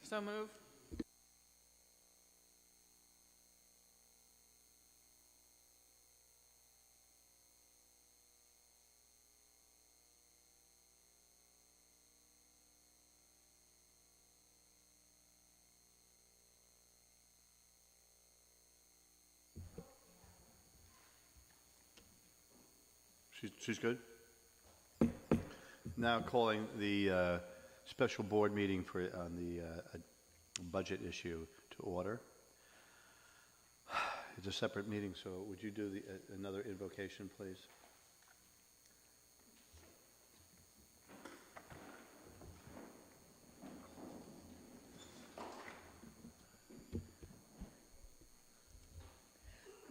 So move. She's good? Now calling the special board meeting on the budget issue to order. It's a separate meeting, so would you do another invocation, please?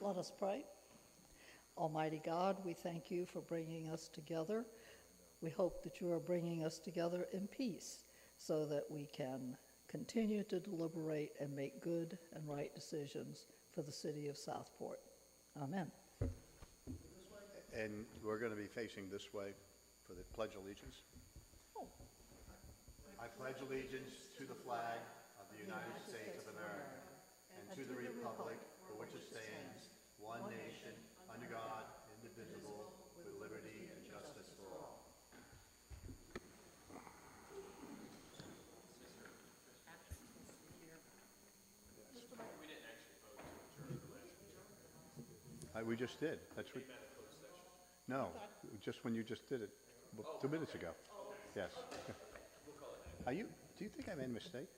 Let us pray. Almighty God, we thank you for bringing us together. We hope that you are bringing us together in peace so that we can continue to deliberate and make good and right decisions for the city of Southport. Amen. And we're going to be facing this way for the Pledge of Allegiance. I pledge allegiance to the flag of the United States of America and to the republic for which it stands, one nation, under God, indivisible, with liberty and justice for all. We didn't actually vote to adjourn the last meeting. We just did. That's what. No, just when you just did it 2 minutes ago. Yes. Are you? Do you think I made a mistake?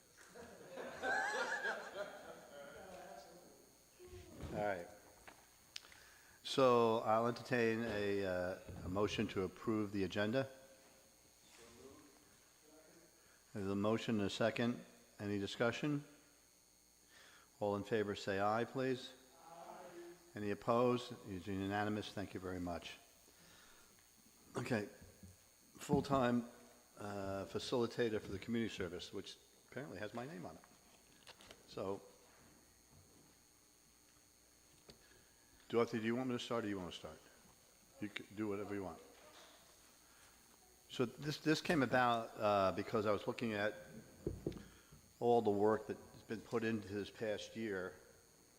All right. So I'll entertain a motion to approve the agenda. There's a motion and a second. Any discussion? All in favor say aye, please. Aye. Any opposed? It's unanimous. Thank you very much. Okay. Full-time facilitator for the community service, which apparently has my name on it. So, Dorothy, do you want me to start or do you want to start? You can do whatever you want. So this came about because I was looking at all the work that's been put into this past year.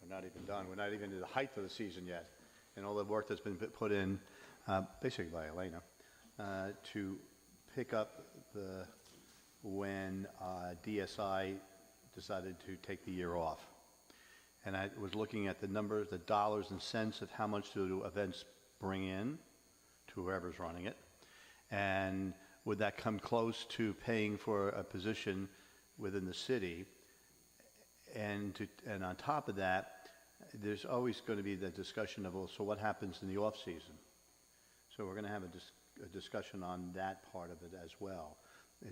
We're not even done. We're not even in the height of the season yet. And all the work that's been put in, basically by Elena, to pick up when DSI decided to take the year off. And I was looking at the numbers, the dollars and cents of how much do events bring in to whoever's running it. And would that come close to paying for a position within the city? And on top of that, there's always going to be the discussion of, well, so what happens in the off season? So we're going to have a discussion on that part of it as well.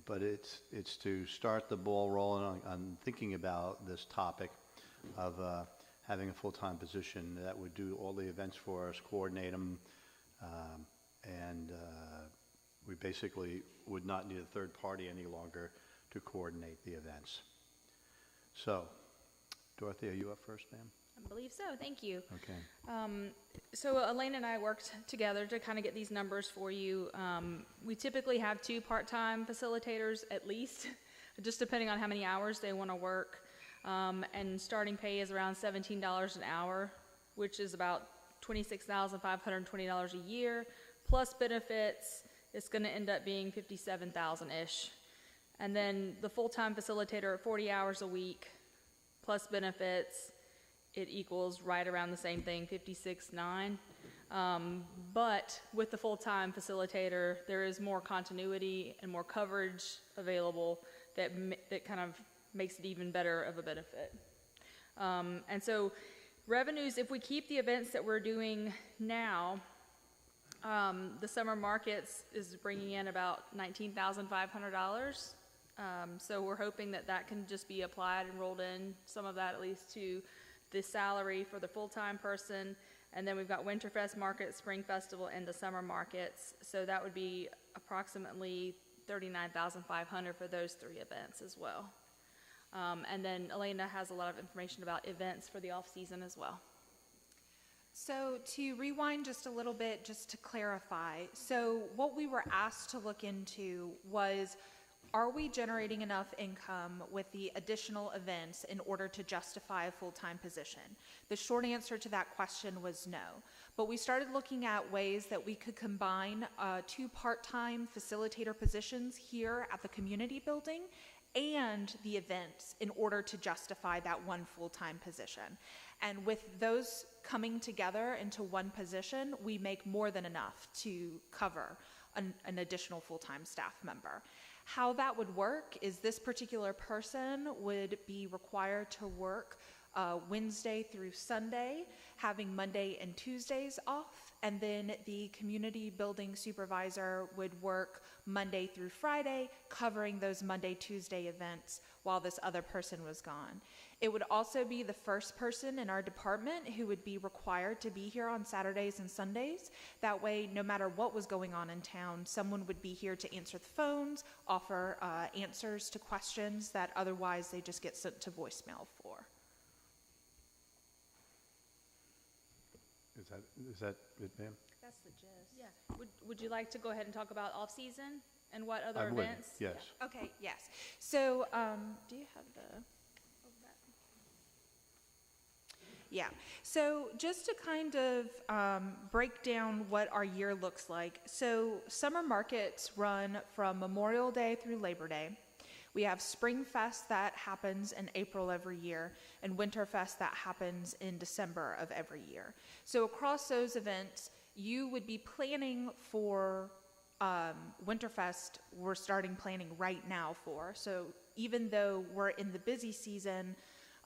But it's to start the ball rolling on thinking about this topic of having a full-time position that would do all the events for us, coordinate them, and we basically would not need a third party any longer to coordinate the events. So, Dorothy, are you up first, ma'am? I believe so. Thank you. Okay. So Elaine and I worked together to kind of get these numbers for you. We typically have 2 part-time facilitators at least, just depending on how many hours they want to work. And starting pay is around $17 an hour, which is about $26,520 a year. Plus benefits, it's going to end up being $57,000-ish. And then the full-time facilitator at 40 hours a week, plus benefits, it equals right around the same thing, $56,900. But with the full-time facilitator, there is more continuity and more coverage available that kind of makes it even better of a benefit. And so revenues, if we keep the events that we're doing now, the summer markets is bringing in about $19,500. So we're hoping that that can just be applied and rolled in, some of that at least, to the salary for the full-time person. And then we've got Winterfest Market, Spring Festival, and the summer markets. So that would be approximately $39,500 for those 3 events as well. And then Elena has a lot of information about events for the off-season as well. So to rewind just a little bit, just to clarify, so what we were asked to look into was are we generating enough income with the additional events in order to justify a full-time position? The short answer to that question was no. But we started looking at ways that we could combine 2 part-time facilitator positions here at the community building and the events in order to justify that 1 full-time position. And with those coming together into 1 position, we make more than enough to cover an additional full-time staff member. How that would work is this particular person would be required to work Wednesday through Sunday, having Monday and Tuesdays off, and then the community building supervisor would work Monday through Friday, covering those Monday, Tuesday events while this other person was gone. It would also be the first person in our department who would be required to be here on Saturdays and Sundays. That way, no matter what was going on in town, someone would be here to answer the phones, offer answers to questions that otherwise they just get sent to voicemail for. Is that it, ma'am? That's the gist. Yeah. Would you like to go ahead and talk about off-season and what other I would, events? yes. Okay, yes. So, do you have the... Yeah, so just to kind of break down what our year looks like. So summer markets run from Memorial Day through Labor Day. We have Spring Fest that happens in April every year, and Winter Fest that happens in December of every year. So across those events, you would be planning for Winterfest. We're starting planning right now for. So even though we're in the busy season,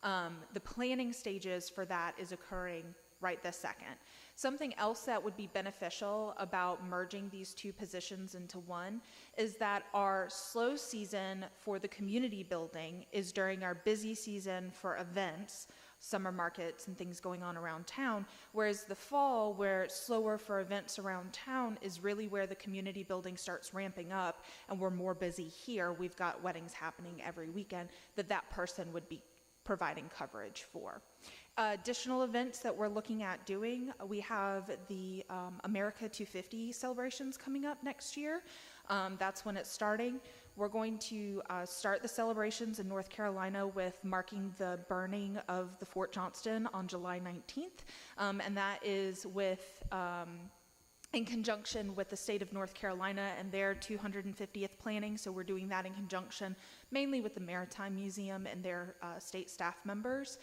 the planning stages for that is occurring right this second. Something else that would be beneficial about merging these 2 positions into 1 is that our slow season for the community building is during our busy season for events, summer markets and things going on around town, whereas the fall, where it's slower for events around town, is really where the community building starts ramping up, and we're more busy here. We've got weddings happening every weekend that person would be providing coverage for. Additional events that we're looking at doing, we have the America 250 celebrations coming up next year. That's when it's starting. We're going to start the celebrations in North Carolina with marking the burning of the Fort Johnston on July 19th, and that is with in conjunction with the state of North Carolina and their 250th planning. So we're doing that in conjunction mainly with the Maritime Museum and their state staff members.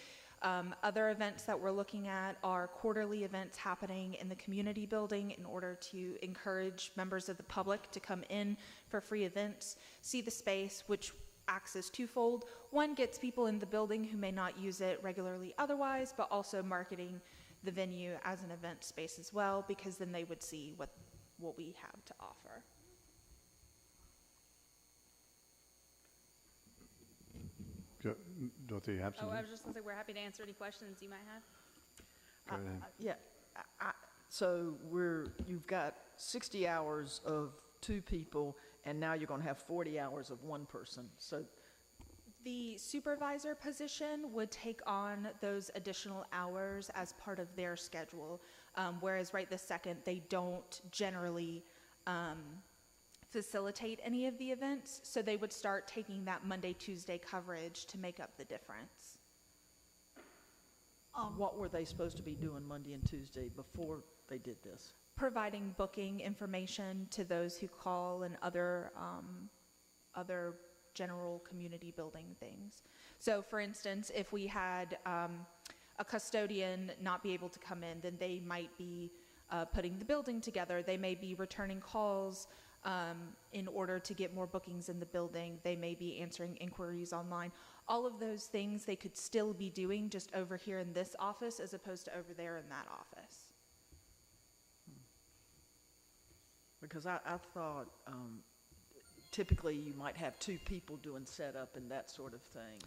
Other events that we're looking at are quarterly events happening in the community building in order to encourage members of the public to come in for free events, see the space, which acts as twofold. One, gets people in the building who may not use it regularly otherwise, but also marketing the venue as an event space as well, because then they would see what we have to offer. Dorothy, you have Oh, something? I was just going to say we're happy to answer any questions you might have. Go ahead. Yeah, so you've got 60 hours of 2 people, and now you're going to have 40 hours of 1 person. So The supervisor position would take on those additional hours as part of their schedule, whereas right this second, they don't generally facilitate any of the events, so they would start taking that Monday, Tuesday coverage to make up the difference. what were they supposed to be doing Monday and Tuesday before they did this? Providing booking information to those who call and other general community building things. So for instance, if we had a custodian not be able to come in, then they might be putting the building together. They may be returning calls in order to get more bookings in the building. They may be answering inquiries online. All of those things they could still be doing just over here in this office as opposed to over there in that office. Because I thought typically you might have 2 people doing setup and that sort of thing.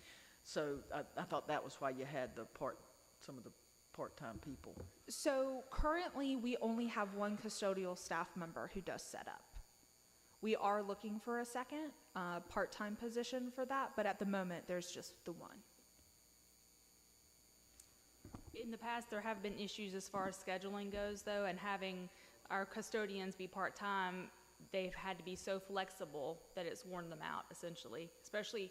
So I thought that was why you had some of the part-time people. So currently we only have 1 custodial staff member who does setup. We are looking for a second part-time position for that, but at the moment there's just the 1. In the past, there have been issues as far as scheduling goes, though, and having our custodians be part-time they've had to be so flexible that it's worn them out, essentially. Especially,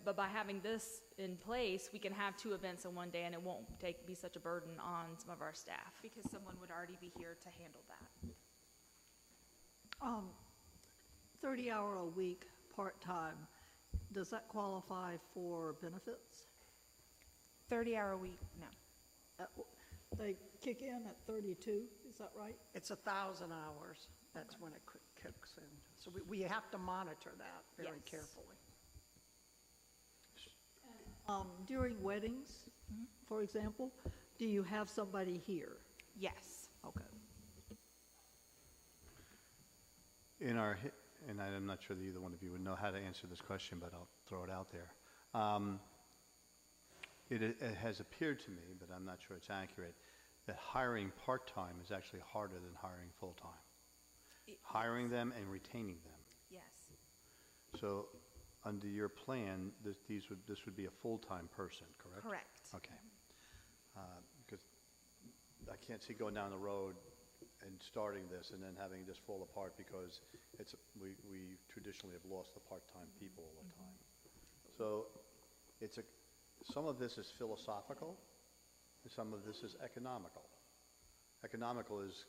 but by having this in place, we can have 2 events in one day, and it won't be such a burden on some of our staff. Because someone would already be here to handle that. 30-hour-a-week, part-time, does that qualify for benefits? 30-hour week, no. They kick in at 32, is that right? It's 1,000 hours. That's when it kicks in. So we have to monitor that very Yes. carefully. During weddings, for example, do you have somebody here? Yes. Okay. In our, and I'm not sure that either one of you would know how to answer this question, but I'll throw it out there. It has appeared to me, but I'm not sure it's accurate, that hiring part-time is actually harder than hiring full-time. Hiring them and retaining them. Yes. So under your plan, this would be a full-time person, correct? Correct. Okay. Because I can't see going down the road and starting this and then having this fall apart because we traditionally have lost the part-time people all the time. So some of this is philosophical and some of this is economical. Economical is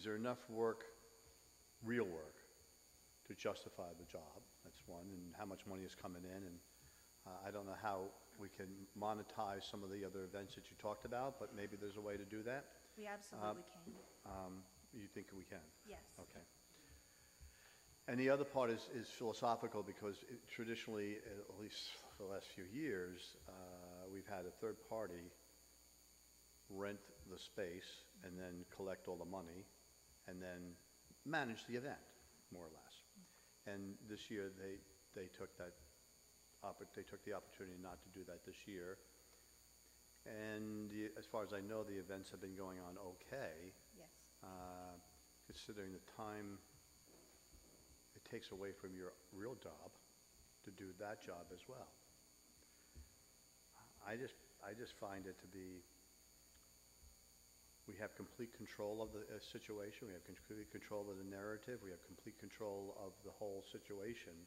there enough work, real work, to justify the job? That's one, and how much money is coming in, and I don't know how we can monetize some of the other events that you talked about, but maybe there's a way to do that. We absolutely can. You think we can? Yes. Okay. And the other part is philosophical because traditionally, at least for the last few years, we've had a third party rent the space and then collect all the money and then manage the event, more or less. And this year they took the opportunity not to do that this year. And as far as I know, the events have been going on okay, Yes. considering the time it takes away from your real job to do that job as well. I just find it to be, we have complete control of the situation, we have complete control of the narrative, we have complete control of the whole situation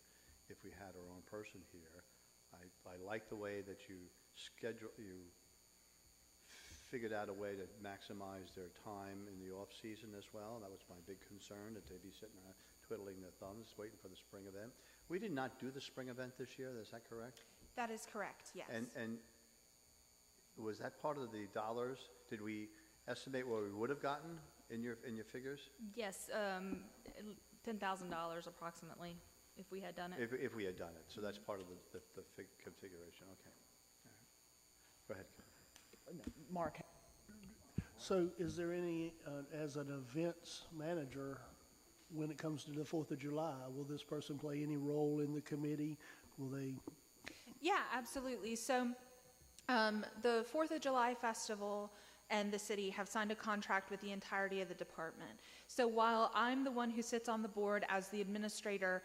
if we had our own person here. I like the way that you figured out a way to maximize their time in the off-season as well. That was my big concern, that they'd be sitting around twiddling their thumbs, waiting for the spring event. We did not do the spring event this year, is that correct? That is correct, yes. And was that part of the dollars? Did we estimate what we would have gotten in your figures? Yes, $10,000 approximately, if we had done it. If we had done it, so that's part of the configuration, okay. All right. Go ahead. Mark, So is there any, as an events manager, when it comes to the 4th of July, will this person play any role in the committee? Will they? Yeah, absolutely. So the 4th of July Festival and the city have signed a contract with the entirety of the department. So while I'm the one who sits on the board as the administrator,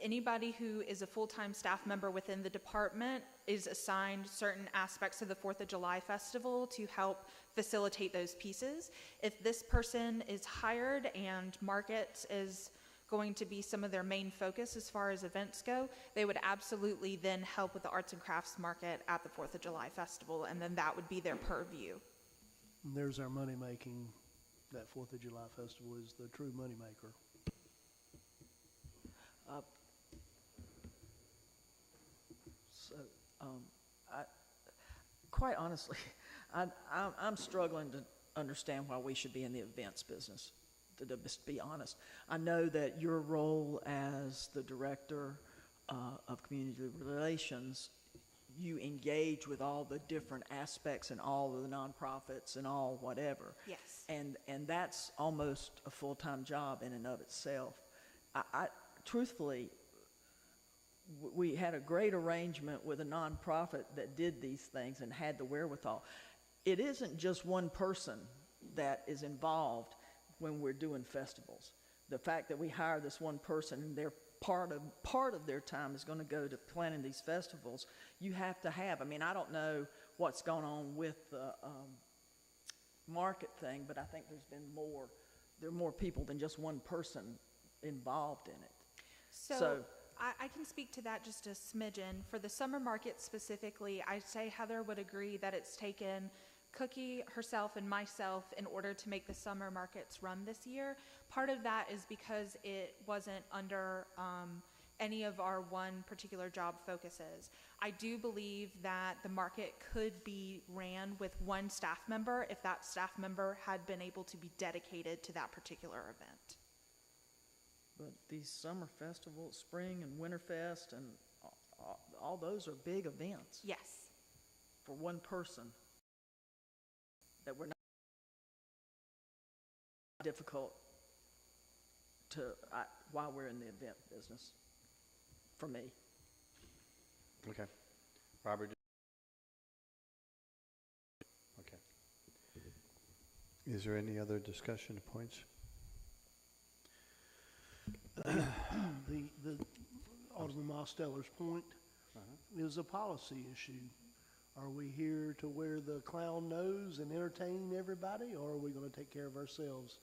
anybody who is a full-time staff member within the department is assigned certain aspects of the 4th of July Festival to help facilitate those pieces. If this person is hired and market is going to be some of their main focus as far as events go, they would absolutely then help with the arts and crafts market at the 4th of July Festival, and then that would be their purview. And there's our money-making, that 4th of July festival is the true moneymaker. quite honestly, I'm struggling to understand why we should be in the events business, to just be honest. I know that your role as the director of community relations, you engage with all the different aspects and all of the nonprofits and all whatever. Yes. And that's almost a full-time job in and of itself. I truthfully, we had a great arrangement with a nonprofit that did these things and had the wherewithal. It isn't just one person that is involved when we're doing festivals. The fact that we hire this one person and they're part of their time is going to go to planning these festivals, you have to have, I mean, I don't know what's going on with the market thing, but I think there are more people than just one person involved in it. So I can speak to that just a smidgen. For the summer market specifically, I'd say Heather would agree that it's taken Cookie, herself, and myself in order to make the summer markets run this year. Part of that is because it wasn't under any of our one particular job focuses. I do believe that the market could be ran with one staff member if that staff member had been able to be dedicated to that particular event. But these summer festivals, spring and winter fest, and all those are big events Yes. for one person that we're not difficult to, while we're in the event business, for me. Okay. Robert? Okay. Is there any other discussion points? The Alderman Mosteller's point is a policy issue. Are we here to wear the clown nose and entertain everybody, or are we going to take care of ourselves?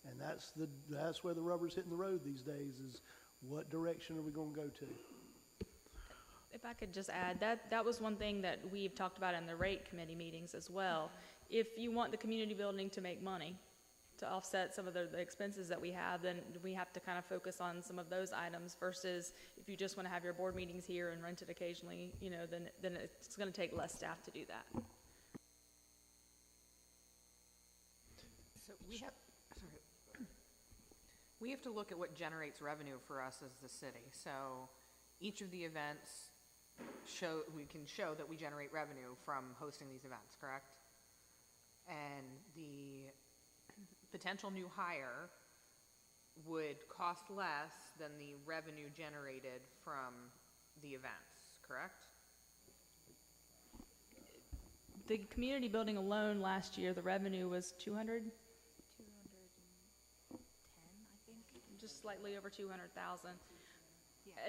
And that's where the rubber's hitting the road these days, is what direction are we going to go to? If I could just add, that was one thing that we've talked about in the rate committee meetings as well. If you want the community building to make money, to offset some of the expenses that we have, then we have to kind of focus on some of those items versus if you just want to have your board meetings here and rent it occasionally, you know, then it's going to take less staff to do that. So we have to look at what generates revenue for us as the city. So each of the events we can show that we generate revenue from hosting these events, correct? And the potential new hire would cost less than the revenue generated from the events, correct? The community building alone last year, the revenue was 200? 210, I think. Just slightly over 200,000.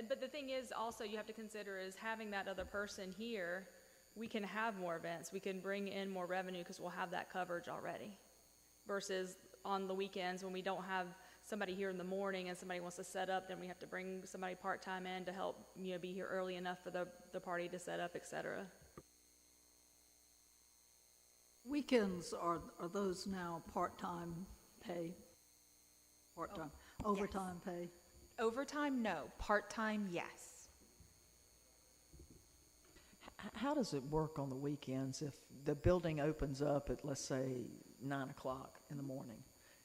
But the thing is also you have to consider is having that other person here, we can have more events. We can bring in more revenue because we'll have that coverage already. Versus on the weekends when we don't have somebody here in the morning and somebody wants to set up, then we have to bring somebody part-time in to help, you know, be here early enough for the party to set up, etc. Weekends, are those now part-time pay? Part-time, overtime pay? Overtime, no. Part-time, yes. How does it work on the weekends if the building opens up at, let's say, 9 o'clock in the morning,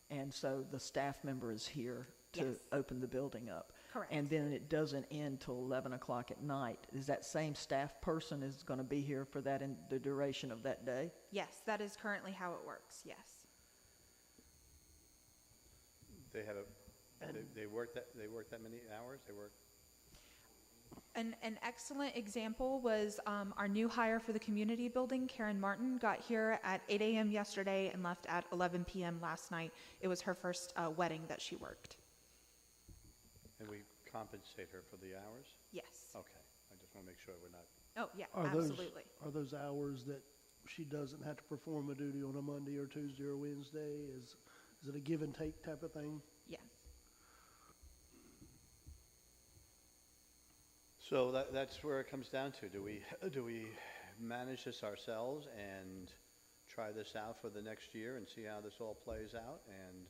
and so the staff member is here to Yes. open the building up? Correct. And then it doesn't end till 11 o'clock at night. Is that same staff person is going to be here for that in the duration of that day? Yes, that is currently how it works, yes. They have they work that many hours? They work? An excellent example was our new hire for the community building, Karen Martin, got here at 8 a.m. yesterday and left at 11 p.m. last night. It was her first wedding that she worked. And we compensate her for the hours? Yes. Okay. I just want to make sure we're not. Oh, yeah, Are absolutely. those hours that she doesn't have to perform a duty on a Monday or Tuesday or Wednesday? Is it a give and take type of thing? Yes. So that's where it comes down to. Do we manage this ourselves and try this out for the next year and see how this all plays out? And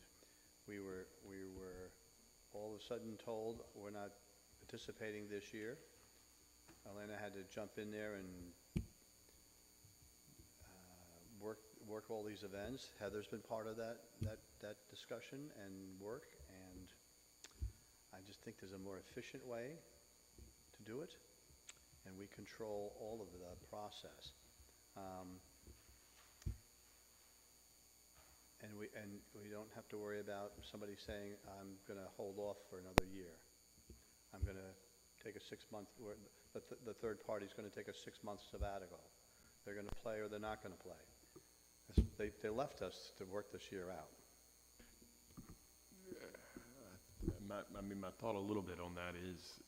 we were all of a sudden told we're not participating this year. Elena had to jump in there and work all these events. Heather's been part of that discussion and work, and I just think there's a more efficient way to do it, and we control all of the process. And we don't have to worry about somebody saying, I'm going to hold off for another year. I'm going to take a 6-month, the third party's going to take a 6-month sabbatical. They're going to play or they're not going to play. They left us to work this year out. My thought a little bit on that is,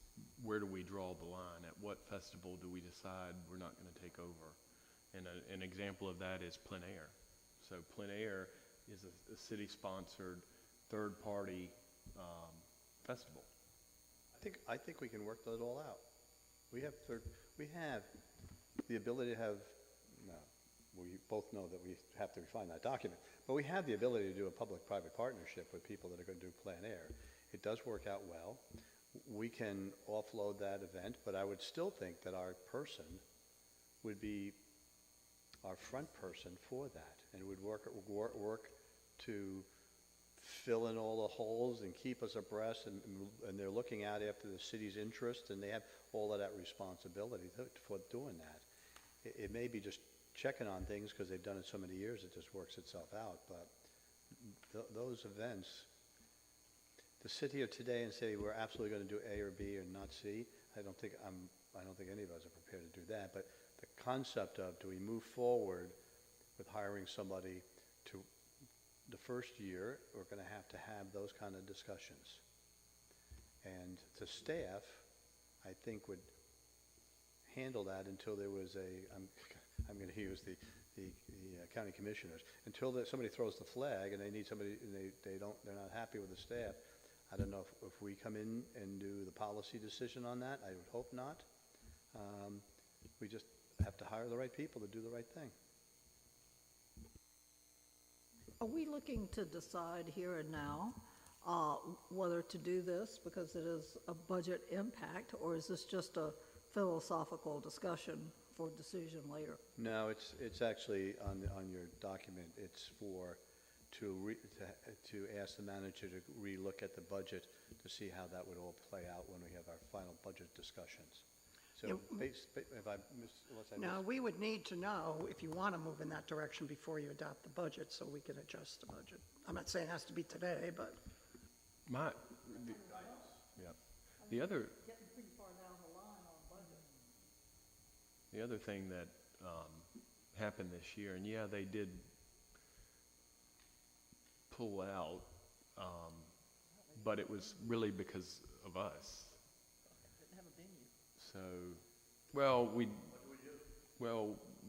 where do we draw the line? At what festival do we decide we're not going to take over? And an example of that is Plein Air. So Plein Air is a city-sponsored third-party festival. I think we can work that all out. We have the ability to have, no, we both know that we have to refine that document, but we have the ability to do a public-private partnership with people that are going to do plein air. It does work out well. We can offload that event, but I would still think that our person would be our front person for that, and would work to fill in all the holes and keep us abreast, and they're looking out after the city's interest, and they have all of that responsibility for doing that. It may be just checking on things because they've done it so many years, it just works itself out, but those events, to sit here today and say we're absolutely going to do A or B or not C, I don't think any of us are prepared to do that, but the concept of, do we move forward with hiring somebody to the first year, we're going to have those kind of discussions. And the staff, I think, would handle that until there was I'm going to use the county commissioners, until somebody throws the flag and they need somebody, and they're not happy with the staff. I don't know if we come in and do the policy decision on that. I would hope not. We just have to hire the right people to do the right thing. Are we looking to decide here and now whether to do this because it is a budget impact, or is this just a philosophical discussion for decision later? No, it's actually on your document. It's to ask the manager to relook at the budget to see how that would all play out when we have our final budget discussions. So, No, we would need to know if you want to move in that direction before you adopt the budget, so we can adjust the budget. I'm not saying it has to be today, but The other Getting pretty far down the line on budget. The other thing that happened this year, and yeah, they did pull out, but it was really because of us. Didn't have a venue. So,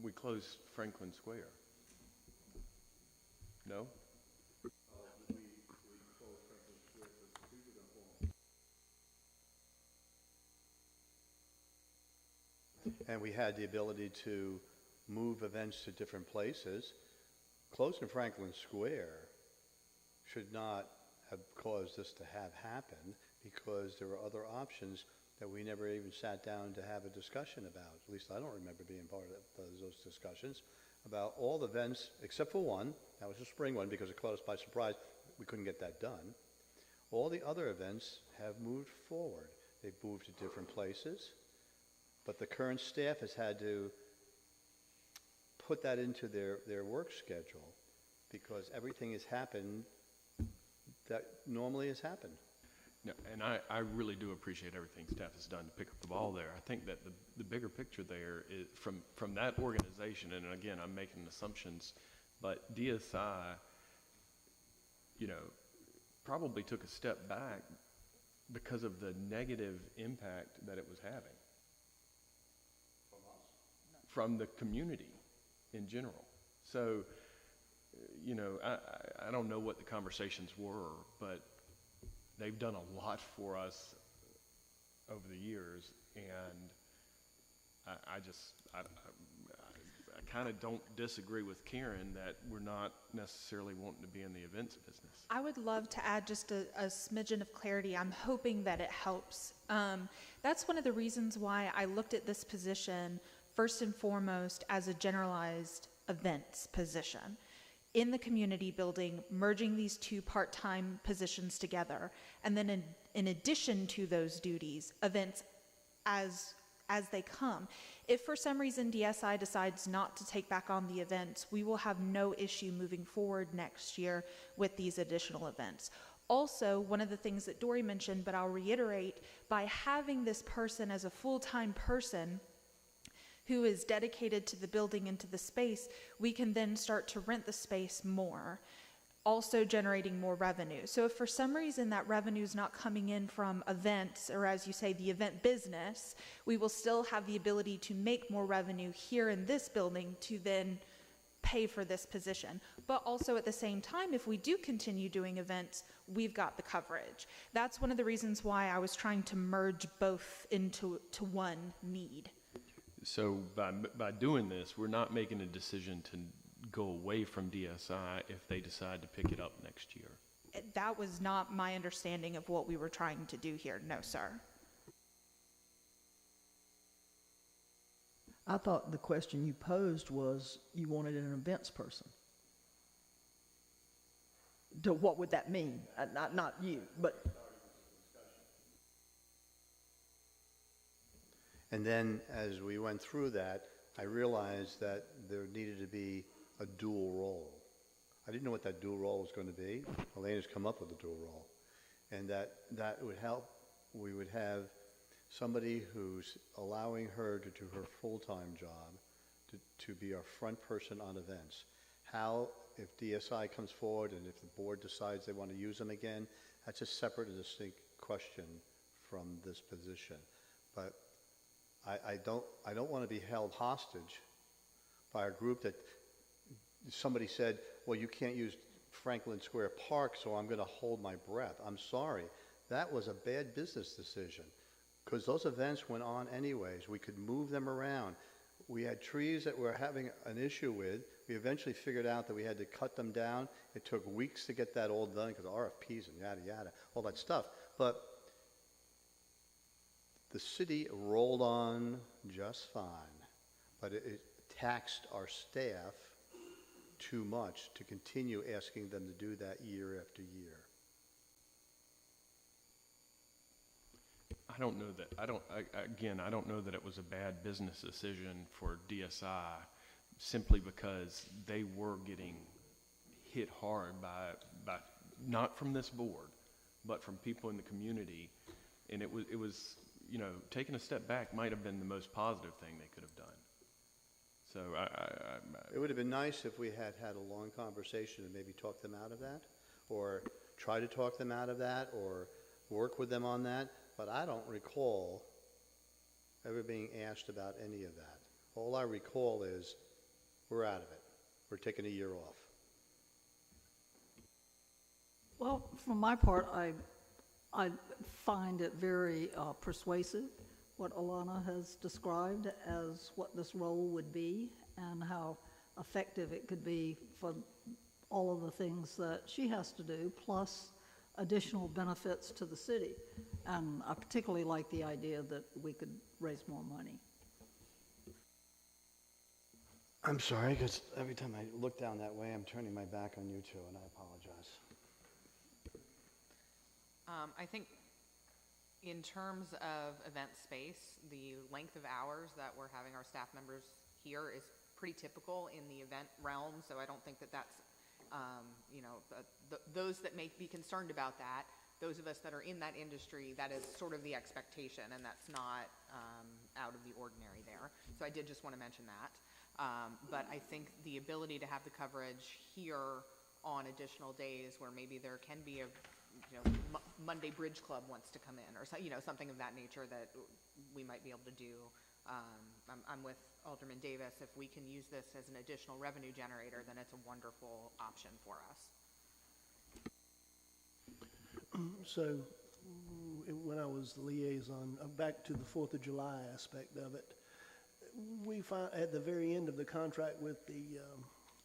we closed Franklin Square. No? And we had the ability to move events to different places. Closing Franklin Square should not have caused this to have happened, because there were other options that we never even sat down to have a discussion about. At least I don't remember being part of those discussions about all the events, except for one. That was a spring one because it caught us by surprise. We couldn't get that done. All the other events have moved forward. They've moved to different places, but the current staff has had to put that into their work schedule because everything has happened that normally has happened. No, and I really do appreciate everything staff has done to pick up the ball there. I think that the bigger picture there is from that organization, and again, I'm making assumptions, but DSI, probably took a step back because of the negative impact that it was having. From us? From the community in general. So, I don't know what the conversations were, but they've done a lot for us over the years, and I kind of don't disagree with Karen that we're not necessarily wanting to be in the events business. I would love to add just a smidgen of clarity. I'm hoping that it helps. That's one of the reasons why I looked at this position first and foremost as a generalized events position. In the community building, merging these two part-time positions together, and then in addition to those duties, events as they come. If for some reason DSI decides not to take back on the events, we will have no issue moving forward next year with these additional events. Also, one of the things that Dory mentioned, but I'll reiterate, by having this person as a full-time person who is dedicated to the building and to the space, we can then start to rent the space more, also generating more revenue. So if for some reason that revenue is not coming in from events, or as you say, the event business, we will still have the ability to make more revenue here in this building to then pay for this position. But also at the same time, if we do continue doing events, we've got the coverage. That's one of the reasons why I was trying to merge both into one need. So by doing this, we're not making a decision to go away from DSI if they decide to pick it up next year. That was not my understanding of what we were trying to do here. No, sir. I thought the question you posed was you wanted an events person. What would that mean? Not you, but. And then, as we went through that, I realized that there needed to be a dual role. I didn't know what that dual role was going to be. Elena's come up with a dual role. And that would help. We would have somebody who's allowing her to do her full-time job to be our front person on events. How, if DSI comes forward and if the board decides they want to use them again, that's a separate and distinct question from this position. But I don't want to be held hostage by a group that somebody said, well, you can't use Franklin Square Park, so I'm going to hold my breath. I'm sorry. That was a bad business decision because those events went on anyways. We could move them around. We had trees that we're having an issue with. We eventually figured out that we had to cut them down. It took weeks to get that all done because RFPs and yada, yada, all that stuff. But the city rolled on just fine, but it taxed our staff too much to continue asking them to do that year after year. I don't know that, I don't know that it was a bad business decision for DSI simply because they were getting hit hard by not from this board, but from people in the community. And it was, you know, taking a step back might have been the most positive thing they could have done. So It would have been nice if we had had a long conversation and maybe talk them out of that, or try to talk them out of that, or work with them on that. But I don't recall ever being asked about any of that. All I recall is we're out of it. We're taking a year off. Well, for my part, I find it very persuasive what Alana has described as what this role would be and how effective it could be for all of the things that she has to do, plus additional benefits to the city. And I particularly like the idea that we could raise more money. I'm sorry, because every time I look down that way, I'm turning my back on you two, and I apologize. I think in terms of event space, the length of hours that we're having our staff members here is pretty typical in the event realm, so I don't think that that's, those that may be concerned about that, those of us that are in that industry, that is sort of the expectation, and that's not out of the ordinary there. So I did just want to mention that. But I think the ability to have the coverage here on additional days where maybe there can be a Monday Bridge Club wants to come in, or something of that nature that we might be able to do. I'm with Alderman Davis. If we can use this as an additional revenue generator, then it's a wonderful option for us. So when I was the liaison, back to the 4th of July aspect of it, we find at the very end of the contract with the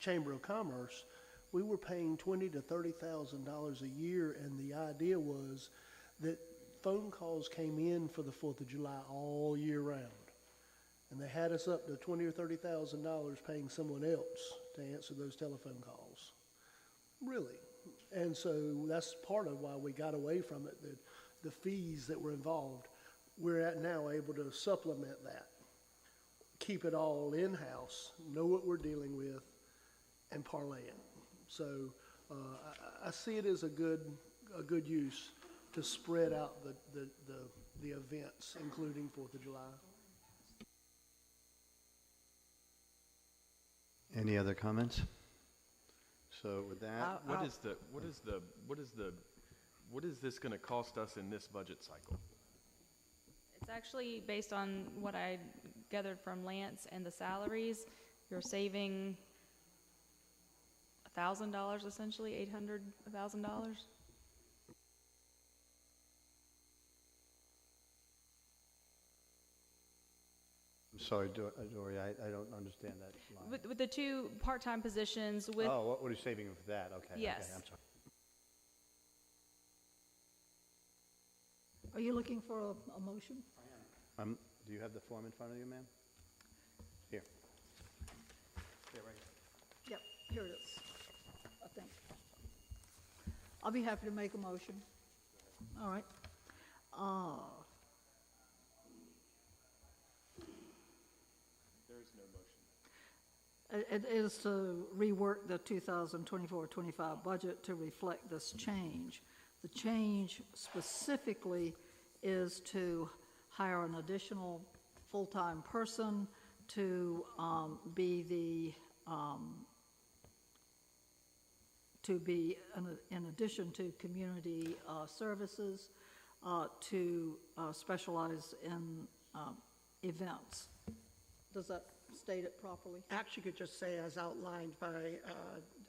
Chamber of Commerce, we were paying $20,000 to $30,000 a year, and the idea was that phone calls came in for the 4th of July all year round, and they had us up to $20,000 or $30,000 paying someone else to answer those telephone calls. Really. And so that's part of why we got away from it, the fees that were involved. We're now able to supplement that, keep it all in-house, know what we're dealing with, and parlay it. So I see it as a good use to spread out the events, including 4th of July. Any other comments? So with that, what is this going to cost us in this budget cycle? It's actually based on what I gathered from Lance and the salaries. You're saving $1,000 essentially, $1,000. I'm sorry, Dory, I don't understand that line. With the two part-time positions with, Oh, what are you saving for that? Okay. Yes. Okay, I'm sorry. Are you looking for a motion? Do you have the form in front of you, ma'am? Here. Here, right here. Yep, here it is, I think. I'll be happy to make a motion. All right. There is no motion. It is to rework the 2024-25 budget to reflect this change. The change specifically is to hire an additional full-time person to be in addition to community services, to specialize in events. Does that state it properly? Actually, you could just say as outlined by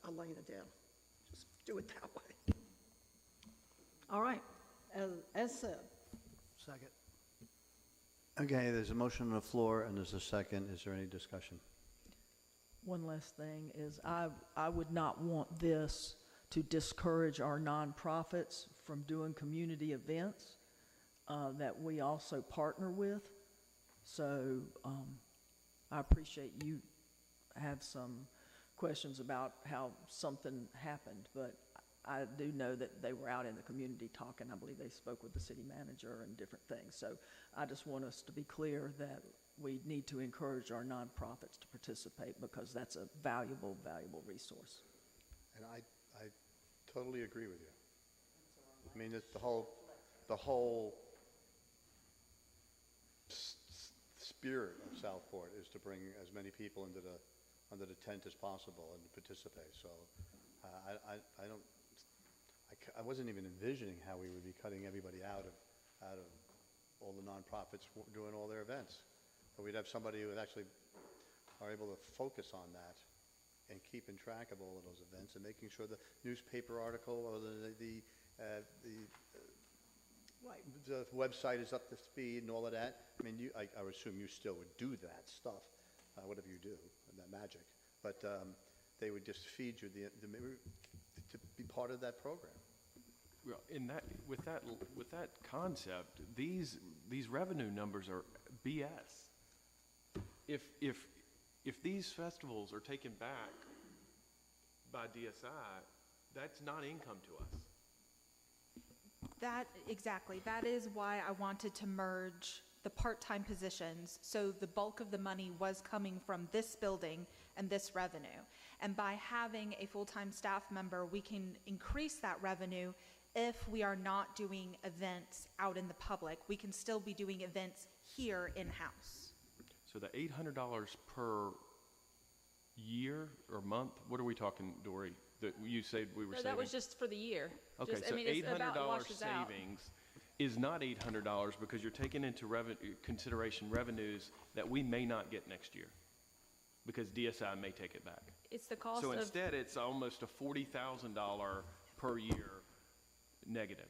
Elena Dale. Just do it that way. All right, as said. Second. Okay, there's a motion on the floor and there's a second. Is there any discussion? One last thing is I would not want this to discourage our nonprofits from doing community events that we also partner with. So I appreciate you have some questions about how something happened, but I do know that they were out in the community talking. I believe they spoke with the city manager and different things. So I just want us to be clear that we need to encourage our nonprofits to participate because that's a valuable, valuable resource. And I totally agree with you. I mean, the whole spirit of Southport is to bring as many people under the tent as possible and to participate. So I wasn't even envisioning how we would be cutting everybody out of all the nonprofits doing all their events. But we'd have somebody who would actually are able to focus on that and keeping track of all of those events and making sure the newspaper article or the website is up to speed and all of that. I mean, I would assume you still would do that stuff, whatever you do, that magic. But they would just feed you to be part of that program. Well, with that concept, these revenue numbers are BS. If these festivals are taken back by DSI, that's not income to us. Exactly. That is why I wanted to merge the part-time positions, so the bulk of the money was coming from this building and this revenue. And by having a full-time staff member, we can increase that revenue if we are not doing events out in the public. We can still be doing events here in-house. So the $800 per year or month, what are we talking, Dory? That you said we were saving? That was just for the year. Okay, Just, so it's about $800 washes out. savings is not $800 because you're taking into consideration revenues that we may not get next year because DSI may take it back. It's the cost So of, instead, it's almost a $40,000 per year negative.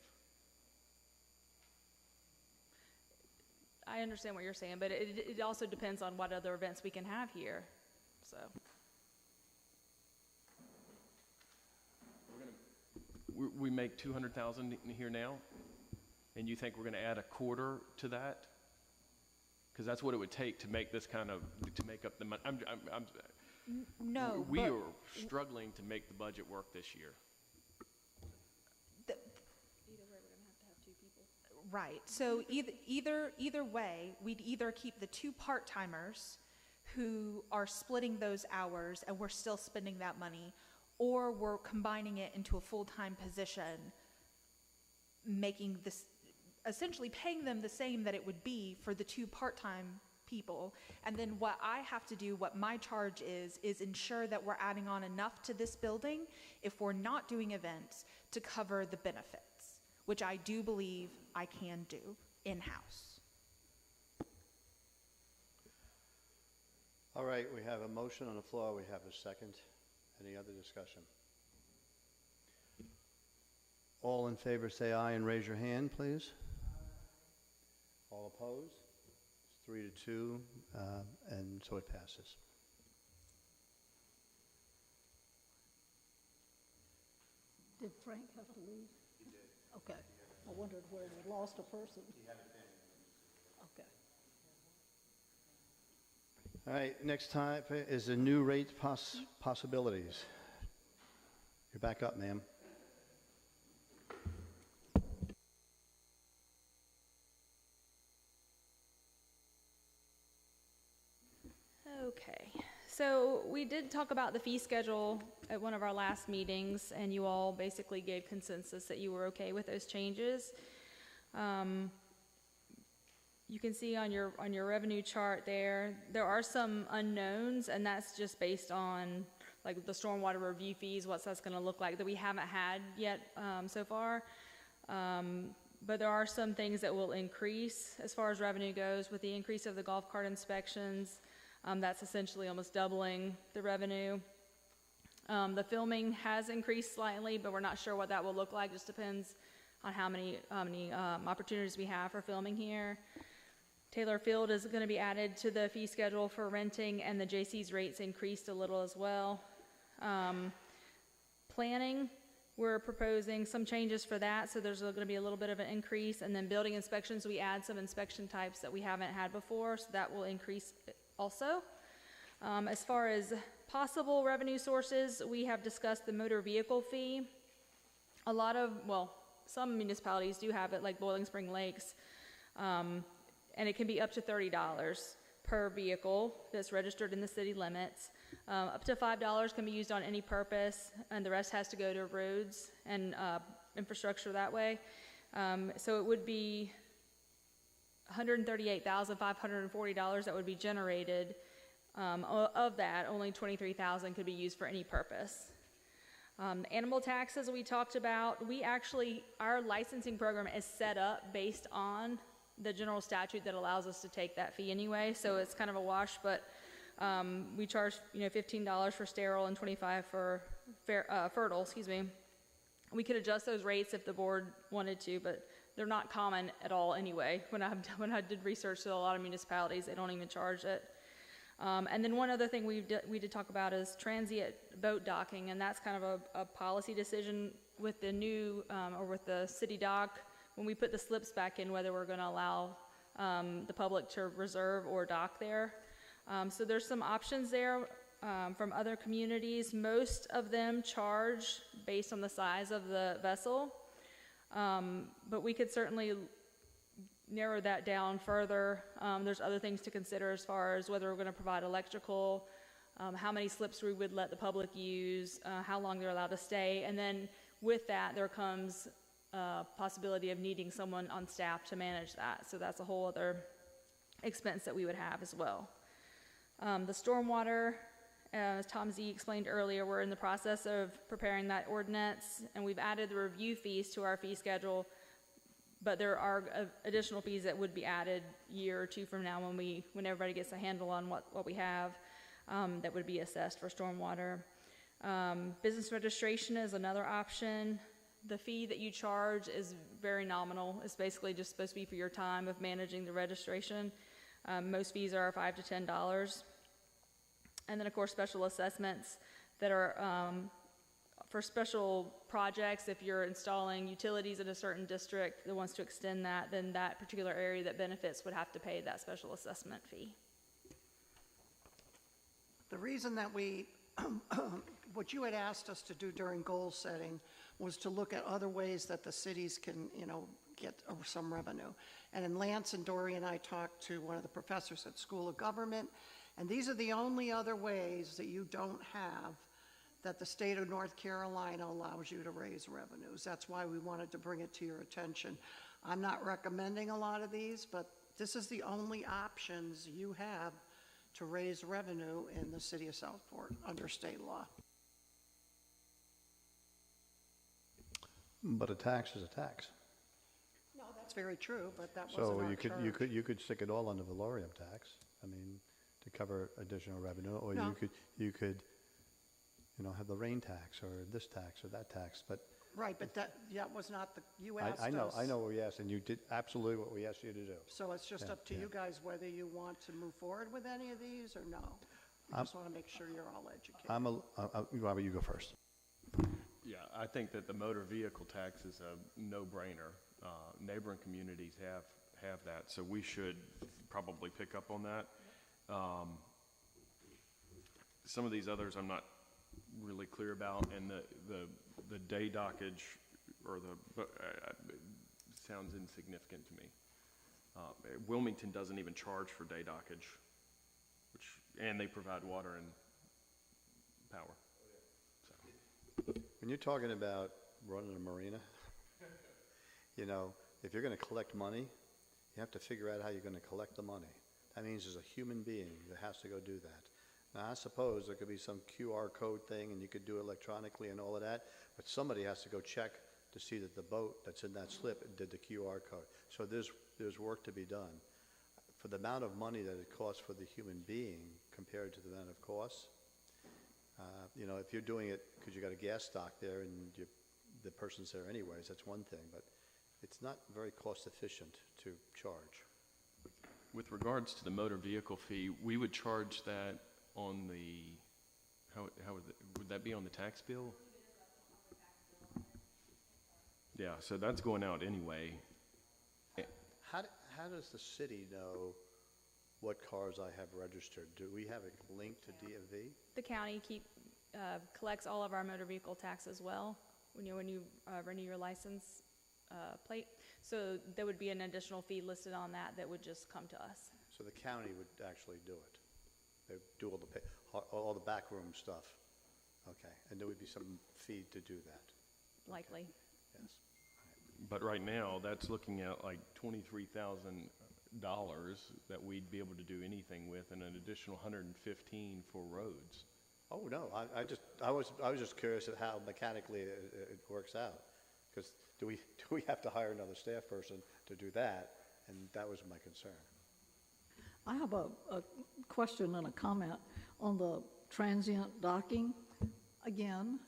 I understand what you're saying, but it also depends on what other events we can have here, so. We make 200,000 here now, and you think we're going to add a quarter to that? Because that's what it would take to make this kind of, to make up the money. No, We but are struggling to make the budget work this year. Either way, we're gonna have to have two people. right. So either way, we'd either keep the two part-timers who are splitting those hours and we're still spending that money, or we're combining it into a full-time position, making this, essentially paying them the same that it would be for the two part-time people. And then what I have to do, what my charge is ensure that we're adding on enough to this building if we're not doing events to cover the benefits, which I do believe I can do in-house. All right, we have a motion on the floor. We have a second. Any other discussion? All in favor, say aye and raise your hand, please. All opposed? It's 3-2, and so it passes. Did Frank have to leave? He did. Okay. I wondered where we lost a person. He had a family. Okay. All right, next type is the new rate possibilities. You're back up, ma'am. Okay, so we did talk about the fee schedule at one of our last meetings, and you all basically gave consensus that you were okay with those changes. You can see on your revenue chart there are some unknowns, and that's just based on like the stormwater review fees, what that's going to look like that we haven't had yet so far. But there are some things that will increase as far as revenue goes with the increase of the golf cart inspections. That's essentially almost doubling the revenue. The filming has increased slightly, but we're not sure what that will look like. Just depends on how many opportunities we have for filming here. Taylor Field is going to be added to the fee schedule for renting, and the J.C.'s rates increased a little as well. Planning, we're proposing some changes for that, so there's going to be a little bit of an increase. And then building inspections, we add some inspection types that we haven't had before, so that will increase also. As far as possible revenue sources, we have discussed the motor vehicle fee. Some municipalities do have it, like Boiling Spring Lakes, and it can be up to $30 per vehicle that's registered in the city limits. Up to $5 can be used on any purpose, and the rest has to go to roads and infrastructure that way. So it would be $138,540 that would be generated. Of that, only $23,000 could be used for any purpose. Animal taxes we talked about, our licensing program is set up based on the general statute that allows us to take that fee anyway, so it's kind of a wash, but we charge $15 for sterile and $25 for fertile, We could adjust those rates if the board wanted to, but they're not common at all anyway. When I did research to a lot of municipalities, they don't even charge it. And then one other thing we did talk about is transient boat docking, and that's kind of a policy decision with the new, or with the city dock, when we put the slips back in, whether we're going to allow the public to reserve or dock there. So there's some options there from other communities. Most of them charge based on the size of the vessel, but we could certainly narrow that down further. There's other things to consider as far as whether we're going to provide electrical, how many slips we would let the public use, how long they're allowed to stay, and then with that there comes possibility of needing someone on staff to manage that. So that's a whole other expense that we would have as well. The stormwater, as Tom Z explained earlier, we're in the process of preparing that ordinance, and we've added the review fees to our fee schedule, but there are additional fees that would be added a year or two from now when everybody gets a handle on what we have, that would be assessed for stormwater. Business registration is another option. The fee that you charge is very nominal. It's basically just supposed to be for your time of managing the registration. Most fees are $5 to $10. And then, of course, special assessments that are for special projects. If you're installing utilities in a certain district that wants to extend that, then that particular area that benefits would have to pay that special assessment fee. The reason that what you had asked us to do during goal setting was to look at other ways that the cities can, get some revenue. And Lance and Dory and I talked to one of the professors at School of Government, and these are the only other ways that you don't have that the state of North Carolina allows you to raise revenues. That's why we wanted to bring it to your attention. I'm not recommending a lot of these, but this is the only options you have to raise revenue in the city of Southport under state law. But a tax is a tax. No, that's very true, but that wasn't So our you could stick it all under valorium tax, to cover additional revenue, or No. you could have the rain tax or this tax or that tax, but Right, but that was not you asked us. I know what we asked, and you did absolutely what we asked you to do. So it's just Yeah, up to yeah. you guys whether you want to move forward with any of these or no. I just want to make sure you're all educated. Robert, you go first. Yeah, I think that the motor vehicle tax is a no-brainer. Neighboring communities have that, so we should probably pick up on that. Some of these others I'm not really clear about, and the day dockage or sounds insignificant to me. Wilmington doesn't even charge for day dockage, and they provide water and power. When you're talking about running a marina, you know, if you're going to collect money, you have to figure out how you're going to collect the money. That means there's a human being that has to go do that. Now, I suppose there could be some QR code thing and you could do it electronically and all of that, but somebody has to go check to see that the boat that's in that slip did the QR code. So there's work to be done. For the amount of money that it costs for the human being compared to the amount of costs, you know, if you're doing it because you got a gas stock there and the person's there anyways, that's one thing, but it's not very cost efficient to charge. With regards to the motor vehicle fee, we would charge that on the, would that be on the tax bill? Yeah, so that's going out anyway. How does the city know what cars I have registered? Do we have a link to DMV? The county collects all of our motor vehicle tax as well when you renew your license plate. So there would be an additional fee listed on that would just come to us. So the county would actually do it? They do all the backroom stuff? Okay, and there would be some fee to do that? Likely. Okay. Yes. But right now, that's looking at like $23,000 that we'd be able to do anything with, and an additional $115 for roads. Oh, no, I was just curious of how mechanically it works out. Because do we have to hire another staff person to do that? And that was my concern. I have a question and a comment on the transient docking. Again,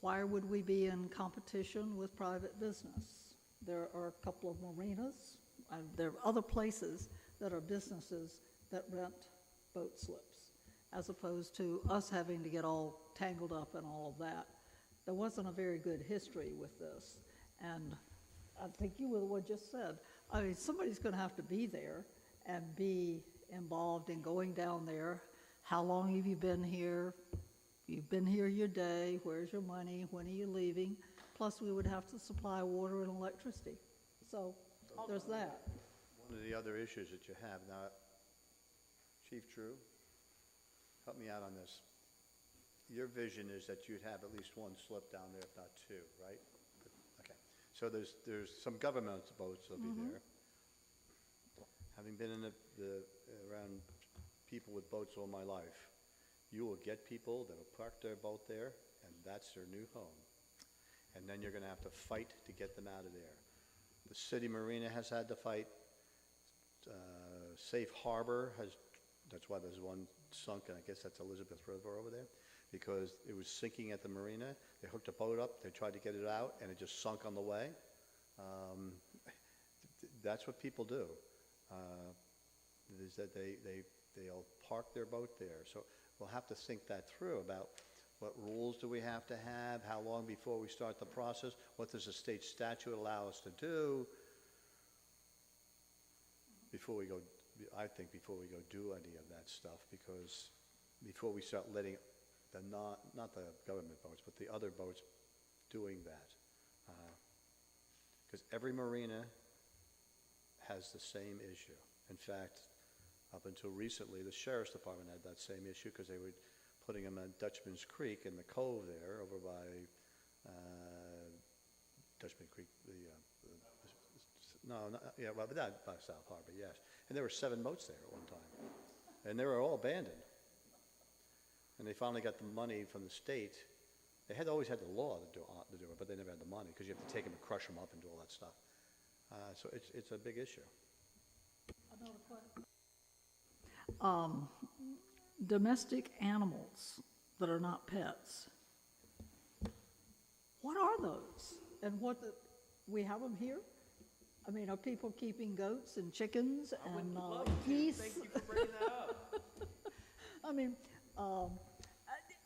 why would we be in competition with private business? There are a couple of marinas, and there are other places that are businesses that rent boat slips, as opposed to us having to get all tangled up in all of that. There wasn't a very good history with this, and I think you were the one just said, I mean, somebody's going to have to be there and be involved in going down there. How long have you been here? You've been here your day. Where's your money? When are you leaving? Plus, we would have to supply water and electricity. So there's that. One of the other issues that you have now, Chief Drew, help me out on this. Your vision is that you'd have at least one slip down there, if not two, right? Okay. So there's some government boats that'll be there. Having been in around people with boats all my life, you will get people that will park their boat there, and that's their new home. And then you're going to have to fight to get them out of there. The city marina has had to fight. Safe Harbor that's why there's one sunk, and I guess that's Elizabeth River over there, because it was sinking at the marina. They hooked a boat up, they tried to get it out, and it just sunk on the way. That's what people do. Is that they'll park their boat there. So we'll have to think that through about what rules do we have to have, how long before we start the process, what does the state statute allow us to do before we go do any of that stuff, because before we start letting not the government boats, but the other boats doing that. Because every marina has the same issue. In fact, up until recently, the Sheriff's Department had that same issue because they were putting them on Dutchman's Creek in the cove there over by Dutchman Creek, but not by South Harbor, yes. And there were 7 boats there at one time. And they were all abandoned. And they finally got the money from the state. They had always had the law to do it, but they never had the money because you have to take them and crush them up and do all that stuff. So it's a big issue. Another question. Domestic animals that are not pets. what are those? And we have them here? I mean, are people keeping goats and chickens and geese? Thank you for bringing that up. I mean,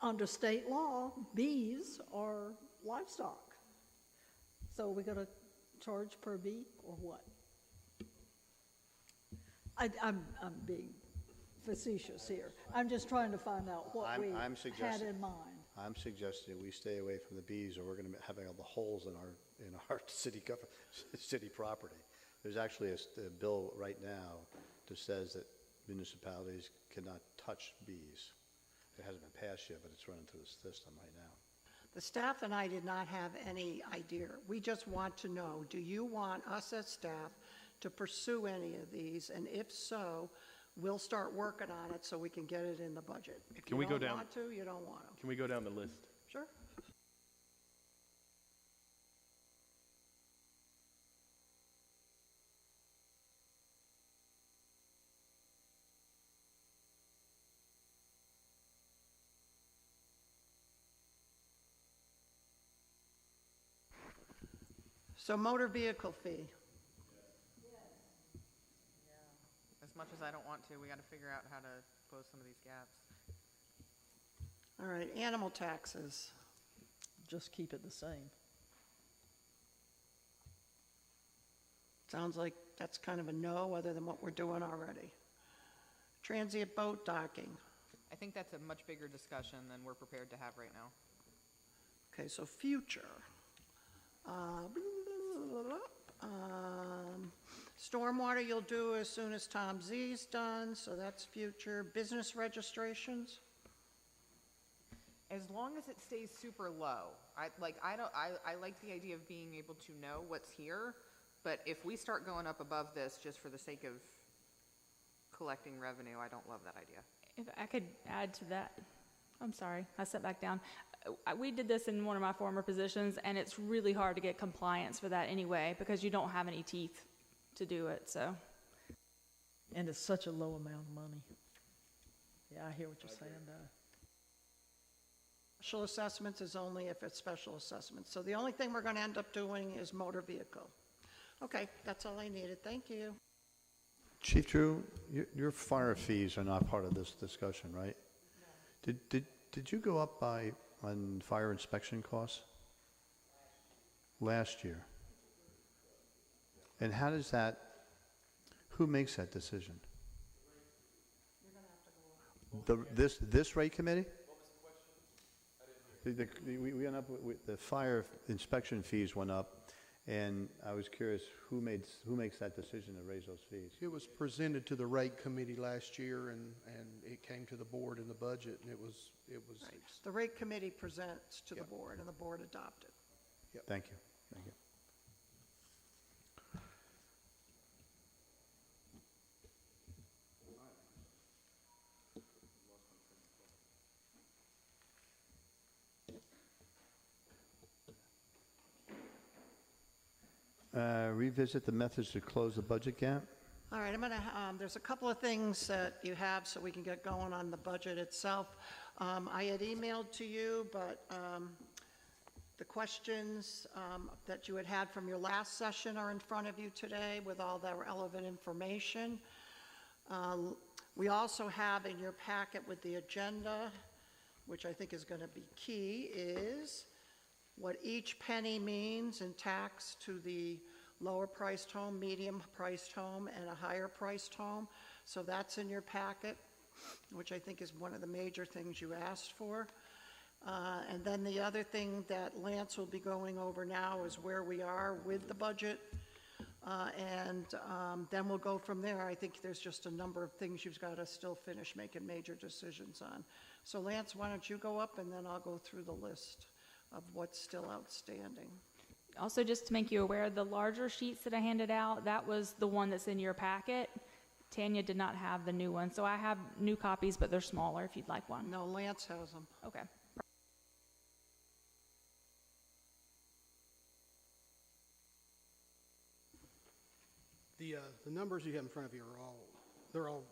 under state law, bees are livestock. So we're gonna charge per bee or what? I'm being facetious here. I'm just trying to find out what I'm we had suggesting- in mind. I'm suggesting we stay away from the bees, or we're going to be having all the holes in our city property. There's actually a bill right now that says that municipalities cannot touch bees. It hasn't been passed yet, but it's running through the system right now. The staff and I did not have any idea. We just want to know, do you want us as staff to pursue any of these? And if so, we'll start working on it so we can get it in the budget. If Can you we go don't down- want to, you don't want to. Can we go down the list? Sure. So motor vehicle fee. As much as I don't want to, we gotta figure out how to close some of these gaps. All right, animal taxes. Just keep it the same. Sounds like that's kind of a no, other than what we're doing already. Transient boat docking. I think that's a much bigger discussion than we're prepared to have right now. Okay, so future. Stormwater you'll do as soon as Tom Z's done, so that's future. Business registrations. As long as it stays super low. I like the idea of being able to know what's here, but if we start going up above this just for the sake of collecting revenue, I don't love that idea. If I could add to that, I'm sorry, I sat back down. We did this in one of my former positions, and it's really hard to get compliance for that anyway, because you don't have any teeth to do it, so. And it's such a low amount of money. Yeah, I hear what you're saying, though. Special assessments is only if it's special assessments. So the only thing we're gonna end up doing is motor vehicle. Okay, that's all I needed. Thank you. Chief Drew, your fire fees are not part of this discussion, right? Did you go up on fire inspection costs? Last year. And how does that, who makes that decision? This rate committee? We went up, the fire inspection fees went up, and I was curious, who makes that decision to raise those fees? It was presented to the rate committee last year, and it came to the board in the budget, and it was. Right. The rate committee presents to the board, and the board adopted. Thank you. Thank you. Revisit the methods to close the budget gap. All right, there's a couple of things that you have so we can get going on the budget itself. I had emailed to you, but the questions that you had from your last session are in front of you today with all the relevant information. We also have in your packet with the agenda, which I think is going to be key, is what each penny means in tax to the lower priced home, medium priced home, and a higher priced home. So that's in your packet, which I think is one of the major things you asked for. And then the other thing that Lance will be going over now is where we are with the budget. And then we'll go from there. I think there's just a number of things you've got to still finish making major decisions on. So Lance, why don't you go up, and then I'll go through the list of what's still outstanding. Also, just to make you aware, the larger sheets that I handed out, that was the one that's in your packet. Tanya did not have the new one, so I have new copies, but they're smaller if you'd like one. No, Lance has them. Okay. The numbers you have in front of you they're all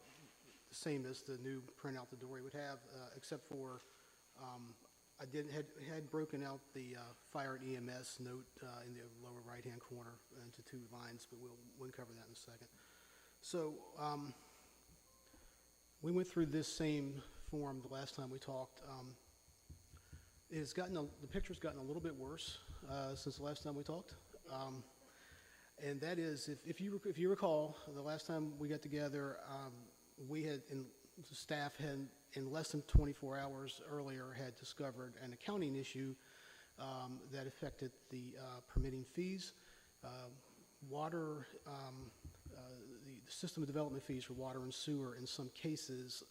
the same as the new printout that Dory would have, except for had broken out the fire and EMS note in the lower right-hand corner into two lines, but we'll cover that in a second. So we went through this same form the last time we talked. The picture's gotten a little bit worse since the last time we talked. And that is, if you recall, the last time we got together, the staff had, in less than 24 hours earlier, had discovered an accounting issue that affected the permitting fees, the system of development fees for water and sewer. In some cases,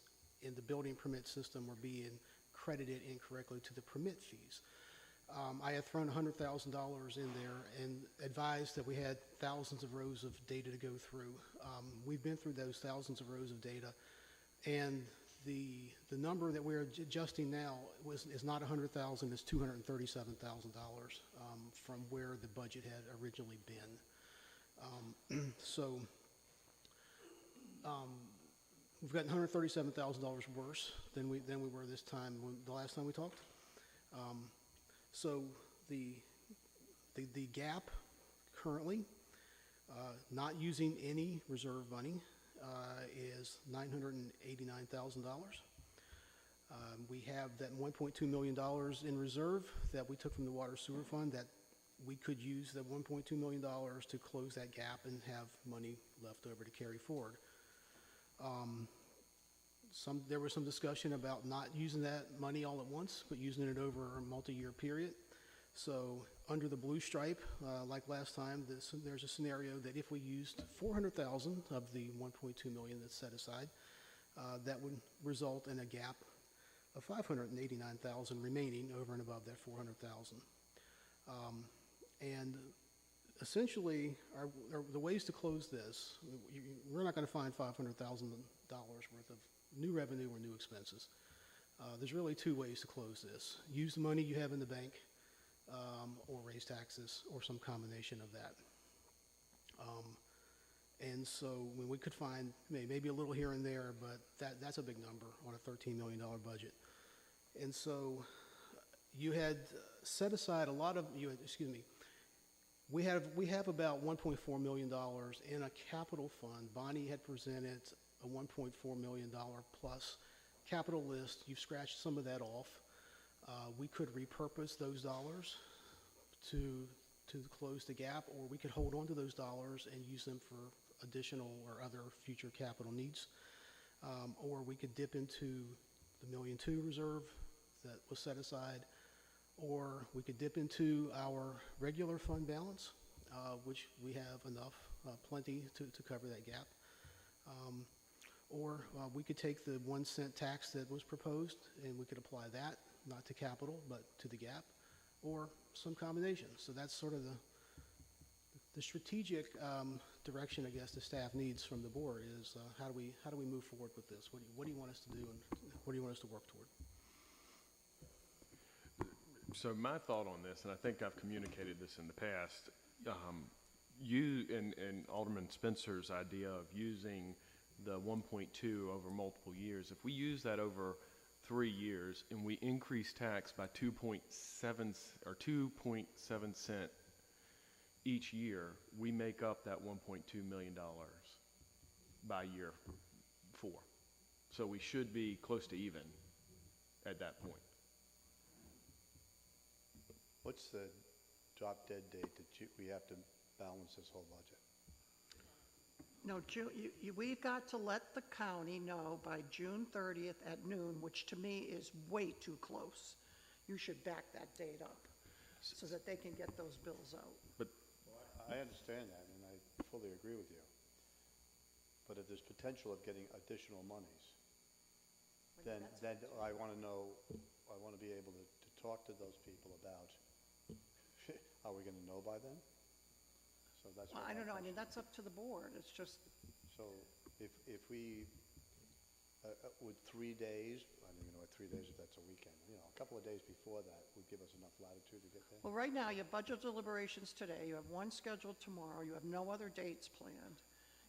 in the building permit system, were being credited incorrectly to the permit fees. I had thrown $100,000 in there and advised that we had thousands of rows of data to go through. We've been through those thousands of rows of data, and the number that we're adjusting now is not $100,000, it's $237,000 from where the budget had originally been. We've gotten $137,000 worse than we were this time the last time we talked. So the gap currently, not using any reserve money, is $989,000. We have that $1.2 million in reserve that we took from the water sewer fund that we could use that $1.2 million to close that gap and have money left over to carry forward. There was some discussion about not using that money all at once, but using it over a multi-year period. So under the blue stripe, like last time, there's a scenario that if we used $400,000 of the $1.2 million that's set aside, that would result in a gap of $589,000 remaining over and above that $400,000. And essentially, the ways to close this, we're not going to find $500,000 worth of new revenue or new expenses. There's really two ways to close this. Use the money you have in the bank, or raise taxes, or some combination of that. And so when we could find maybe a little here and there, but that's a big number on a $13 million budget. And so you had set aside we have about $1.4 million in a capital fund. Bonnie had presented a $1.4 million plus capital list. You've scratched some of that off. We could repurpose those dollars to close the gap, or we could hold on to those dollars and use them for additional or other future capital needs. Or we could dip into the $1.2 million reserve that was set aside, or we could dip into our regular fund balance, which we have enough, plenty to cover that gap. Or we could take the 1 cent tax that was proposed and we could apply that, not to capital, but to the gap, or some combination. So that's sort of the strategic direction, I guess, the staff needs from the board is how do we move forward with this? What do you want us to do, and what do you want us to work toward? So my thought on this, and I think I've communicated this in the past, you and Alderman Spencer's idea of using the 1.2 over multiple years, if we use that over 3 years and we increase tax by 2.7 cent each year, we make up that $1.2 million by year 4. So we should be close to even at that point. What's the drop dead date that we have to balance this whole budget? No, we've got to let the county know by June 30th at noon, which to me is way too close. You should back that date up so that they can get those bills out. But I understand that, and I fully agree with you. But if there's potential of getting additional monies, then I want to know, I want to be able to talk to those people about, are we going to know by then? So that's Well, I don't know, I mean, that's up to the board, it's just, So if we, with 3 days, I don't even know what 3 days, if that's a weekend, a couple of days before that would give us enough latitude to get there? well, right now, you have budget deliberations today, you have one scheduled tomorrow, you have no other dates planned,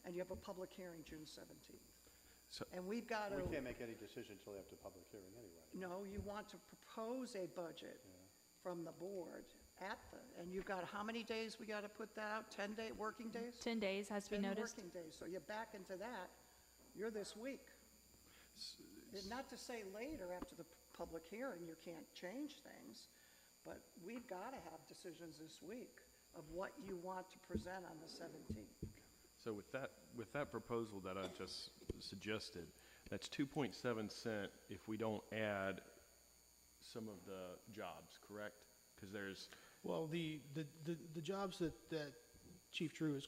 and you have a public hearing June 17th. And we've got to. We can't make any decision until after the public hearing anyway. No, you want to propose a budget from the board and you've got, how many days we got to put that out? 10 working days? 10 days has to be 10 noticed. working days, so you're back into that, you're this week. And not to say later after the public hearing, you can't change things, but we've got to have decisions this week of what you want to present on the 17th. So with that proposal that I just suggested, that's 2.7 cent if we don't add some of the jobs, correct? Because there's, Well, the jobs that Chief Drew has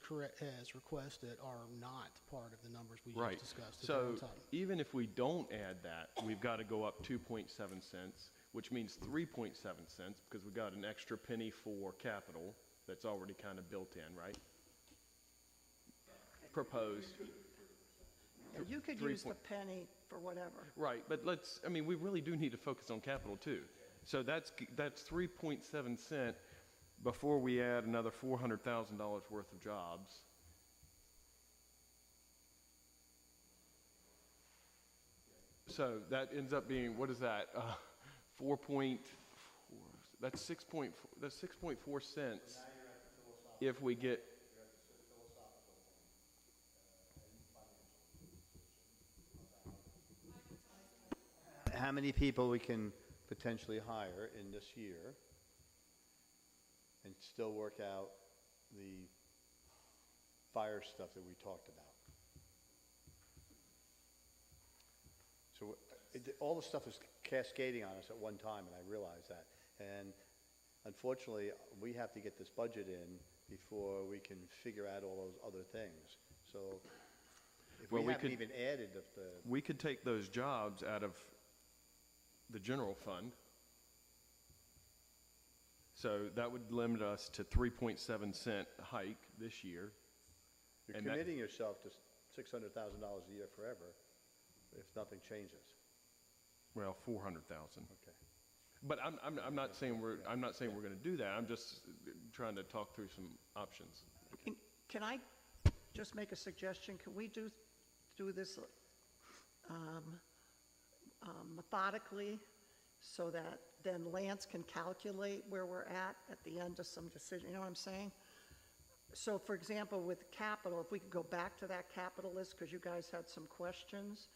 requested are not part of the numbers we right. just discussed at So one time. even if we don't add that, we've got to go up 2.7 cents, which means 3.7 cents because we got an extra penny for capital that's already kind of built in, right? Proposed. Yeah, you could use the penny for whatever. Right, but we really do need to focus on capital too. So that's 3.7 cent before we add another $400,000 worth of jobs. So that ends up being, what is that? 4.4, that's 6.4 cents if we get. How many people we can potentially hire in this year and still work out the fire stuff that we talked about. So all the stuff is cascading on us at one time, and I realize that. And unfortunately, we have to get this budget in before we can figure out all those other things. So if we haven't even added the... We could take those jobs out of the general fund. So that would limit us to 3.7 cent hike this year. You're committing yourself to $600,000 a year forever if nothing changes. Well, 400,000. Okay. But I'm not saying we're going to do that. I'm just trying to talk through some options. Can I just make a suggestion? Can we do this methodically so that then Lance can calculate where we're at the end of some decision? You know what I'm saying? So, for example, with capital, if we could go back to that capital list, because you guys had some questions,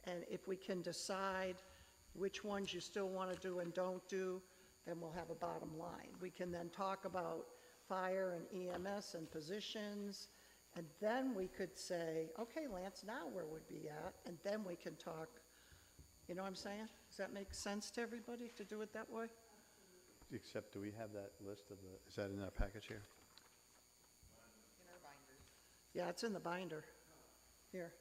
and if we can decide which ones you still want to do and don't do, then we'll have a bottom line. We can then talk about fire and EMS and positions, and then we could say, okay, Lance, now where would be at? And then we can talk, you know what I'm saying? Does that make sense to everybody to do it that way? Except, do we have that list of the, is that in our package here? In our binders. Yeah, it's in the binder. Here.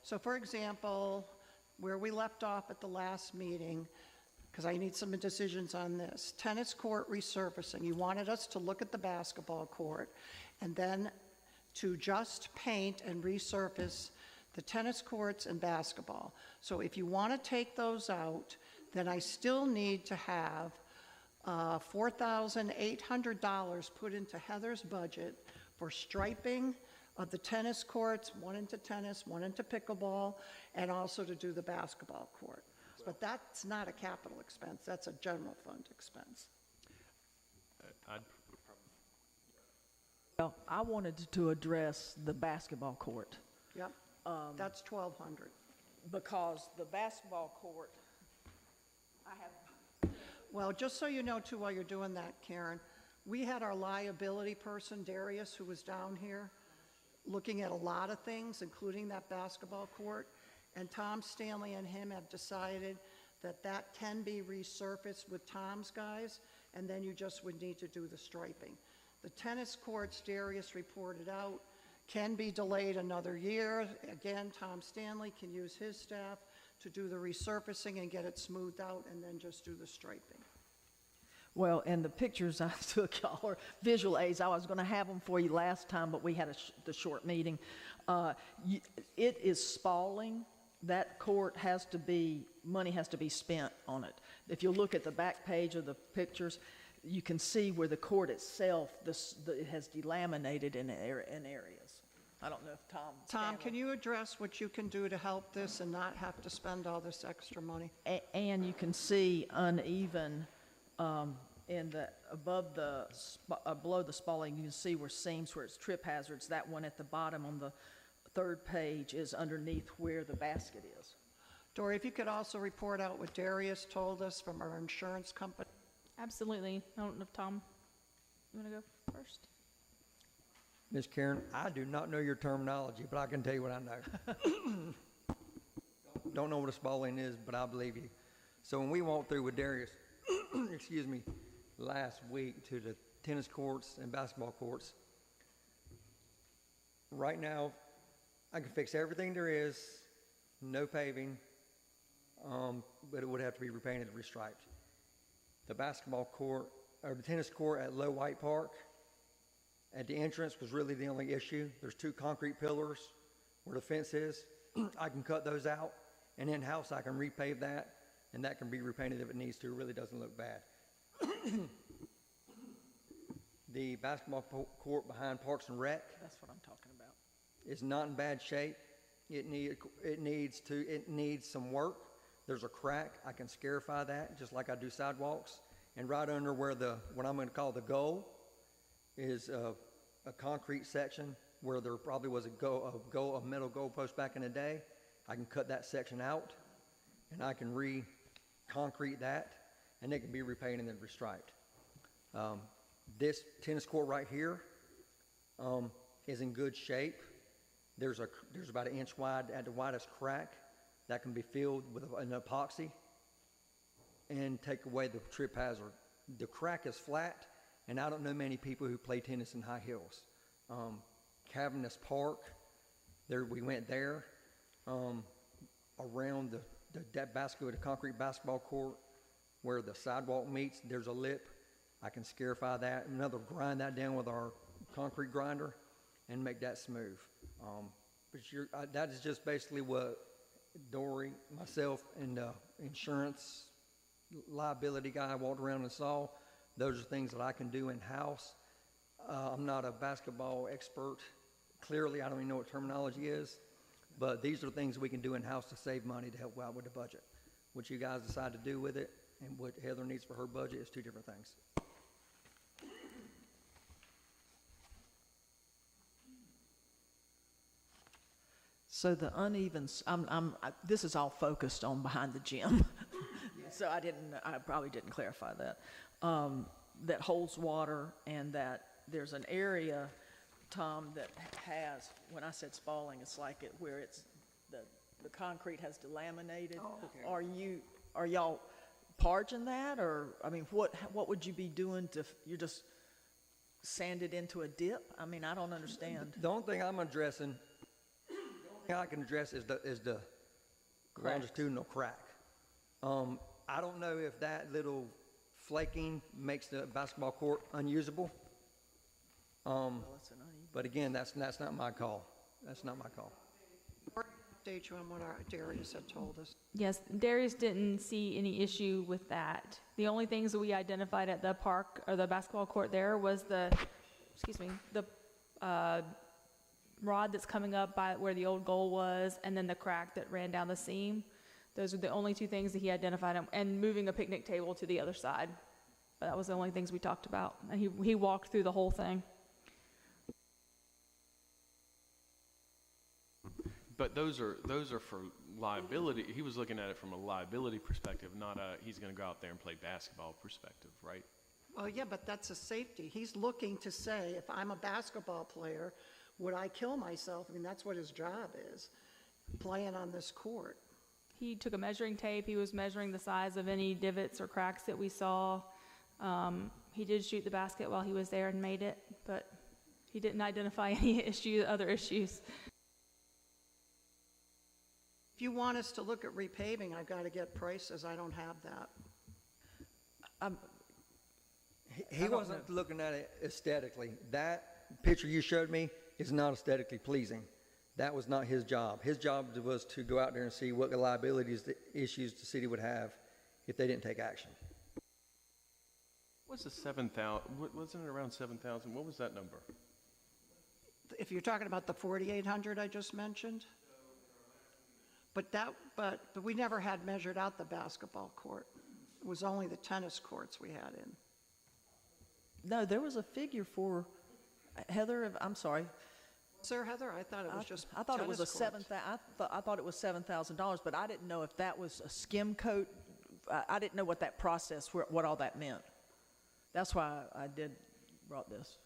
So for example, where we left off at the last meeting, because I need some decisions on this, tennis court resurfacing. You wanted us to look at the basketball court and then to just paint and resurface the tennis courts and basketball. So if you want to take those out, then I still need to have $4,800 put into Heather's budget for striping of the tennis courts, one into tennis, one into pickleball, and also to do the basketball court. But that's not a capital expense, that's a general fund expense. Well, I wanted to address the basketball court. Yep, that's 1,200. Because the basketball court, I have. Well, just so you know too, while you're doing that, Karen, we had our liability person, Darius, who was down here, looking at a lot of things, including that basketball court, and Tom Stanley and him have decided that that can be resurfaced with Tom's guys, and then you just would need to do the striping. The tennis courts, Darius reported out, can be delayed another year. Again, Tom Stanley can use his staff to do the resurfacing and get it smoothed out and then just do the striping. Well, and the pictures I took, y'all, are visual aids. I was going to have them for you last time, but we had the short meeting. It is spalling. That court money has to be spent on it. If you look at the back page of the pictures, you can see where the court itself, it has delaminated in areas. I don't know if Tom. Tom, can you address what you can do to help this and not have to spend all this extra money? And you can see uneven below the spalling, you can see where seams where it's trip hazards. That one at the bottom on the third page is underneath where the basket is. Dory, if you could also report out what Darius told us from our insurance company. Absolutely. I don't know if Tom, you want to go first? Ms. Karen, I do not know your terminology, but I can tell you what I know. Don't know what a spalling is, but I believe you. So when we walked through with Darius, excuse me, last week to the tennis courts and basketball courts, right now, I can fix everything there is, no paving, but it would have to be repainted and restriped. The basketball court, or the tennis court at Low White Park, at the entrance was really the only issue. There's 2 concrete pillars where the fence is. I can cut those out, and in-house I can repave that, and that can be repainted if it needs to. It really doesn't look bad. The basketball court behind Parks and Rec. That's what I'm talking about. Is not in bad shape. It needs some work. There's a crack. I can scarify that just like I do sidewalks. And right under where what I'm going to call the goal is a concrete section where there probably was a metal goal post back in the day. I can cut that section out, and I can re-concrete that, and it can be repainted and restriped. This tennis court right here is in good shape. There's about 1 inch wide at the widest crack that can be filled with an epoxy and take away the trip hazard. The crack is flat, and I don't know many people who play tennis in high heels. Cavernous Park, we went there. Around the concrete basketball court where the sidewalk meets, there's a lip. I can scarify that, grind that down with our concrete grinder and make that smooth. But that is just basically what Dory, myself, and the insurance liability guy walked around and saw. Those are things that I can do in-house. I'm not a basketball expert. Clearly, I don't even know what terminology is. But these are things we can do in-house to save money to help out with the budget. What you guys decide to do with it and what Heather needs for her budget is 2 different things. So the uneven, this is all focused on behind the gym. So I probably didn't clarify that. That holds water, and that there's an area, Tom, that has, when I said spalling, it's like where it's, the concrete has delaminated. Oh, okay. Are y'all parging that, or, I mean, what would you be doing you just sand it into a dip? I mean, I don't understand. The only thing I'm addressing, I can address is the longitudinal crack. I don't know if that little flaking makes the basketball court unusable. But again, that's not my call. That's not my call. Update you on what Darius had told us. Yes, Darius didn't see any issue with that. The only things that we identified at the park or the basketball court there was the rod that's coming up by where the old goal was, and then the crack that ran down the seam. Those are the only 2 things that he identified, and moving a picnic table to the other side. But that was the only things we talked about, and he walked through the whole thing. But those are for liability. He was looking at it from a liability perspective, not he's going to go out there and play basketball perspective, right? Well, yeah, but that's a safety. He's looking to say, if I'm a basketball player, would I kill myself? I mean, that's what his job is, playing on this court. He took a measuring tape. He was measuring the size of any divots or cracks that we saw. He did shoot the basket while he was there and made it, but he didn't identify any other issues. If you want us to look at repaving, I've got to get prices. I don't have that. He wasn't looking at it aesthetically. That picture you showed me is not aesthetically pleasing. That was not his job. His job was to go out there and see what the liabilities, the issues the city would have if they didn't take action. What's the 7,000, wasn't it around 7,000? What was that number? If you're talking about the 4,800 I just mentioned? But we never had measured out the basketball court. It was only the tennis courts we had in. No, there was a figure for, Heather, I'm sorry. Sir, Heather, I thought it was just I thought it was tennis courts. I thought it was $7,000, but I didn't know if that was a skim coat. I didn't know what that process, what all that meant. That's why I brought this.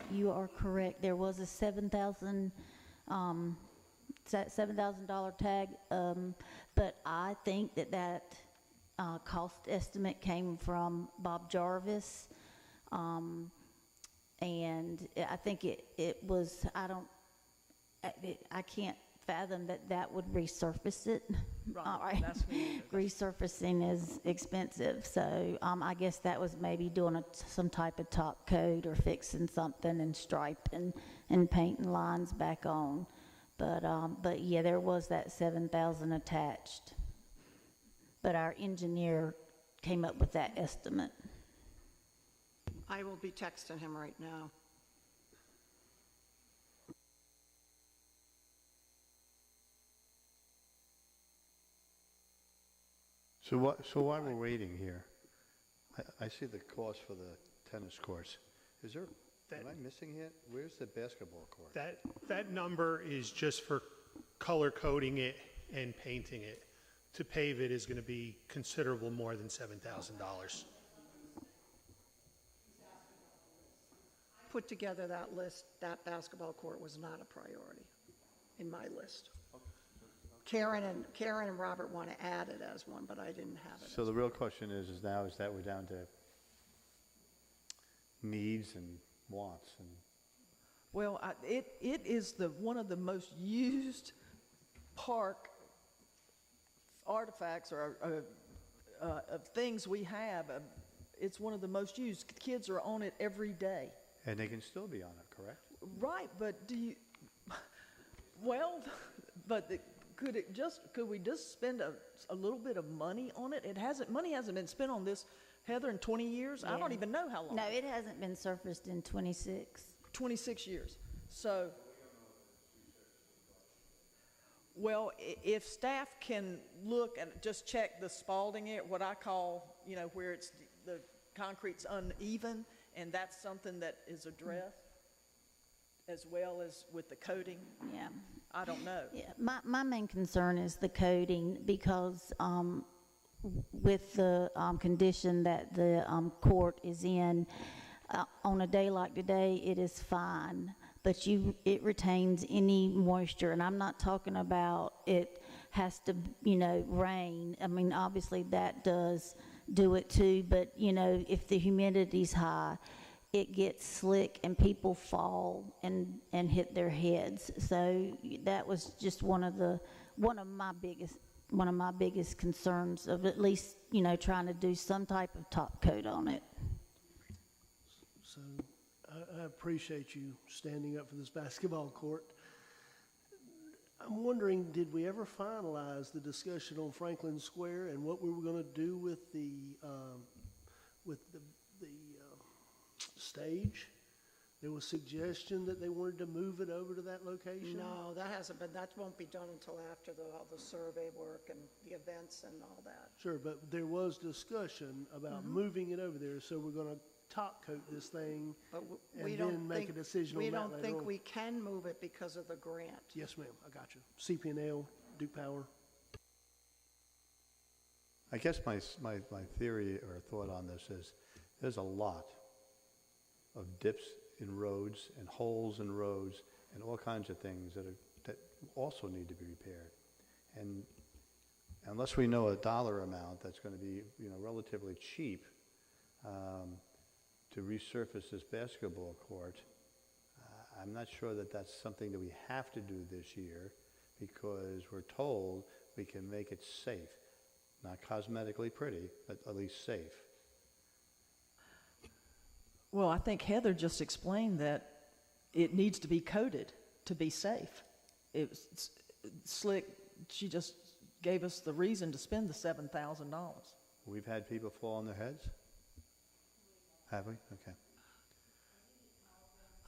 You are correct. There was a $7,000 tag, but I think that cost estimate came from Bob Jarvis, and I think it was. I can't fathom that would resurface it. Right. That's Resurfacing is expensive, so I guess that was maybe doing some type of top coat or fixing something and striping and painting lines back on. But yeah, there was that 7,000 attached. But our engineer came up with that estimate. I will be texting him right now. So while we're waiting here, I see the cost for the tennis courts. Is there, am I missing it? Where's the basketball court? That number is just for color coding it and painting it. To pave it is going to be considerable more than $7,000. Put together that list. That basketball court was not a priority in my list. Karen and Robert want to add it as one, but I didn't have it. So the real question is that we're down to needs and wants and. Well, it is one of the most used park artifacts or of things we have. It's one of the most used. Kids are on it every day. And they can still be on it, correct? Right, but could we just spend a little bit of money on it? Money hasn't been spent on this, Heather, in 20 years? I don't even know how long. No, it hasn't been surfaced in 26 years. So, well, if staff can look and just check the spalding, what I call, where it's the concrete's uneven, and that's something that is addressed, as well as with the coating. Yeah. I don't know. Yeah, my main concern is the coating because with the condition that the court is in, on a day like today, it is fine, but it retains any moisture, and I'm not talking about it has to, rain. I mean, obviously that does do it too, but, if the humidity's high, it gets slick and people fall and hit their heads. So that was just one of my biggest concerns of at least, trying to do some type of top coat on it. So I appreciate you standing up for this basketball court. I'm wondering, did we ever finalize the discussion on Franklin Square and what we were going to do with the stage? There was suggestion that they wanted to move it over to that location? No, that hasn't been, that won't be done until after all the survey work and the events and all that. Sure, but there was discussion about moving it over there, so we're going to top coat this thing and then make a decision on that later on. We don't think we can move it because of the grant. Yes, ma'am, I got you. CP&L, Duke Power. I guess my theory or thought on this is there's a lot of dips in roads and holes in roads and all kinds of things that also need to be repaired. And unless we know a dollar amount that's going to be relatively cheap to resurface this basketball court, I'm not sure that that's something that we have to do this year, because we're told we can make it safe. Not cosmetically pretty, but at least safe. Well, I think Heather just explained that it needs to be coated to be safe. It's slick. She just gave us the reason to spend the $7,000. We've had people fall on their heads? Have we? Okay.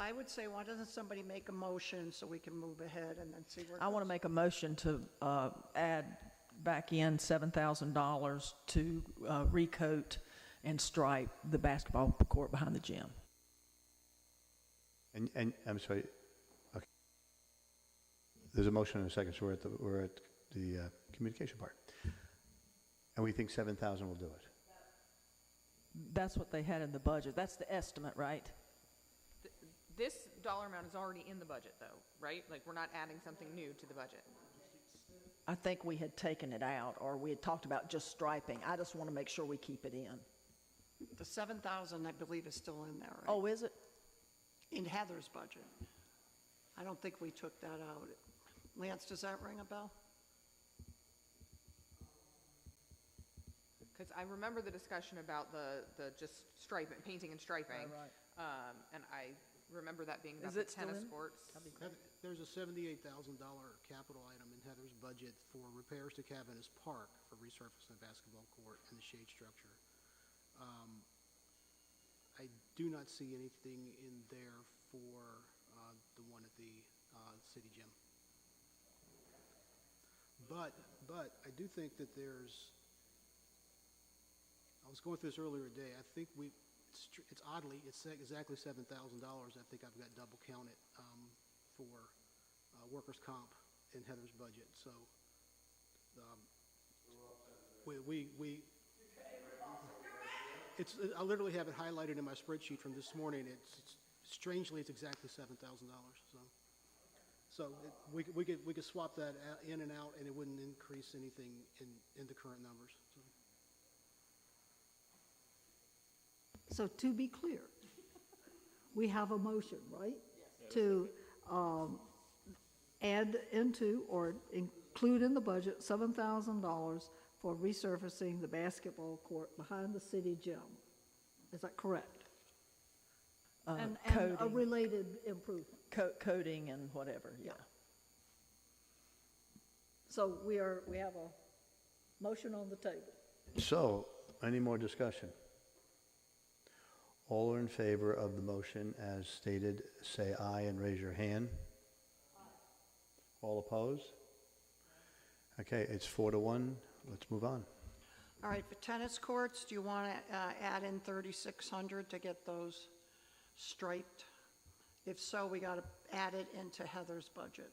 I would say, why doesn't somebody make a motion so we can move ahead and then see where it I want to goes? make a motion to add back in $7,000 to recoat and stripe the basketball court behind the gym. And I'm sorry. Okay. There's a motion and a second, so we're at the communication part. And we think 7,000 will do it. That's what they had in the budget. That's the estimate, right? This dollar amount is already in the budget, though, right? Like, we're not adding something new to the budget. I think we had taken it out, or we had talked about just striping. I just want to make sure we keep it in. The 7,000, I believe, is still in there, right? Oh, is it? In Heather's budget. I don't think we took that out. Lance, does that ring a bell? Because I remember the discussion about the just striping, painting and striping. Right. And I remember that being about Is the it still tennis in? courts. There's a $78,000 capital item in Heather's budget for repairs to Cavanagh Park for resurfacing the basketball court and the shade structure. I do not see anything in there for the one at the city gym. But I do think that there's, I was going through this earlier today, I think it's oddly, it's exactly $7,000. I think I've got double counted for workers' comp in Heather's budget. So I literally have it highlighted in my spreadsheet from this morning. Strangely, it's exactly $7,000. So we could swap that in and out, and it wouldn't increase anything in the current numbers. So to be clear, we have a motion, right? To add into or include in the budget $7,000 for resurfacing the basketball court behind the city gym. Is that correct? And a Coating. related improvement. Coating and whatever, yeah. So we have a motion on the table. So, any more discussion? All are in favor of the motion as stated, say aye and raise your hand. All opposed? Okay, it's 4-1. Let's move on. All right, for tennis courts, do you want to add in 3,600 to get those striped? If so, we got to add it into Heather's budget.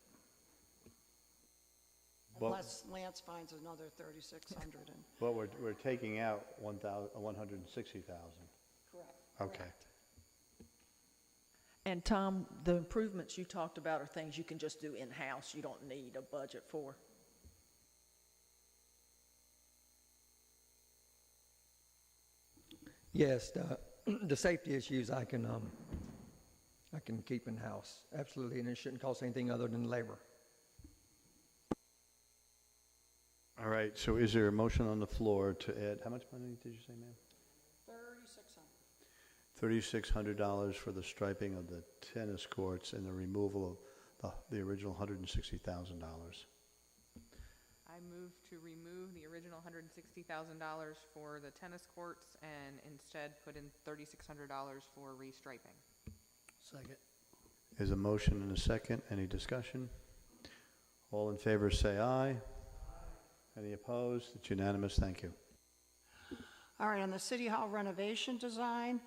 Well- Unless Lance finds another 3,600 in. Well, we're taking out 160,000. Correct. Okay. And Tom, the improvements you talked about are things you can just do in-house. You don't need a budget for. Yes, the safety issues I can keep in-house, absolutely, and it shouldn't cost anything other than labor. All right, so is there a motion on the floor to add, how much money did you say, ma'am? 3,600. $3,600 for the striping of the tennis courts and the removal of the original $160,000. I move to remove the original $160,000 for the tennis courts and instead put in $3,600 for restriping. Second. There's a motion and a second. Any discussion? All in favor say aye. Any opposed? It's unanimous. Thank you. All right, on the City Hall renovation design,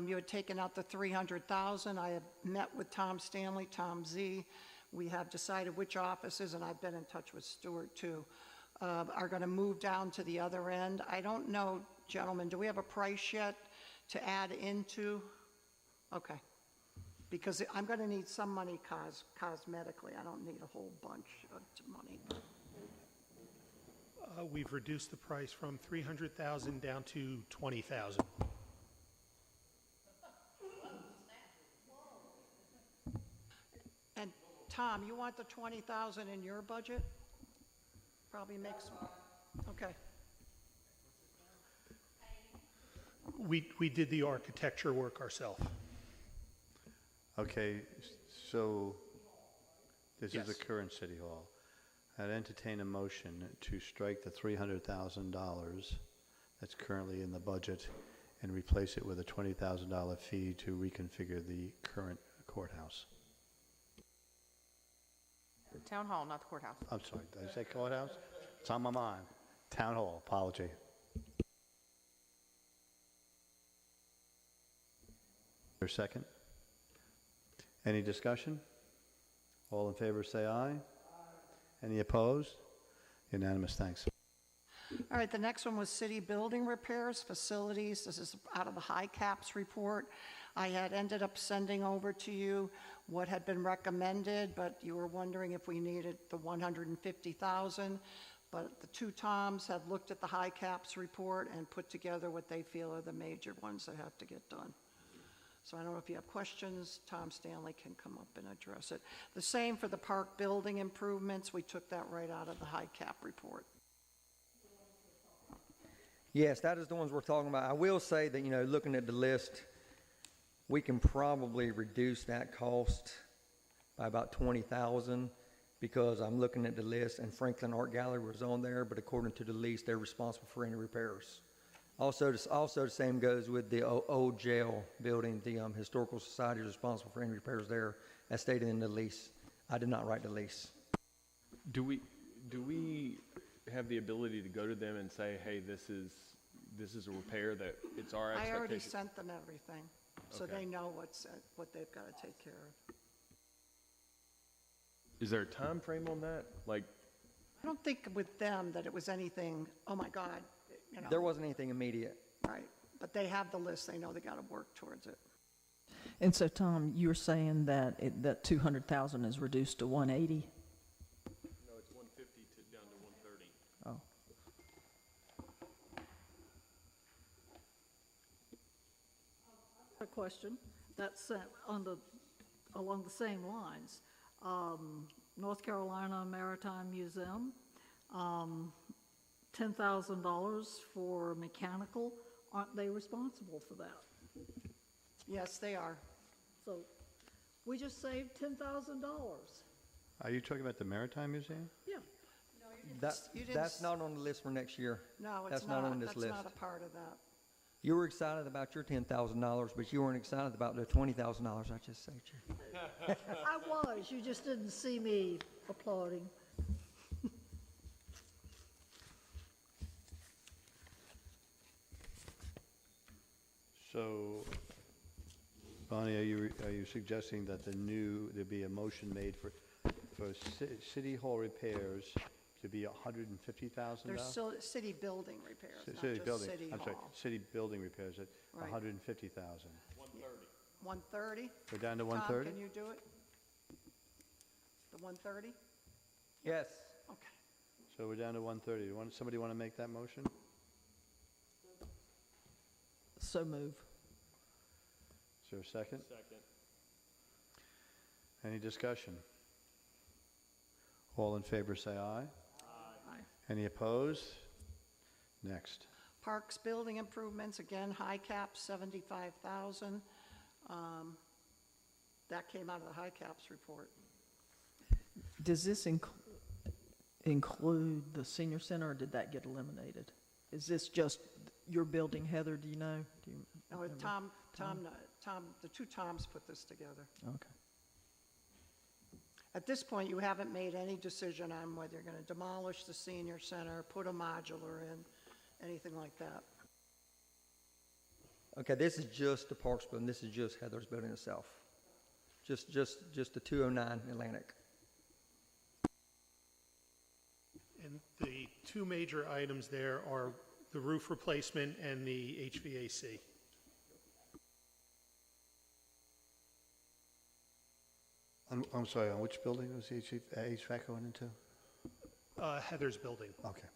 you had taken out the 300,000. I have met with Tom Stanley, Tom Z. We have decided which offices, and I've been in touch with Stuart too, are going to move down to the other end. I don't know, gentlemen, do we have a price yet to add into? Okay. Because I'm going to need some money cosmetically. I don't need a whole bunch of money. We've reduced the price from 300,000 down to 20,000. Tom, you want the 20,000 in your budget? Probably makes, okay. We did the architecture work ourselves. Okay, so this is the Yes. current City Hall. I'd entertain a motion to strike the $300,000 that's currently in the budget and replace it with a $20,000 fee to reconfigure the current courthouse. The town hall, not the courthouse. I'm sorry, did I say courthouse? It's on my mind. Town hall, apology. Your second? Any discussion? All in favor say aye. Any opposed? Unanimous, thanks. All right, the next one was city building repairs, facilities. This is out of the high caps report. I had ended up sending over to you what had been recommended, but you were wondering if we needed the 150,000. But the two Toms had looked at the high caps report and put together what they feel are the major ones that have to get done. So I don't know if you have questions, Tom Stanley can come up and address it. The same for the park building improvements. We took that right out of the high cap report. Yes, that is the ones we're talking about. I will say that, looking at the list, we can probably reduce that cost by about 20,000 because I'm looking at the list and Franklin Art Gallery was on there, but according to the lease, they're responsible for any repairs. Also, the same goes with the old jail building. The Historical Society is responsible for any repairs there, as stated in the lease. I did not write the lease. Do we have the ability to go to them and say, hey, this is a repair that it's our expectation? I already sent them everything, so Okay. they know what they've got to take care of. Is there a time frame on that? Like, I don't think with them that it was anything, oh my God, There wasn't anything immediate. Right, but they have the list, they know they got to work towards it. And so, Tom, you're saying that that 200,000 is reduced to 180? no, it's 150 down to 130. Oh. A question that's along the same lines. North Carolina Maritime Museum, $10,000 for mechanical. Aren't they responsible for that? Yes, they are. So we just saved $10,000. Are you talking about the Maritime Museum? Yeah. You didn't That's not on the list for next year. No, it's That's not on this That's list. not a part of that. You were excited about your $10,000, but you weren't excited about the $20,000 I just saved you. I was, you just didn't see me applauding. So, Bonnie, are you suggesting that there be a motion made for City Hall repairs to be $150,000? There's still city building repairs, not City just building, city I'm sorry, hall. city building repairs at Right. $150,000. 130? We're down to Tom, 130? can you do it? The 130? Yes. Okay. So we're down to 130. Somebody want to make that motion? So move. Is there a second? Second. Any discussion? All in favor say aye. Aye. Any opposed? Next. Parks building improvements, again, high cap, 75,000. That came out of the high caps report. Does this include the senior center, or did that get eliminated? Is this just your building, Heather, do you know? Do you No, remember? Tom, the two Toms put this together. Okay. At this point, you haven't made any decision on whether you're going to demolish the senior center, put a modular in, anything like that. Okay, this is just the Parks building. This is just Heather's building itself. Just the 209 Atlantic. And the two major items there are the roof replacement and the HVAC. I'm sorry, on which building was the HVAC going into? Heather's building. Okay.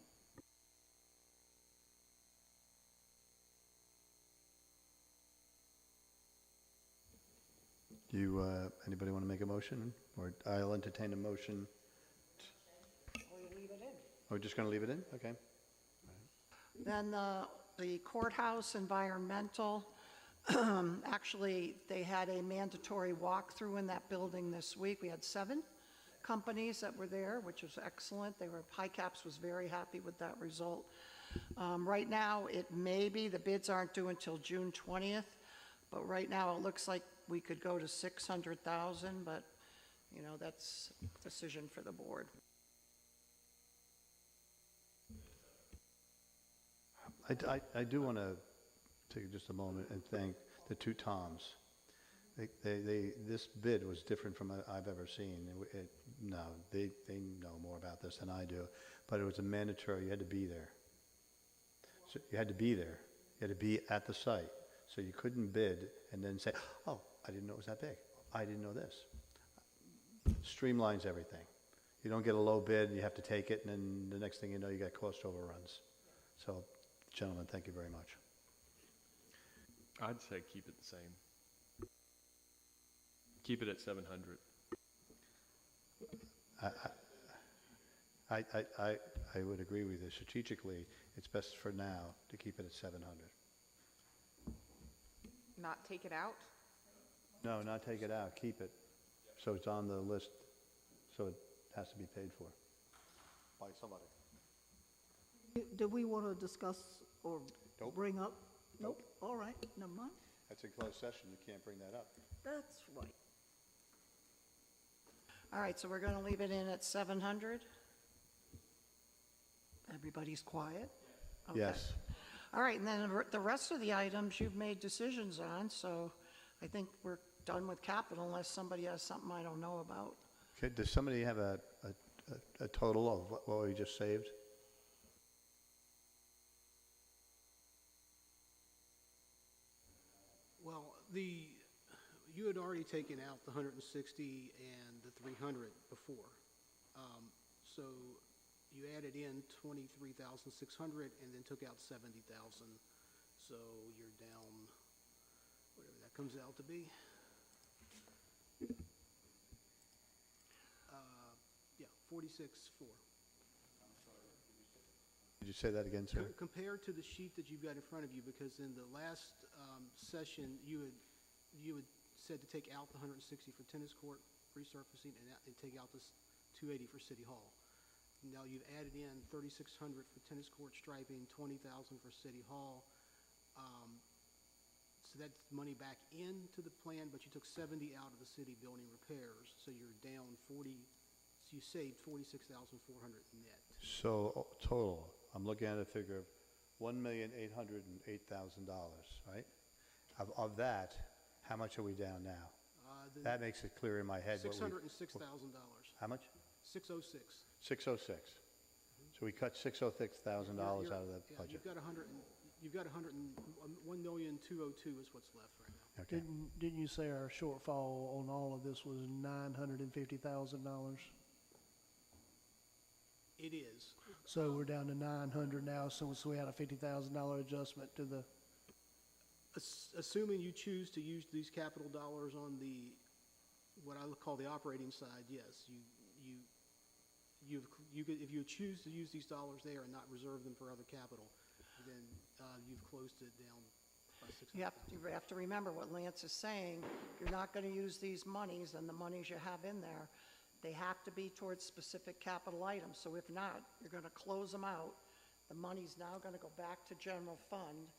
Anybody want to make a motion? Or I'll entertain a motion. We leave it in. We're just going to leave it in? Okay. Then the courthouse environmental, actually, they had a mandatory walkthrough in that building this week. We had 7 companies that were there, which was excellent. HiCaps was very happy with that result. Right now, it may be, the bids aren't due until June 20th, but right now it looks like we could go to 600,000, but, you know, that's a decision for the board. I do want to take just a moment and thank the 2 Toms. This bid was different from I've ever seen. They know more about this than I do, but it was a mandatory. You had to be there. So you had to be there. You had to be at the site. So you couldn't bid and then say, "Oh, I didn't know it was that big. I didn't know this." Streamlines everything. You don't get a low bid and you have to take it, and then the next thing you know, you got cost overruns. So, gentlemen, thank you very much. I'd say keep it the same. Keep it at 700. I would agree with you. Strategically, it's best for now to keep it at 700. Not take it out? No, not take it out. Keep it. So it's on the list, so it has to be paid for by somebody. Do we want to discuss or Nope. bring up? Nope. All right, never mind. That's a closed session. You can't bring that up. That's right. All right, so we're going to leave it in at 700? Everybody's quiet? Okay. Yes. All right, and then the rest of the items you've made decisions on, so I think we're done with capital unless somebody has something I don't know about. Okay, does somebody have a total of what we just saved? Well, you had already taken out the 160 and the 300 before. So you added in 23,600 and then took out 70,000. So you're down, whatever that comes out to be. Yeah, 46.4. Did you say that again, sir? Compared to the sheet that you've got in front of you, because in the last session, you had said to take out the 160 for tennis court resurfacing and take out this 280 for City Hall. Now you've added in 3,600 for tennis court striping, 20,000 for City Hall. So that's money back into the plan, but you took 70 out of the city building repairs, so you're down 40. So you saved 46,400 net. So total, I'm looking at a figure of $1,808,000, right? Of that, how much are we down now? That makes it clear in my head. $606,000. How much? 606. 606. So we cut $606,000 out of the budget. You've got 1,202,000 is what's left right now. Okay. Didn't you say our shortfall on all of this was $950,000? It is. So we're down to 900 now, so we had a $50,000 adjustment to the, Assuming you choose to use these capital dollars on what I would call the operating side, yes, if you choose to use these dollars there and not reserve them for other capital, then you've closed it down by 600. You have to remember what Lance is saying. If you're not going to use these monies and the monies you have in there, they have to be towards specific capital items. So if not, you're going to close them out. The money's now going to go back to general fund,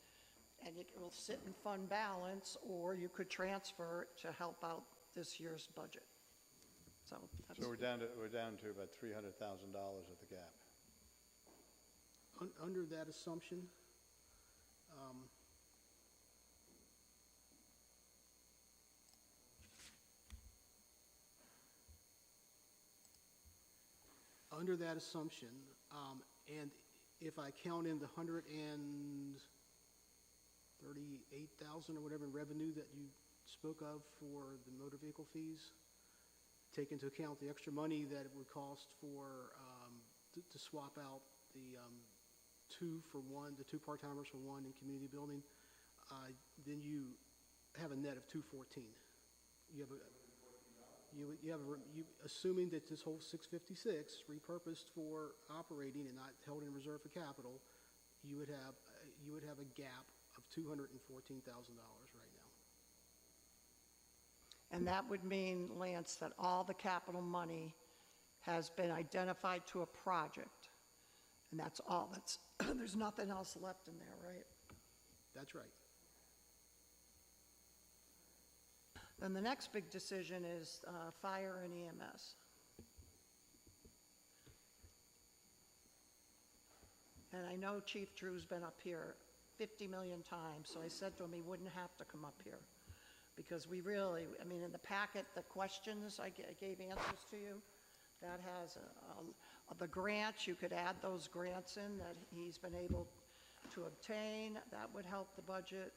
and it will sit in fund balance, or you could transfer it to help out this year's budget. So we're down to about $300,000 at the gap. Under that assumption, and if I count in the 138,000 or whatever in revenue that you spoke of for the motor vehicle fees, take into account the extra money that it would cost for to swap out the two part-timers for one in community building, then you have a net of 214. assuming that this whole 656 repurposed for operating and not held in reserve for capital, you would have a gap of $214,000 right now. And that would mean, Lance, that all the capital money has been identified to a project. And that's all, there's nothing else left in there, right? That's right. Then the next big decision is fire and EMS. And I know Chief Drew's been up here 50 million times, so I said to him he wouldn't have to come up here. Because we really, I mean, in the packet, the questions I gave answers to you, that has the grants, you could add those grants in that he's been able to obtain. That would help the budget.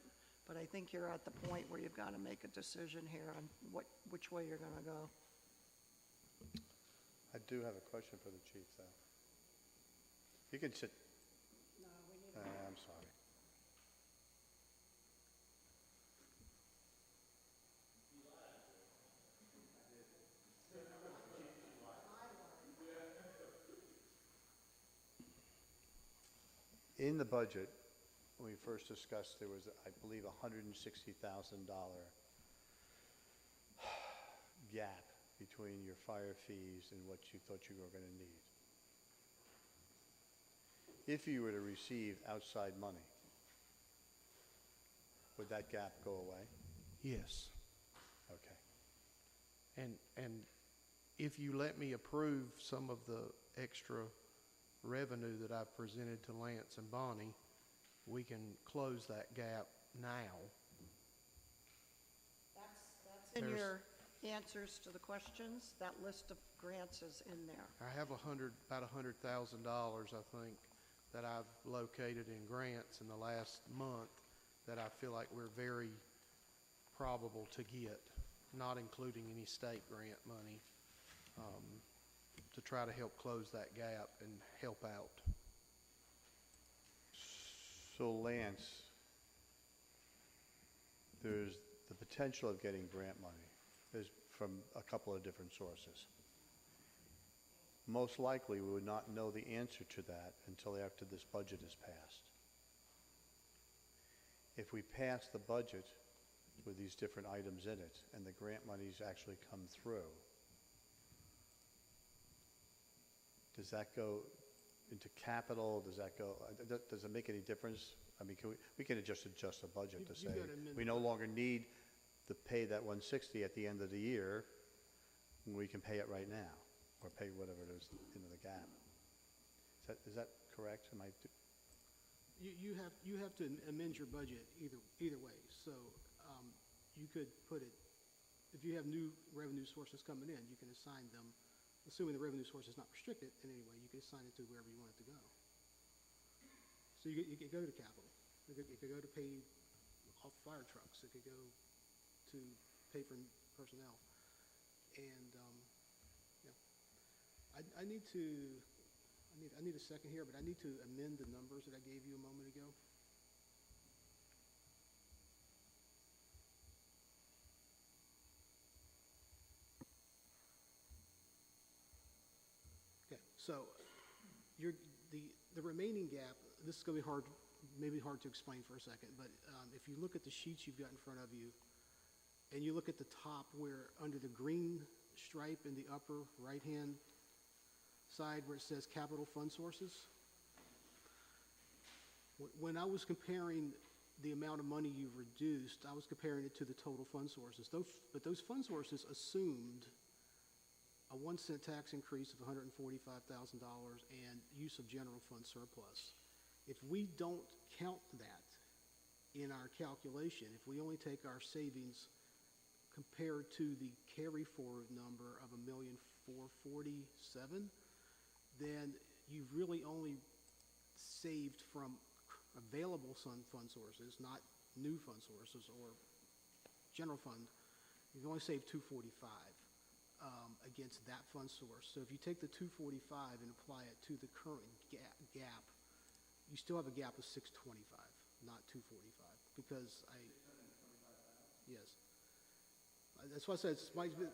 But I think you're at the point where you've got to make a decision here on which way you're going to go. I do have a question for the chief, though. You can sit. No, we need I'm sorry. In the budget, when we first discussed, there was, I believe, $160,000 gap between your fire fees and what you thought you were going to need. If you were to receive outside money, would that gap go away? Yes. Okay. And if you let me approve some of the extra revenue that I've presented to Lance and Bonnie, we can close that gap now. That's in your answers to the questions. That list of grants is in there. I have about $100,000, I think, that I've located in grants in the last month that I feel like we're very probable to get, not including any state grant money, to try to help close that gap and help out. So Lance, there's the potential of getting grant money. There's from a couple of different sources. Most likely, we would not know the answer to that until after this budget is passed. If we pass the budget with these different items in it and the grant monies actually come through, does that go into capital? Does that go, does it make any difference? I mean, we can adjust the budget to say we no longer need to pay that 160 at the end of the year. We can pay it right now, or pay whatever it is into the gap. Is that correct? Am I? You have to amend your budget either way. So you could put it, if you have new revenue sources coming in, you can assign them. Assuming the revenue source is not restricted in any way, you can assign it to wherever you want it to go. So you could go to capital. It could go to pay off fire trucks. It could go to pay for personnel. And I need a second here, but I need to amend the numbers that I gave you a moment ago. Okay, so the remaining gap, this is going to be hard, maybe hard to explain for a second, but if you look at the sheets you've got in front of you, and you look at the top where under the green stripe in the upper right-hand side where it says capital fund sources, when I was comparing the amount of money you've reduced, I was comparing it to the total fund sources. But those fund sources assumed a 1 cent tax increase of $145,000 and use of general fund surplus. If we don't count that in our calculation, if we only take our savings compared to the carry forward number of $1,447,000, then you've really only saved from available fund sources, not new fund sources or general fund. You've only saved $245,000 against that fund source. So if you take the $245,000 and apply it to the current gap, you still have a gap of $625,000, not $245,000, because yes. That's why I said it's might be.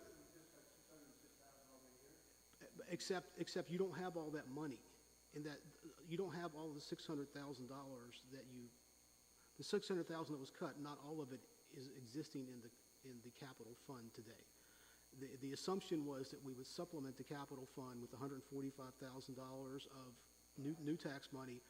Except you don't have all that money, in that you don't have all the $600,000 that you, the $600,000 that was cut. Not all of it is existing in the capital fund today. The assumption was that we would supplement the capital fund with $145,000 of new tax money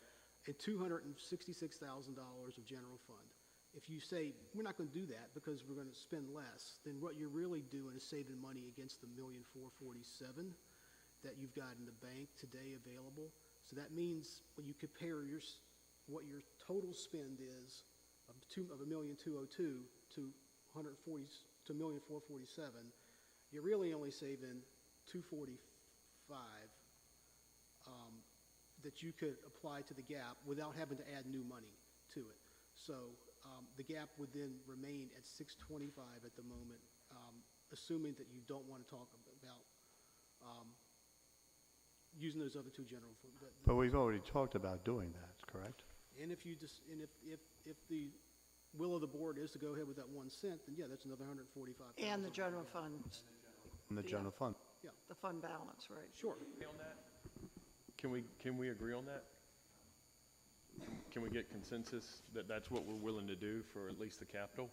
and $266,000 of general fund. If you say, we're not going to do that because we're going to spend less, then what you're really doing is saving money against the $1,447,000 that you've got in the bank today available. So that means when you compare what your total spend is of $1,202,000 to $1,447,000, you're really only saving $245,000 that you could apply to the gap without having to add new money to it. So the gap would then remain at $625 at the moment, assuming that you don't want to talk about using those other two general funds. But we've already talked about doing that, correct? And if you just, and if the will of the board is to go ahead with that 1 cent, then yeah, that's another $145,000. And the general fund, In the general fund. the fund balance, right? Sure. On that? Can we agree on that? Can we get consensus that that's what we're willing to do for at least the capital?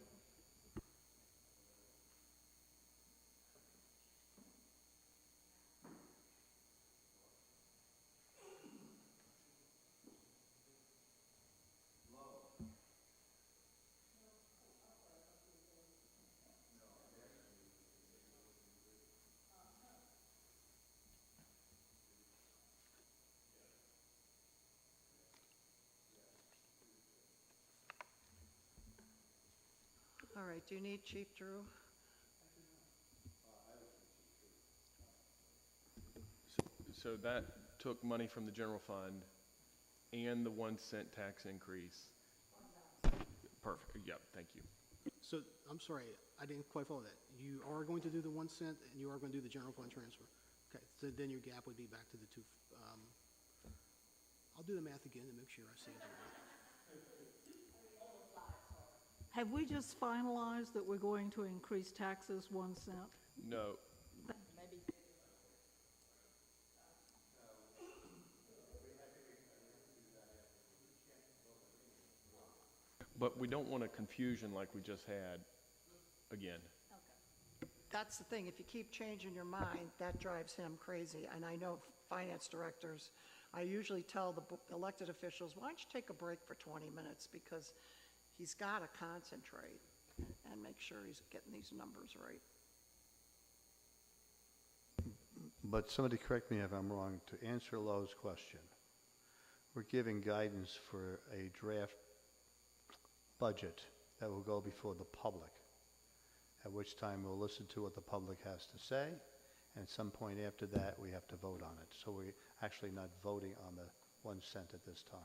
All right, do you need Chief Drew? So that took money from the general fund and the 1 cent tax increase. Perfect, yep, thank you. So, I'm sorry, I didn't quite follow that. You are going to do the 1 cent and you are going to do the general fund transfer. Okay, so then your gap would be back to the two. I'll do the math again to make sure I see it right. Have we just finalized that we're going to increase taxes 1 cent? No, but we don't want a confusion like we just had again. That's the thing, if you keep changing your mind, that drives him crazy. And I know finance directors, I usually tell the elected officials, why don't you take a break for 20 minutes? Because he's got to concentrate and make sure he's getting these numbers right. But somebody correct me if I'm wrong, to answer Lowe's question. We're giving guidance for a draft budget that will go before the public, at which time we'll listen to what the public has to say, and at some point after that, we have to vote on it. So we're actually not voting on the 1 cent at this time.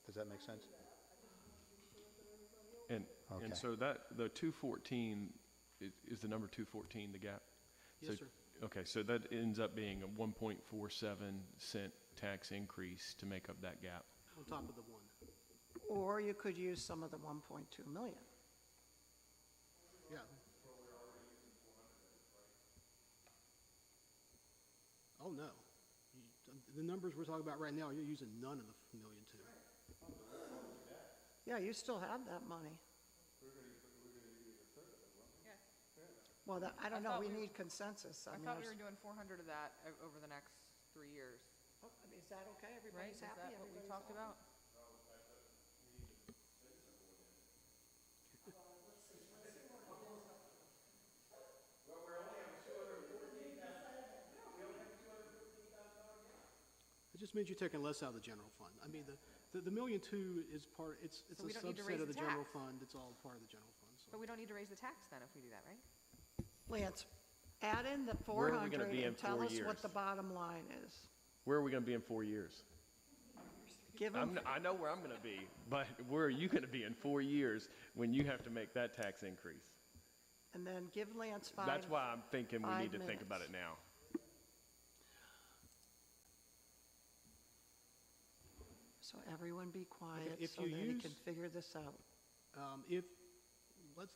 Does that make sense? And Okay. and so that, the 214, is the number 214 the gap? Yes, So- sir. Okay, so that ends up being a 1.47 cent tax increase to make up that gap. On top of the 1. Or you could use some of the 1.2 million. Yeah. Oh, no. The numbers we're talking about right now, you're using none of the $1.2 million. Yeah, you still have that money. Well, I don't know, we need consensus. I mean, thought we there's- were doing 400 of that over the next 3 years, Oh, is that okay? right? Everybody's Is happy? that what we Everybody's talked happy? about? It just means you're taking less out of the general fund. I mean, the $1.2 million is part, it's So a we don't need to subset raise of the the general tax. fund. It's all part of the general fund, so. But we don't need to raise the tax then if we do that, right? Lance, add in the Where are we gonna 400 be in and tell 4 us what years? the bottom line is. Where are we gonna be in 4 years? Give him, I know where I'm gonna be, but where are you gonna be in 4 years when you have to make that tax increase? and then give Lance That's why I'm thinking we 5 need to think about minutes. it now. So everyone be quiet if so you that he use- can figure this out. If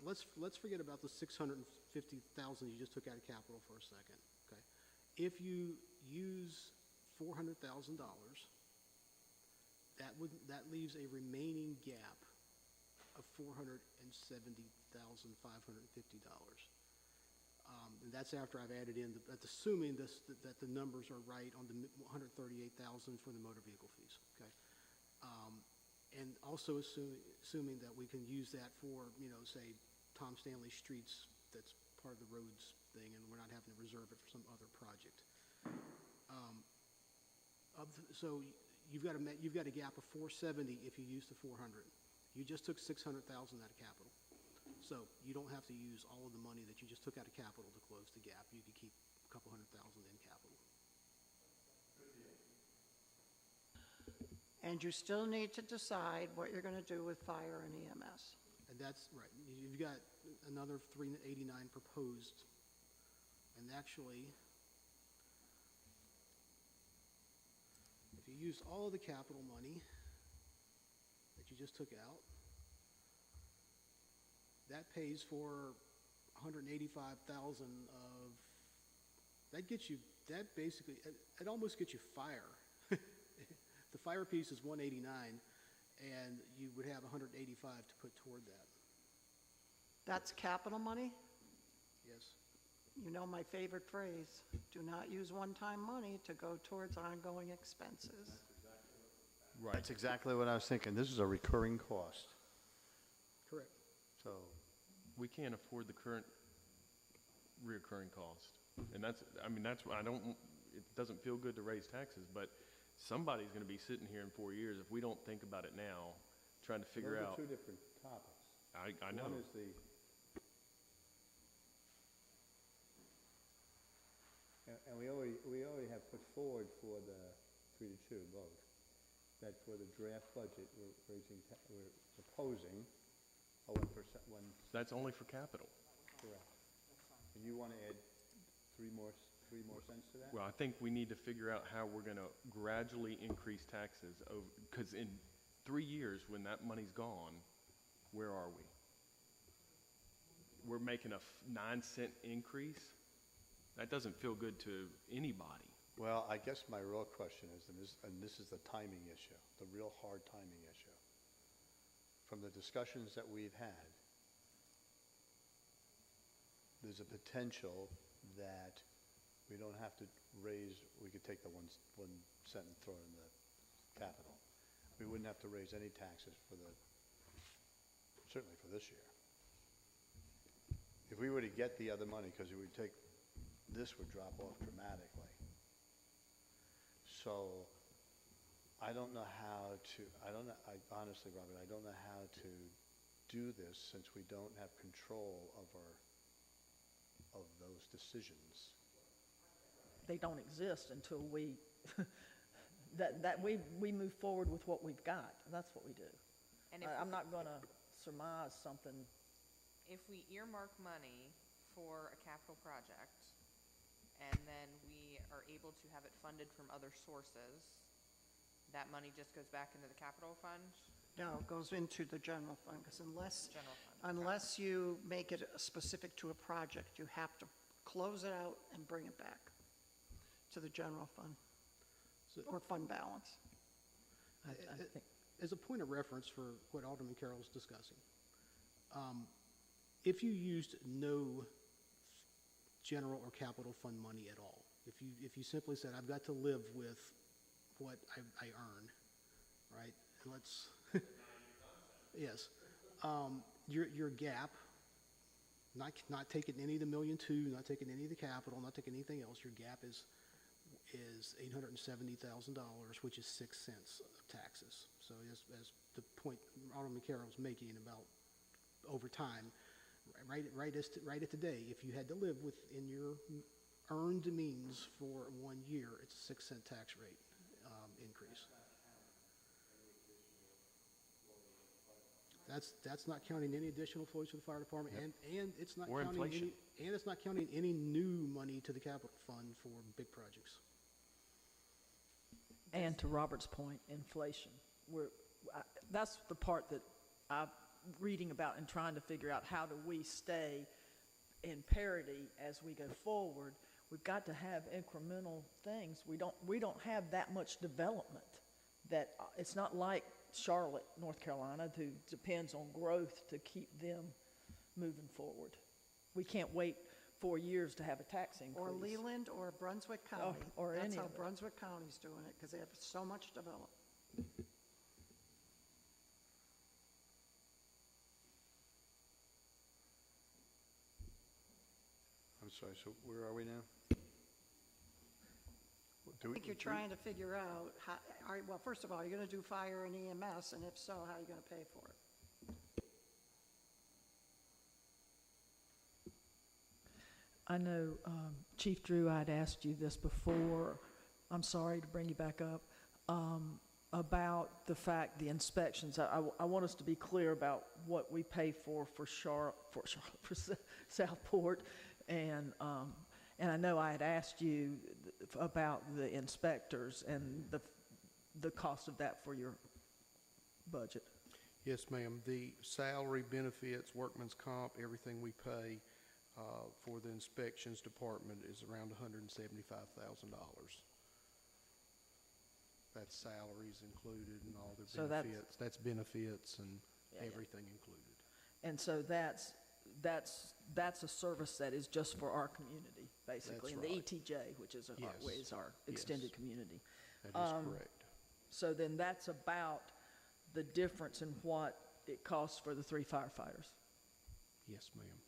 let's forget about the 650,000 you just took out of capital for a second, okay? If you use $400,000, that leaves a remaining gap of $470,550. And that's after I've added in, that's assuming that the numbers are right on the 138,000 for the motor vehicle fees, okay? And also assuming that we can use that for, say, Tom Stanley Streets, that's part of the roads thing, and we're not having to reserve it for some other project. So you've got a gap of 470 if you use the 400. You just took 600,000 out of capital. So you don't have to use all of the money that you just took out of capital to close the gap. You could keep a couple $100,000 in capital. And you still need to decide what you're going to do with fire and EMS. And that's right. You've got another 389 proposed. And actually, if you use all of the capital money that you just took out, that pays for 185,000 of, that basically, it almost gets you fire. The fire piece is 189, and you would have 185 to put toward that. That's capital money? Yes. You know my favorite phrase, do not use one-time money to go towards ongoing expenses. Right. That's exactly what I was thinking. This is a recurring cost. Correct. So We can't afford the current reoccurring cost. And that's why it doesn't feel good to raise taxes, but somebody's going to be sitting here in 4 years if we don't think about it now, trying to figure out. Those are two different topics. I know. One is and we already have put forward for the 3-2 vote that for the draft budget we're proposing a 1%. That's only for capital. Correct. And you want to add three more cents to that? Well, I think we need to figure out how we're going to gradually increase taxes over, because in 3 years, when that money's gone, where are we? We're making a 9-cent increase? That doesn't feel good to anybody. Well, I guess my real question is, and this is the timing issue, the real hard timing issue. From the discussions that we've had, there's a potential that we don't have to raise, we could take the 1 cent and throw it in the capital. We wouldn't have to raise any taxes certainly for this year. If we were to get the other money, because this would drop off dramatically. So I don't know how to, honestly, Robert, I don't know how to do this since we don't have control of those decisions. They don't exist until we, we move forward with what we've got. That's what we do. And I'm not going to surmise something. if we earmark money for a capital project, and then we are able to have it funded from other sources, that money just goes back into the capital fund? No, it goes into the general fund, because General fund. unless you make it specific to a project, you have to close it out and bring it back to the general fund, or fund balance. I think As a point of reference for what Alderman Carroll is discussing, if you used no general or capital fund money at all, if you simply said, I've got to live with what I earn, right? And let's, yes, your gap, not taking any of the $1.2 million, not taking any of the capital, not taking anything else, your gap is $870,000, which is 6 cents of taxes. So as the point Alderman Carroll was making about over time, right at today, if you had to live within your earned means for 1 year, it's a 6 cent tax rate increase. That's not counting any additional flows to the fire department, and it's not Or counting inflation. it's not counting any new money to the capital fund for big projects. And to Robert's point, inflation. That's the part that reading about and trying to figure out how do we stay in parity as we go forward, we've got to have incremental things. We don't have that much development. That it's not like Charlotte, North Carolina, who depends on growth to keep them moving forward. We can't wait 4 years to have a tax increase. Or Leland or Brunswick County. or any That's how of it. Brunswick County's doing it, because they have so much developed. I'm sorry, so where are we now? I think you're trying to figure out how, all right, well, first of all, you're gonna do fire and EMS, and if so, how are you gonna pay for it? I know, Chief Drew, I'd asked you this before. I'm sorry to bring you back up. About the fact, the inspections. I want us to be clear about what we pay for Southport, and I know I had asked you about the inspectors and the cost of that for your budget. Yes, ma'am. The salary, benefits, workman's comp, everything we pay for the inspections department is around $175,000. That's salaries included and all So their benefits. That's benefits and everything included. And so that's a service that is just for our community, basically, That's and the right. ETJ, which is Yes. our extended Yes. community. That is correct. So then that's about the difference in what it costs for the 3 firefighters. Yes, ma'am.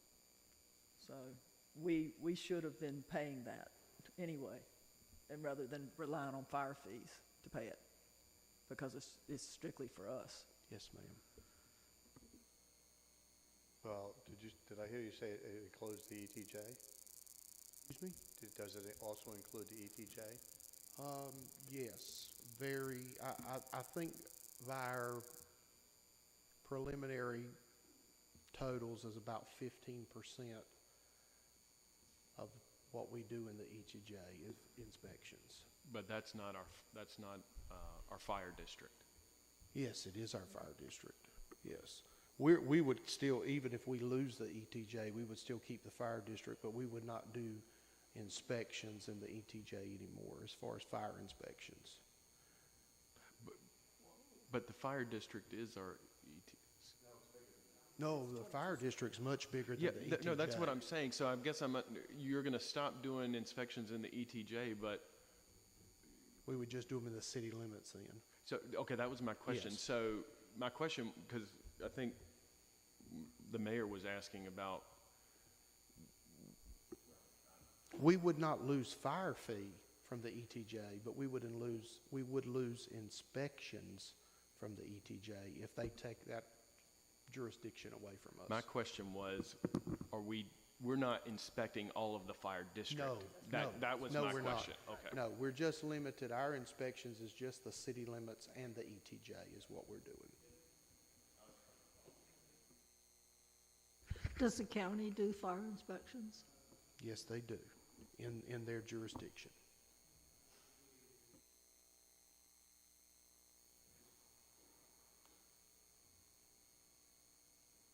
So we should have been paying that anyway, and rather than relying on fire fees to pay it, because it's strictly for us. Yes, ma'am. Well, did I hear you say it includes the ETJ? Excuse me? Does it also include the ETJ? Yes, I think our preliminary totals is about 15% of what we do in the ETJ is inspections. But that's not our fire district. Yes, it is our fire district, yes. We would still, even if we lose the ETJ, we would still keep the fire district, but we would not do inspections in the ETJ anymore as far as fire inspections. But the fire district is our ET. No, the fire district's much bigger than Yeah, the ETJ. no, that's what I'm saying. So I guess you're going to stop doing inspections in the ETJ, but We would just do them in the city limits then. so okay, that was my question. Yes. So my question, because I think the mayor was asking about. We would not lose fire fee from the ETJ, but we would lose inspections from the ETJ if they take that jurisdiction away from us. My question was, we're not inspecting all of the fire district? That was my we're question. not. Okay. No, we're just limited, our inspections is just the city limits and the ETJ is what we're doing. Does the county do fire inspections? Yes, they do, in their jurisdiction.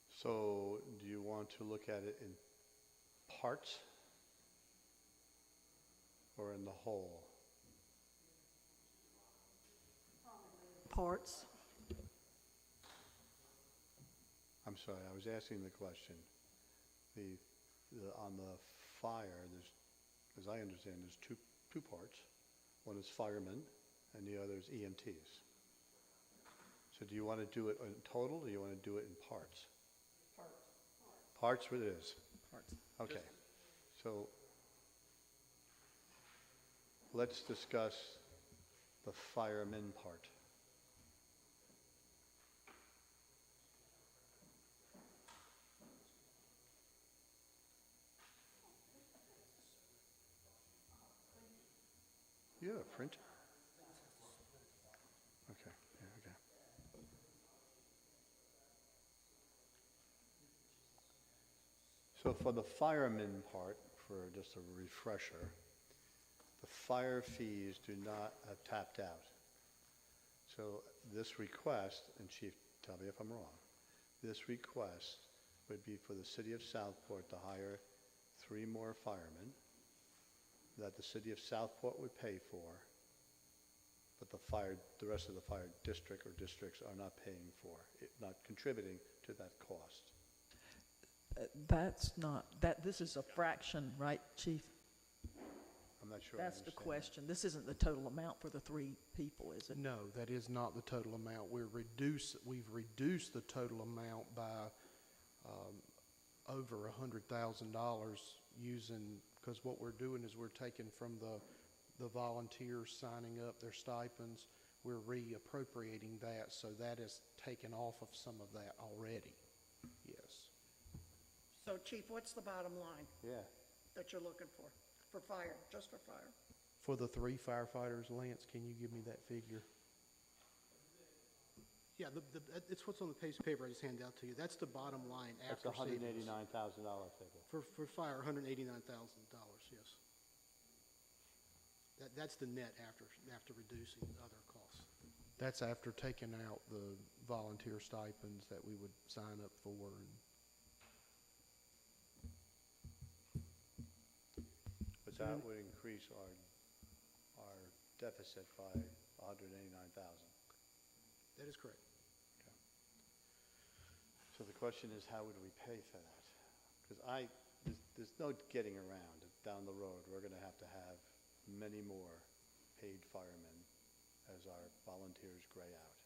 So do you want to look at it in parts or in the whole? Parts? I'm sorry, I was asking the question. On the fire, there's, as I understand, there's two parts. One is firemen and the other is EMTs. So do you want to do it in total or do you want to do it in parts? Parts it is? Parts. Okay. So let's discuss the firemen part. You have a printer? Okay, yeah, okay. So for the fireman part, for just a refresher, the fire fees do not have tapped out. So this request, and Chief, tell me if I'm wrong, this request would be for the city of Southport to hire 3 more firemen that the city of Southport would pay for, but the rest of the fire district or districts are not paying for, not contributing to that cost. That's not, this is a fraction, right, Chief? I'm not sure I That's the understand that. question. This isn't the total amount for the 3 people, is it? No, that is not the total amount. We've reduced the total amount by over $100,000 using, because what we're doing is we're taking from the volunteers signing up their stipends, we're reappropriating that, so that is taken off of some of that already. Yes. So Chief, what's the bottom line Yeah. that you're looking for fire, just for fire? For the 3 firefighters, Lance, can you give me that figure? Yeah, it's what's on the piece of paper I just handed out to you. That's the bottom line That's after a savings. $189,000 figure. For fire, $189,000, yes. That's the net after reducing other costs. That's after taking out the volunteer stipends that we would sign up for. But that would increase our deficit by $189,000. That is correct. So the question is, how would we pay for that? Because there's no getting around it. Down the road, we're going to have many more paid firemen as our volunteers gray out.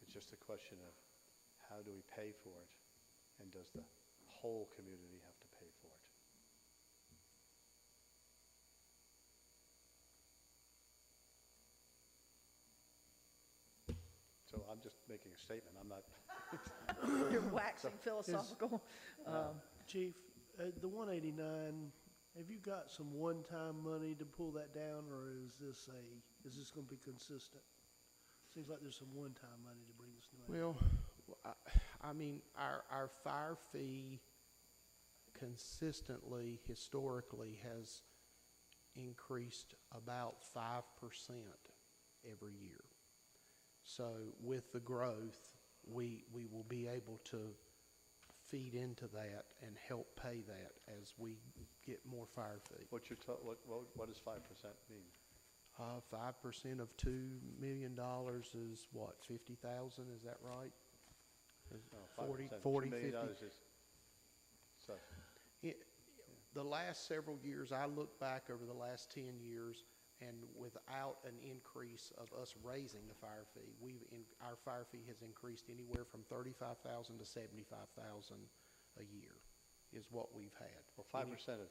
It's just a question of how do we pay for it, and does the whole community have to pay for it? So I'm just making a statement. I'm not. You're waxing philosophical. Chief, the 189, have you got some one-time money to pull that down, or is this going to be consistent? Seems like there's some one-time money to bring this new. Well, I mean, our fire fee consistently, historically, has increased about 5% every year. So with the growth, we will be able to feed into that and help pay that as we get more fire fee. What does 5% mean? 5% of $2 million is what, 50,000, is that right? No, 40, 5%,40, $2 million 50. is, so, The last several years, I look back over the last 10 years, and without an increase of us raising the fire fee, our fire fee has increased anywhere from $35,000 to $75,000 a year is what we've had. well, 5% of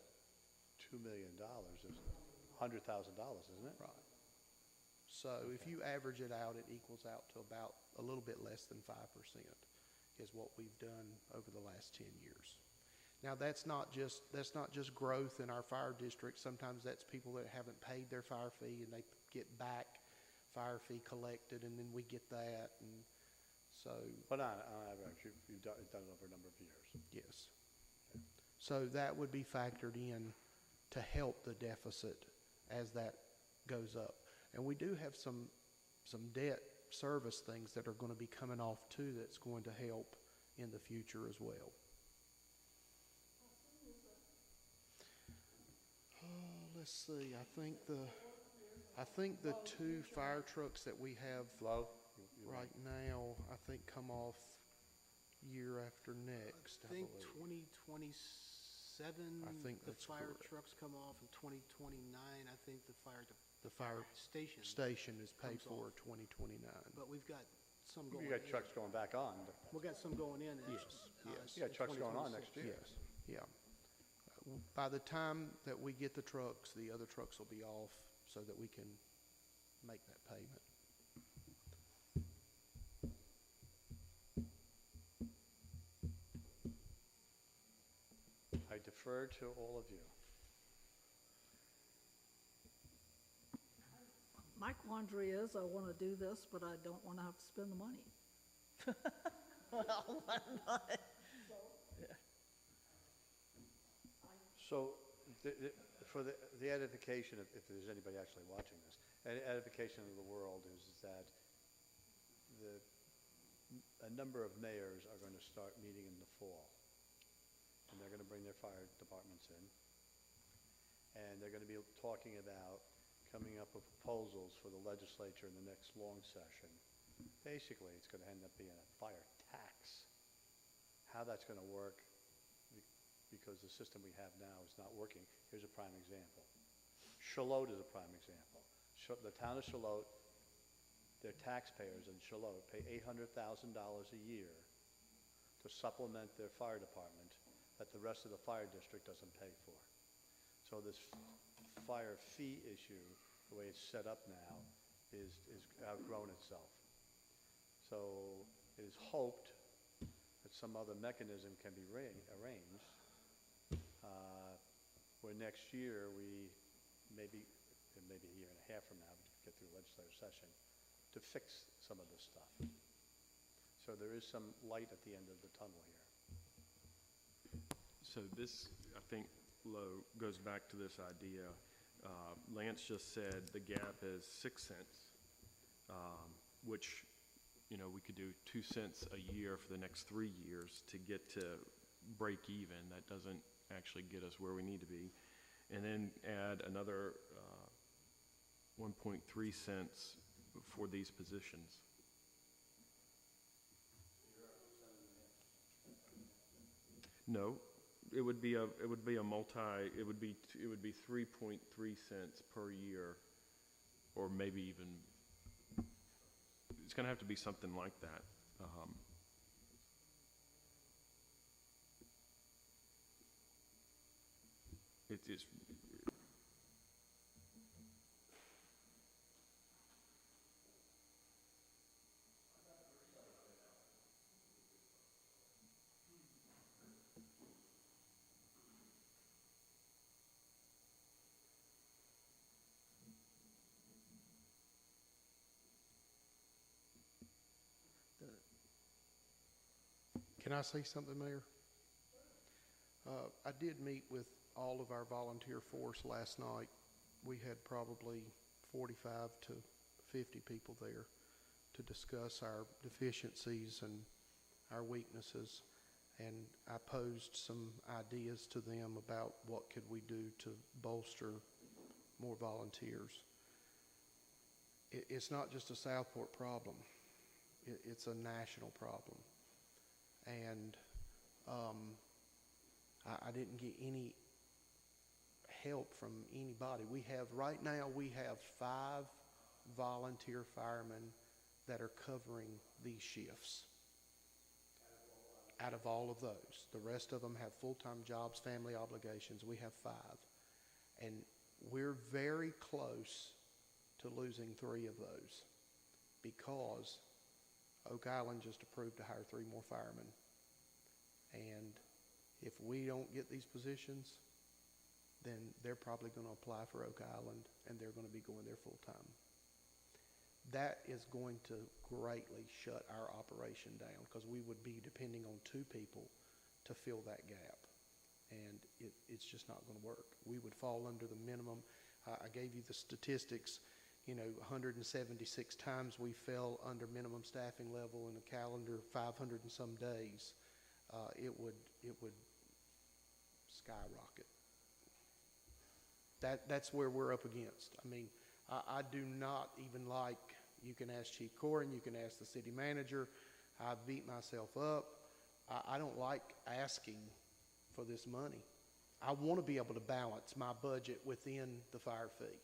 $2 million is $100,000, isn't it? Right. So if you average it out, it equals out to about a little bit less than 5% is what we've done over the last 10 years. Now, that's not just growth in our fire district. Sometimes that's people that haven't paid their fire fee and they get back fire fee collected, and then we get that. And so, But on average, you've done it over a number of years. yes. So that would be factored in to help the deficit as that goes up. And we do have some debt service things that are going to be coming off too that's going to help in the future as well. Let's see. I think the 2 fire trucks that we have right now, I think come off year after next. I think believe. 2027, I think the that's fire correct. trucks come off, and 2029, I think the fire station. Station is paid comes for off. 2029. But we've got some going You got in. trucks going back on. We've got some going in. Yes, yes. You got trucks going on next year. Yes, yeah. By the time that we get the trucks, the other trucks will be off so that we can make that payment. I defer to all of you. My quandary is, I want to do this, but I don't want to have to spend the money. Well, why not? So, for the edification, if there's anybody actually watching this, edification of the world is that a number of mayors are going to start meeting in the fall. And they're going to bring their fire departments in. And they're going to be talking about coming up with proposals for the legislature in the next long session. Basically, it's going to end up being a fire tax. How that's going to work, because the system we have now is not working. Here's a prime example. Charlotte is a prime example. The town of Charlotte, their taxpayers in Charlotte pay $800,000 a year to supplement their fire department that the rest of the fire district doesn't pay for. So this fire fee issue, the way it's set up now, is outgrown itself. So it is hoped that some other mechanism can be arranged where next year we maybe a year and a half from now, to get through legislative session, to fix some of this stuff. So there is some light at the end of the tunnel here. So this, I think, Lo, goes back to this idea. Lance just said the gap is 6 cents, which, you know, we could do 2 cents a year for the next 3 years to get to break even. That doesn't actually get us where we need to be. And then add another 1.3 cents for these positions. No, it would be a multi, it would be 3.3 cents per year, or maybe even, it's gonna have to be something like that. It's Can I say something, Mayor? I did meet with all of our volunteer force last night. We had probably 45 to 50 people there to discuss our deficiencies and our weaknesses. And I posed some ideas to them about what could we do to bolster more volunteers. It's not just a Southport problem. It's a national problem. And I didn't get any help from anybody. Right now we have 5 volunteer firemen that are covering these shifts. Out of all of those. The rest of them have full-time jobs, family obligations. We have 5. And we're very close to losing 3 of those because Oak Island just approved to hire 3 more firemen. And if we don't get these positions, then they're probably going to apply for Oak Island and they're going to be going there full time. That is going to greatly shut our operation down because we would be depending on 2 people to fill that gap. And it's just not going to work. We would fall under the minimum. I gave you the statistics. 176 times we fell under minimum staffing level in a calendar, 500 and some days. It would skyrocket. That's where we're up against. I mean, I do not even like, you can ask Chief Corin, you can ask the city manager, I beat myself up. I don't like asking for this money. I want to be able to balance my budget within the fire fee.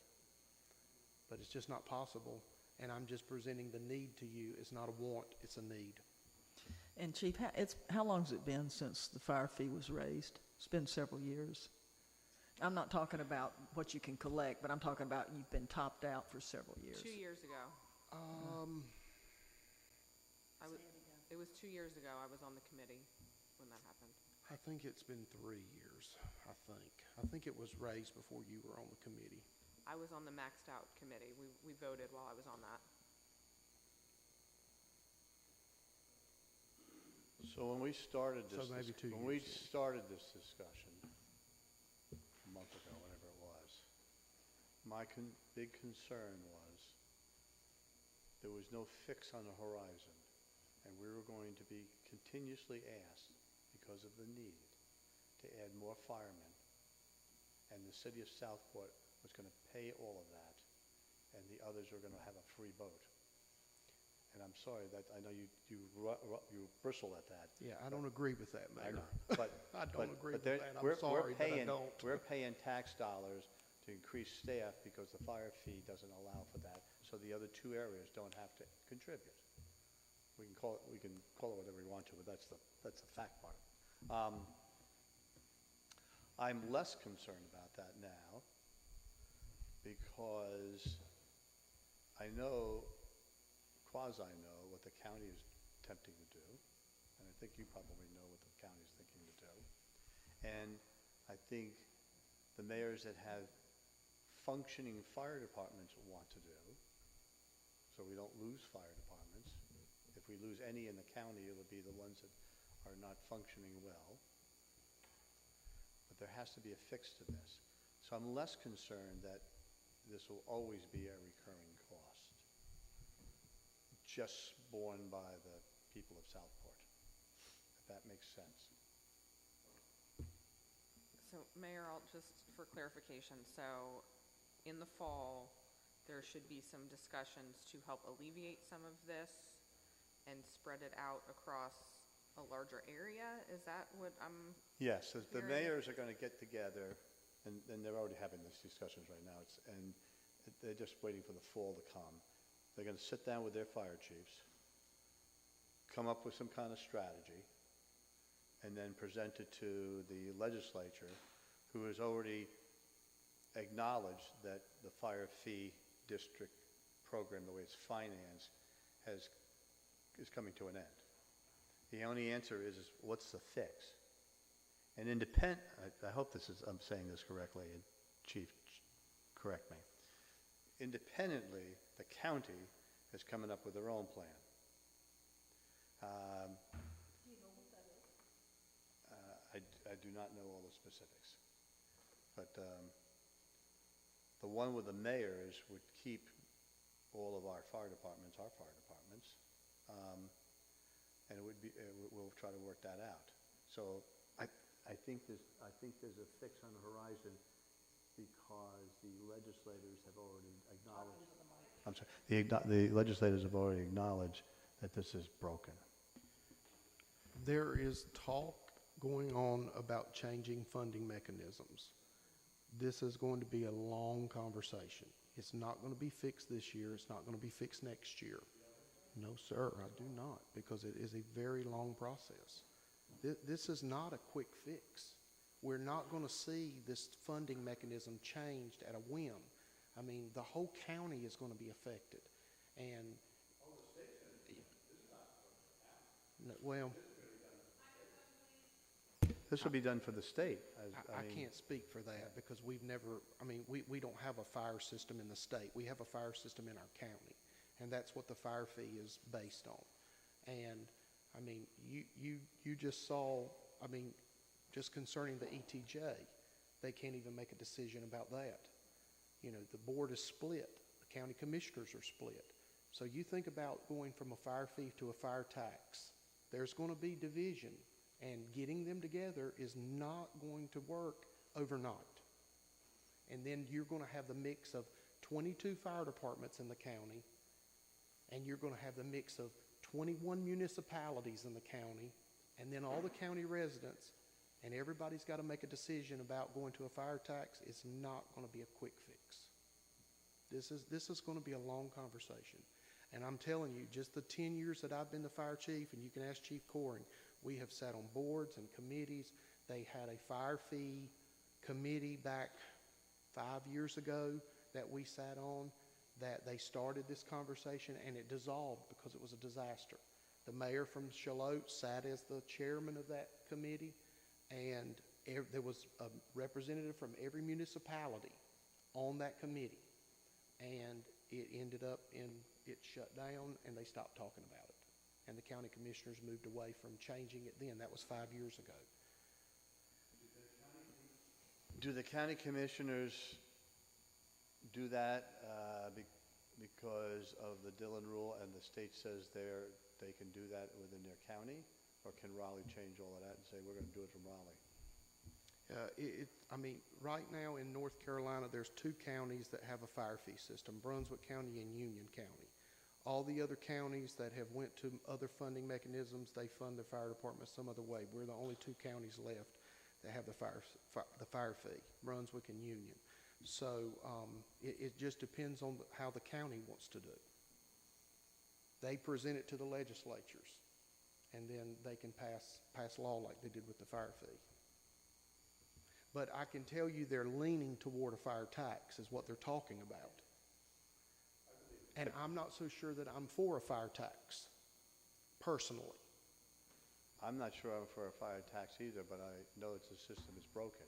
But it's just not possible. And I'm just presenting the need to you. It's not a want, it's a need. And Chief, how long has it been since the fire fee was raised? It's been several years. I'm not talking about what you can collect, but I'm talking about you've been topped out for several years. 2 years ago. It was 2 years ago. I was on the committee when that happened. I think it's been 3 years, I think it was raised before you were on the committee. I was on the maxed out committee. We voted while I was on that. So when we started this, maybe 2 when we years, yeah. started this discussion a month ago, whenever it was, my big concern was there was no fix on the horizon. and we were going to be continuously asked, because of the need, to add more firemen, and the city of Southport was going to pay all of that, and the others were going to have a free boat. And I'm sorry that, I know you bristle at that. Yeah, I don't agree with that, I Mayor. know, but. I don't agree with there- that. we're- I'm sorry, but I paying- don't. We're paying tax dollars to increase staff because the fire fee doesn't allow for that, so the other two areas don't have to contribute. We can call it whatever we want to, but that's the fact part. I'm less concerned about that now because I know, quasi-know, what the county is attempting to do, and I think you probably know what the county is thinking to do. And I think the mayors that have functioning fire departments want to do, so we don't lose fire departments. If we lose any in the county, it will be the ones that are not functioning well. But there has to be a fix to this. So I'm less concerned that this will always be a recurring cost, just borne by the people of Southport, if that makes sense. So Mayor, just for clarification, so in the fall, there should be some discussions to help alleviate some of this and spread it out across a larger area? Is that what I'm Yes, the hearing? mayors are going to get together, and they're already having these discussions right now, and they're just waiting for the fall to come. They're going to sit down with their fire chiefs, come up with some kind of strategy, and then present it to the legislature, who has already acknowledged that the fire fee district program, the way it's financed, is coming to an end. The only answer is what's the fix? And I hope I'm saying this correctly, and Chief, correct me. Independently, the county is coming up with their own plan. Do you know what that is? I do not know all the specifics. But the one with the mayors would keep all of our fire departments, and we'll try to work that out. So I think there's a fix on the horizon because the legislators have already acknowledged. I'm sorry. The legislators have already acknowledged that this is broken. There is talk going on about changing funding mechanisms. This is going to be a long conversation. It's not going to be fixed this year. It's not going to be fixed next year. No, sir, I do not, because it is a very long process. This is not a quick fix. We're not going to see this funding mechanism changed at a whim. I mean, the whole county is going to be affected. And, well, This will be done for the state. I can't speak for that because we don't have a fire system in the state. We have a fire system in our county, and that's what the fire fee is based on. And, I mean, you just saw, just concerning the ETJ, they can't even make a decision about that. You know, the board is split. The county commissioners are split. So you think about going from a fire fee to a fire tax. There's going to be division. And getting them together is not going to work overnight. And then you're going to have the mix of 22 fire departments in the county, and you're going to have the mix of 21 municipalities in the county, and then all the county residents, and everybody's got to make a decision about going to a fire tax. It's not going to be a quick fix. This is going to be a long conversation. And I'm telling you, just the 10 years that I've been the fire chief, and you can ask Chief Coring, we have sat on boards and committees. They had a fire fee committee back 5 years ago that we sat on, that they started this conversation, and it dissolved because it was a disaster. The mayor from Charlotte sat as the chairman of that committee, and there was a representative from every municipality on that committee. And it ended up it shut down, and they stopped talking about it. And the county commissioners moved away from changing it then. That was 5 years ago. Do the county commissioners do that because of the Dillon rule and the state says they can do that within their county? Or can Raleigh change all of that and say, we're going to do it from Raleigh? I mean, right now in North Carolina, there's 2 counties that have a fire fee system, Brunswick County and Union County. All the other counties that have went to other funding mechanisms, they fund their fire department some other way. We're the only 2 counties left that have the fire fee, Brunswick and Union. So it just depends on how the county wants to do it. They present it to the legislatures, and then they can pass law like they did with the fire fee. But I can tell you they're leaning toward a fire tax is what they're talking about. And I'm not so sure that I'm for a fire tax, personally. I'm not sure I'm for a fire tax either, but I know that the system is broken.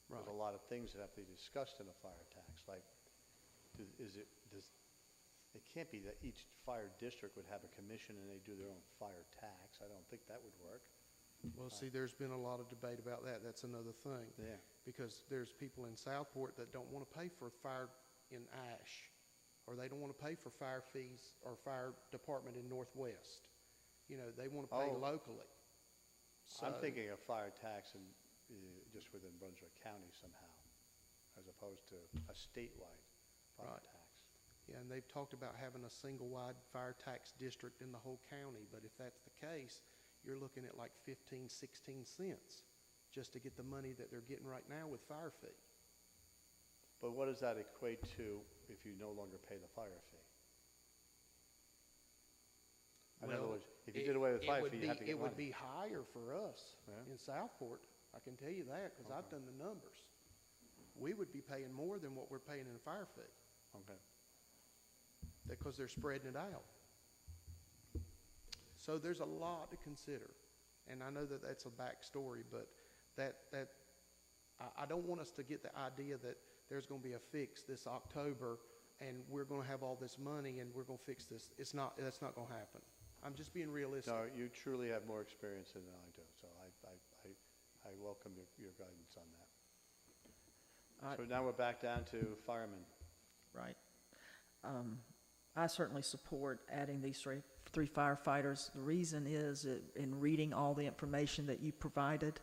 Right. There's a lot of things that have to be discussed in a fire tax, like, it can't be that each fire district would have a commission and they do their own fire tax. I don't think that would work. Well, see, there's been a lot of debate about that. That's another thing. Yeah. Because there's people in Southport that don't want to pay for fire in Ash, or they don't want to pay for fire fees or fire department in Northwest. You know, they want to pay locally. So, I'm thinking of fire tax in, just within Brunswick County somehow, as opposed to a statewide fire tax. Yeah, and they've talked about having a single-wide fire tax district in the whole county, but if that's the case, you're looking at like 15, 16 cents just to get the money that they're getting right now with fire fee. But what does that equate to if you no longer pay the fire fee? In other words, if you did away with fire fee, you have to get It would money. be higher for us in Southport. I can tell you that because I've done the numbers. We would be paying more than what we're paying in a fire fee Okay. because they're spreading it out. So there's a lot to consider. And I know that that's a backstory, but I don't want us to get the idea that there's going to be a fix this October and we're going to have all this money and we're going to fix this. That's not going to happen. I'm just being realistic. No, you truly have more experience than I do, so I welcome your guidance on that. So now we're back down to firemen. Right. I certainly support adding these three firefighters. The reason is in reading all the information that you provided,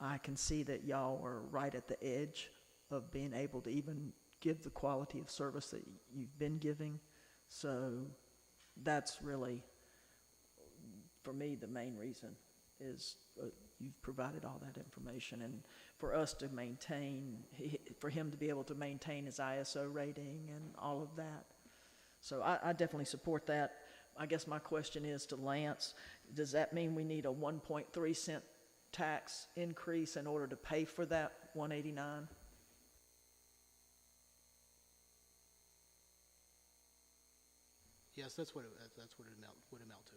I can see that y'all are right at the edge of being able to even give the quality of service that you've been giving. So that's really, for me, the main reason is you've provided all that information. And for us to maintain, for him to be able to maintain his ISO rating and all of that. So I definitely support that. I guess my question is to Lance, does that mean we need a 1.3 cent tax increase in order to pay for that 189? Yes, that's what it would amount to.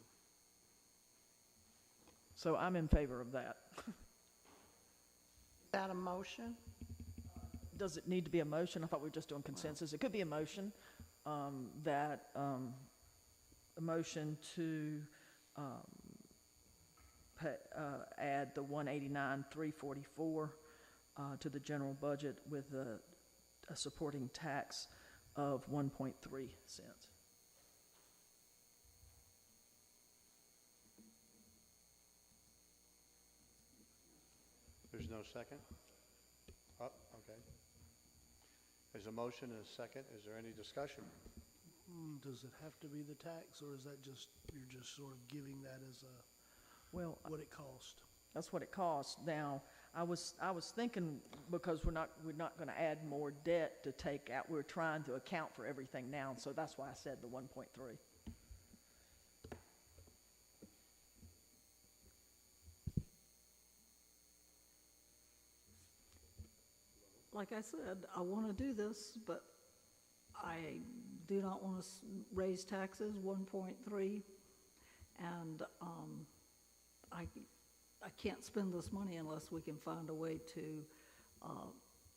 So I'm in favor of that. Is that a motion? Does it need to be a motion? I thought we were just doing consensus. It could be a motion, a motion to add the 189,344 to the general budget with a supporting tax of 1.3 cents. There's no second? Oh, okay. There's a motion and a second. Is there any discussion? Does it have to be the tax, or is that just, you're just sort of giving that as what it cost? That's what it costs. Now, I was thinking, because we're not going to add more debt to take out, we're trying to account for everything now, so that's why I said the 1.3. Like I said, I want to do this, but I do not want to raise taxes 1.3, and I can't spend this money unless we can find a way to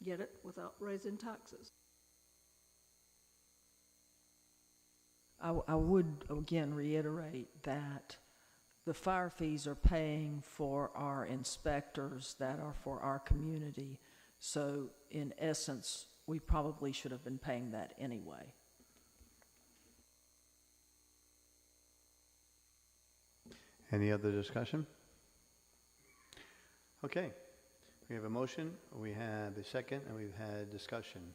get it without raising taxes. I would again reiterate that the fire fees are paying for our inspectors that are for our community. So in essence, we probably should have been paying that anyway. Any other discussion? Okay, we have a motion, we have a second, and we've had discussion.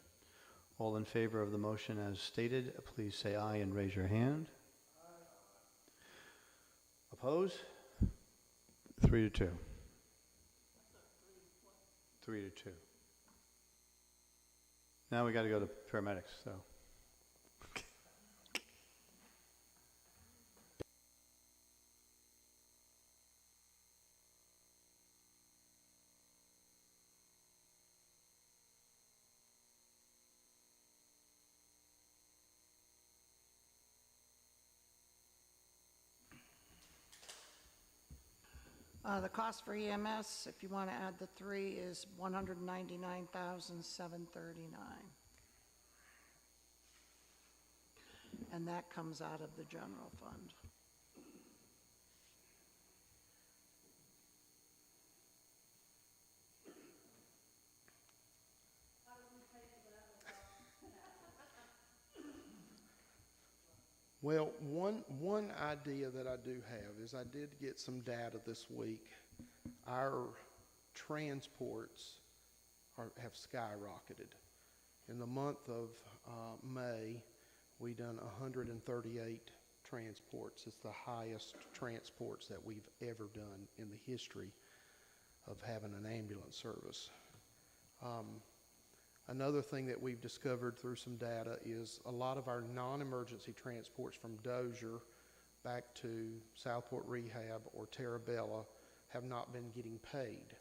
All in favor of the motion as stated, please say aye and raise your hand. Opposed? 3 to 2. 3 to 2. Now we got to go to paramedics, so. The cost for EMS, if you want to add the 3, is $199,739. And that comes out of the general fund. Well, one idea that I do have is I did get some data this week. Our transports have skyrocketed. In the month of May, we done 138 transports. It's the highest transports that we've ever done in the history of having an ambulance service. Another thing that we've discovered through some data is a lot of our non-emergency transports from Dozier back to Southport Rehab or Terabella have not been getting paid.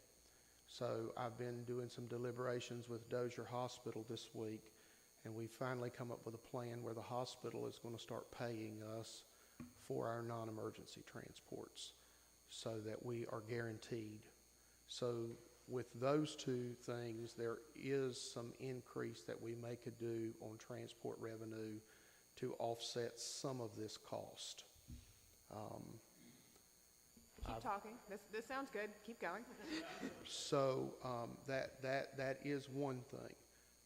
So I've been doing some deliberations with Dozier Hospital this week, and we finally come up with a plan where the hospital is going to start paying us for our non-emergency transports so that we are guaranteed. So with those two things, there is some increase that we could do on transport revenue to offset some of this cost. Keep talking. This sounds good. Keep going. So that is one thing.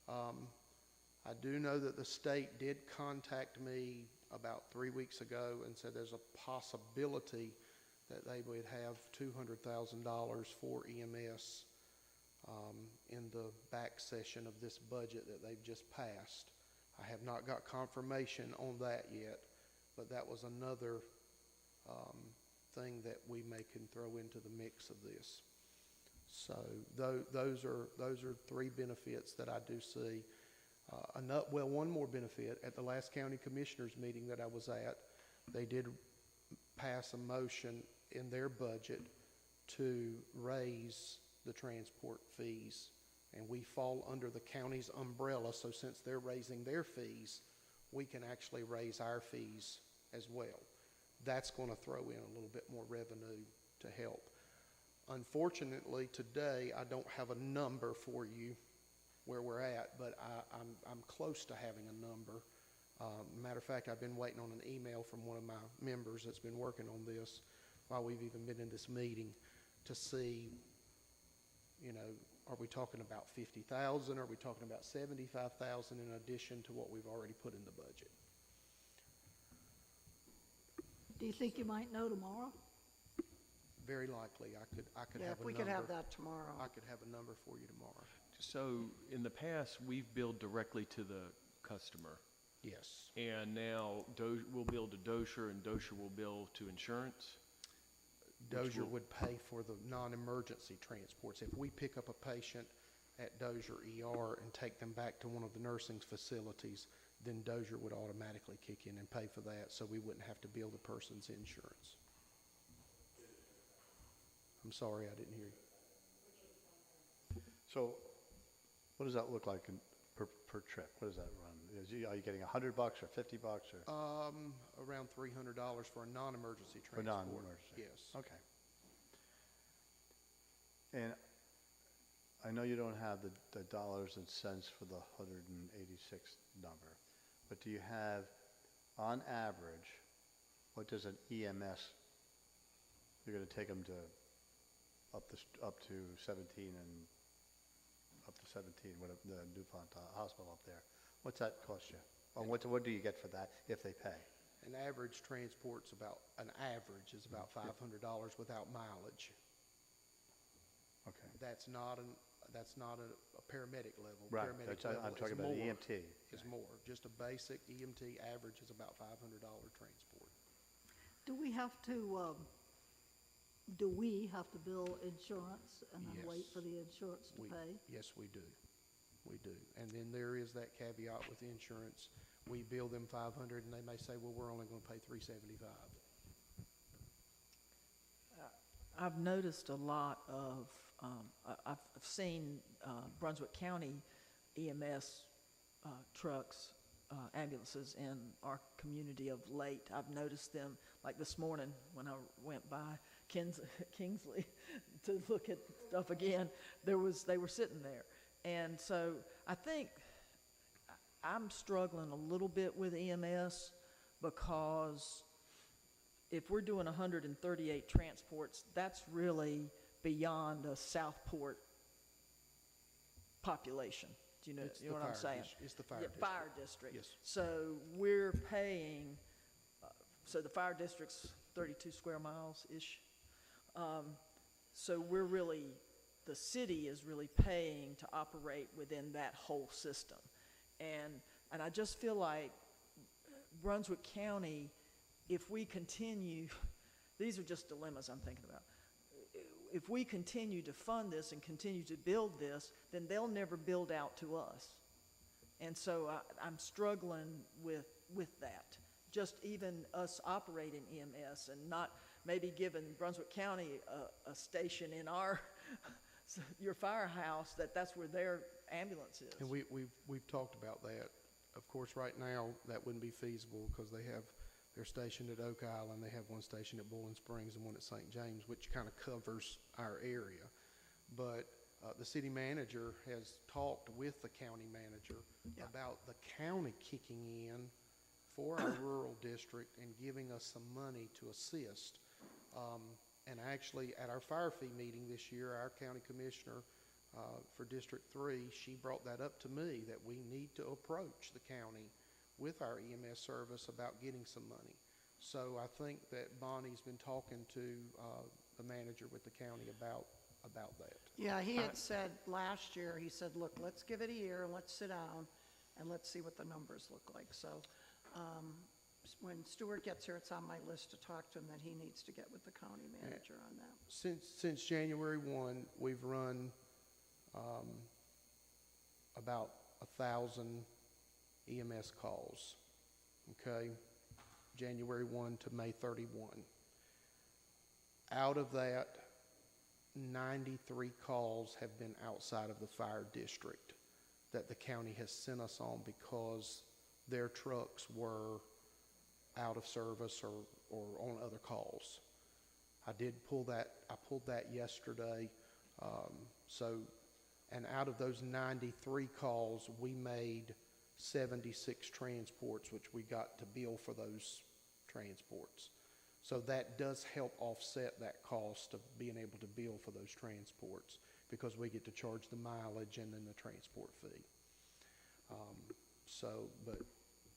I do know that the state did contact me about 3 weeks ago and said there's a possibility that they would have $200,000 for EMS in the back session of this budget that they've just passed. I have not got confirmation on that yet, but that was another thing that we can throw into the mix of this. So those are 3 benefits that I do see. One more benefit. At the last county commissioners meeting that I was at, they did pass a motion in their budget to raise the transport fees, and we fall under the county's umbrella, so since they're raising their fees, we can actually raise our fees as well. That's going to throw in a little bit more revenue to help. Unfortunately, today I don't have a number for you where we're at, but I'm close to having a number. Matter of fact, I've been waiting on an email from one of my members that's been working on this while we've even been in this meeting to see, are we talking about 50,000? Are we talking about 75,000 in addition to what we've already put in the budget? Do you think you might know tomorrow? Very likely. I could have a number. If we could have that tomorrow. I could have a number for you tomorrow. So in the past, we've billed directly to the customer. Yes. And now we'll bill to Dozier, and Dozier will bill to insurance? Dozier would pay for the non-emergency transports. If we pick up a patient at Dozier ER and take them back to one of the nursing facilities, then Dozier would automatically kick in and pay for that, so we wouldn't have to bill the person's insurance. I'm sorry, I didn't hear you. So what does that look like per trip? What does that run? Are you getting $100 or $50 or? Around $300 for a non-emergency transport. For non-emergency? Yes. Okay. And I know you don't have the dollars and cents for the 186 number, but do you have, on average, what does an EMS, you're going to take them to up to 17 and up to 17, the DuPont hospital up there. What's that cost you? Or what do you get for that if they pay? An average transport's about, an average is about $500 without mileage. Okay. That's not a paramedic level. Right, Paramedic I'm level talking is about more, EMT. Is more. Just a basic EMT average is about $500 transport. Do we have to bill insurance and then wait Yes. for the insurance to pay? Yes, we do. We do. And then there is that caveat with insurance. We bill them $500 and they may say, well, we're only going to pay $375. I've noticed a lot of, I've seen Brunswick County EMS trucks, ambulances in our community of late. I've noticed them, like this morning when I went by Kingsley to look at stuff again, they were sitting there. And so I think I'm struggling a little bit with EMS because if we're doing 138 transports, that's really beyond a Southport population. Do you know, It's you know the what I'm fire saying? It's the fire Yeah, district. fire district. Yes. So we're paying, so the fire district's 32 square miles-ish. So we're really, the city is really paying to operate within that whole system. And I just feel like Brunswick County, if we continue, these are just dilemmas I'm thinking about. If we continue to fund this and continue to build this, then they'll never build out to us. And so I'm struggling with that. Just even us operating EMS and not maybe giving Brunswick County a station in your firehouse that's where their ambulance is. And we've talked about that. Of course, right now, that wouldn't be feasible because they're stationed at Oak Island. They have one station at Bowling Springs and one at St. James, which kind of covers our area. But the city manager has talked with the county manager about the county kicking in for our rural district and giving us some money to assist. And actually, at our fire fee meeting this year, our county commissioner for District 3, she brought that up to me, that we need to approach the county with our EMS service about getting some money. So I think that Bonnie's been talking to the manager with the county about that. Yeah, he had said last year, he said, look, let's give it a year and let's sit down and let's see what the numbers look like. So when Stuart gets here, it's on my list to talk to him that he needs to get with the county manager on that. Since January 1, we've run about 1,000 EMS calls, okay? January 1 to May 31. Out of that, 93 calls have been outside of the fire district that the county has sent us on because their trucks were out of service or on other calls. I pulled that yesterday. And out of those 93 calls, we made 76 transports, which we got to bill for those transports. So that does help offset that cost of being able to bill for those transports because we get to charge the mileage and then the transport fee.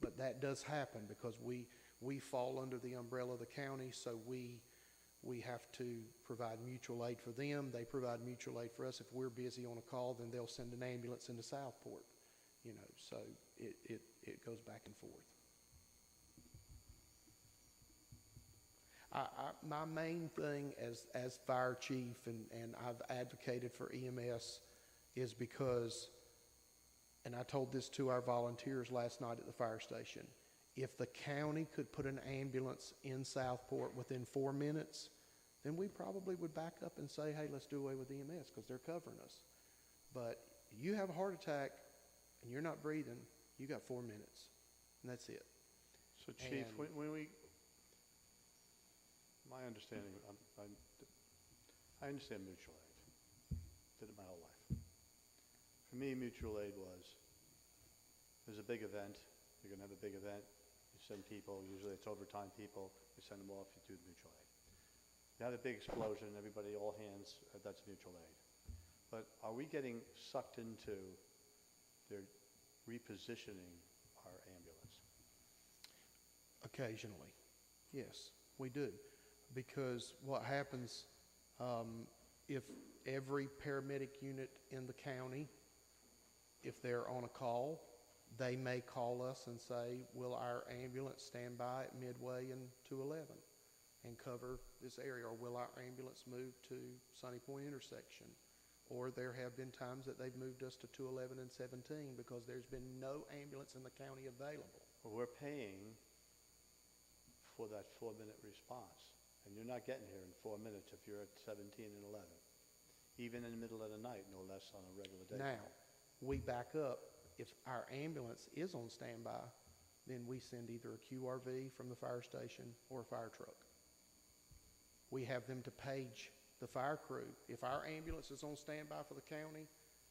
But that does happen because we fall under the umbrella of the county, so we have to provide mutual aid for them. They provide mutual aid for us. If we're busy on a call, then they'll send an ambulance into Southport, so it goes back and forth. My main thing as fire chief, and I've advocated for EMS, is because, and I told this to our volunteers last night at the fire station, if the county could put an ambulance in Southport within 4 minutes, then we probably would back up and say, hey, let's do away with EMS because they're covering us. But you have a heart attack and you're not breathing, you got 4 minutes, and that's it. So Chief, my understanding, I understand mutual aid. Did it my whole life. For me, mutual aid was, there's a big event, you're going to have a big event, you send people, usually it's overtime people, you send them off, you do mutual aid. You have a big explosion, everybody, all hands, that's mutual aid. But are we getting sucked into their repositioning our ambulance? Occasionally, yes, we do. Because what happens, if every paramedic unit in the county, if they're on a call, they may call us and say, will our ambulance stand by at Midway and 211 and cover this area? Or will our ambulance move to Sunny Point intersection? Or there have been times that they've moved us to 211 and 17 because there's been no ambulance in the county available. Well, we're paying for that 4-minute response. And you're not getting here in 4 minutes if you're at 17 and 11. Even in the middle of the night, no less on a regular day. Now, we back up. If our ambulance is on standby, then we send either a QRV from the fire station or a fire truck. We have them to page the fire crew. If our ambulance is on standby for the county,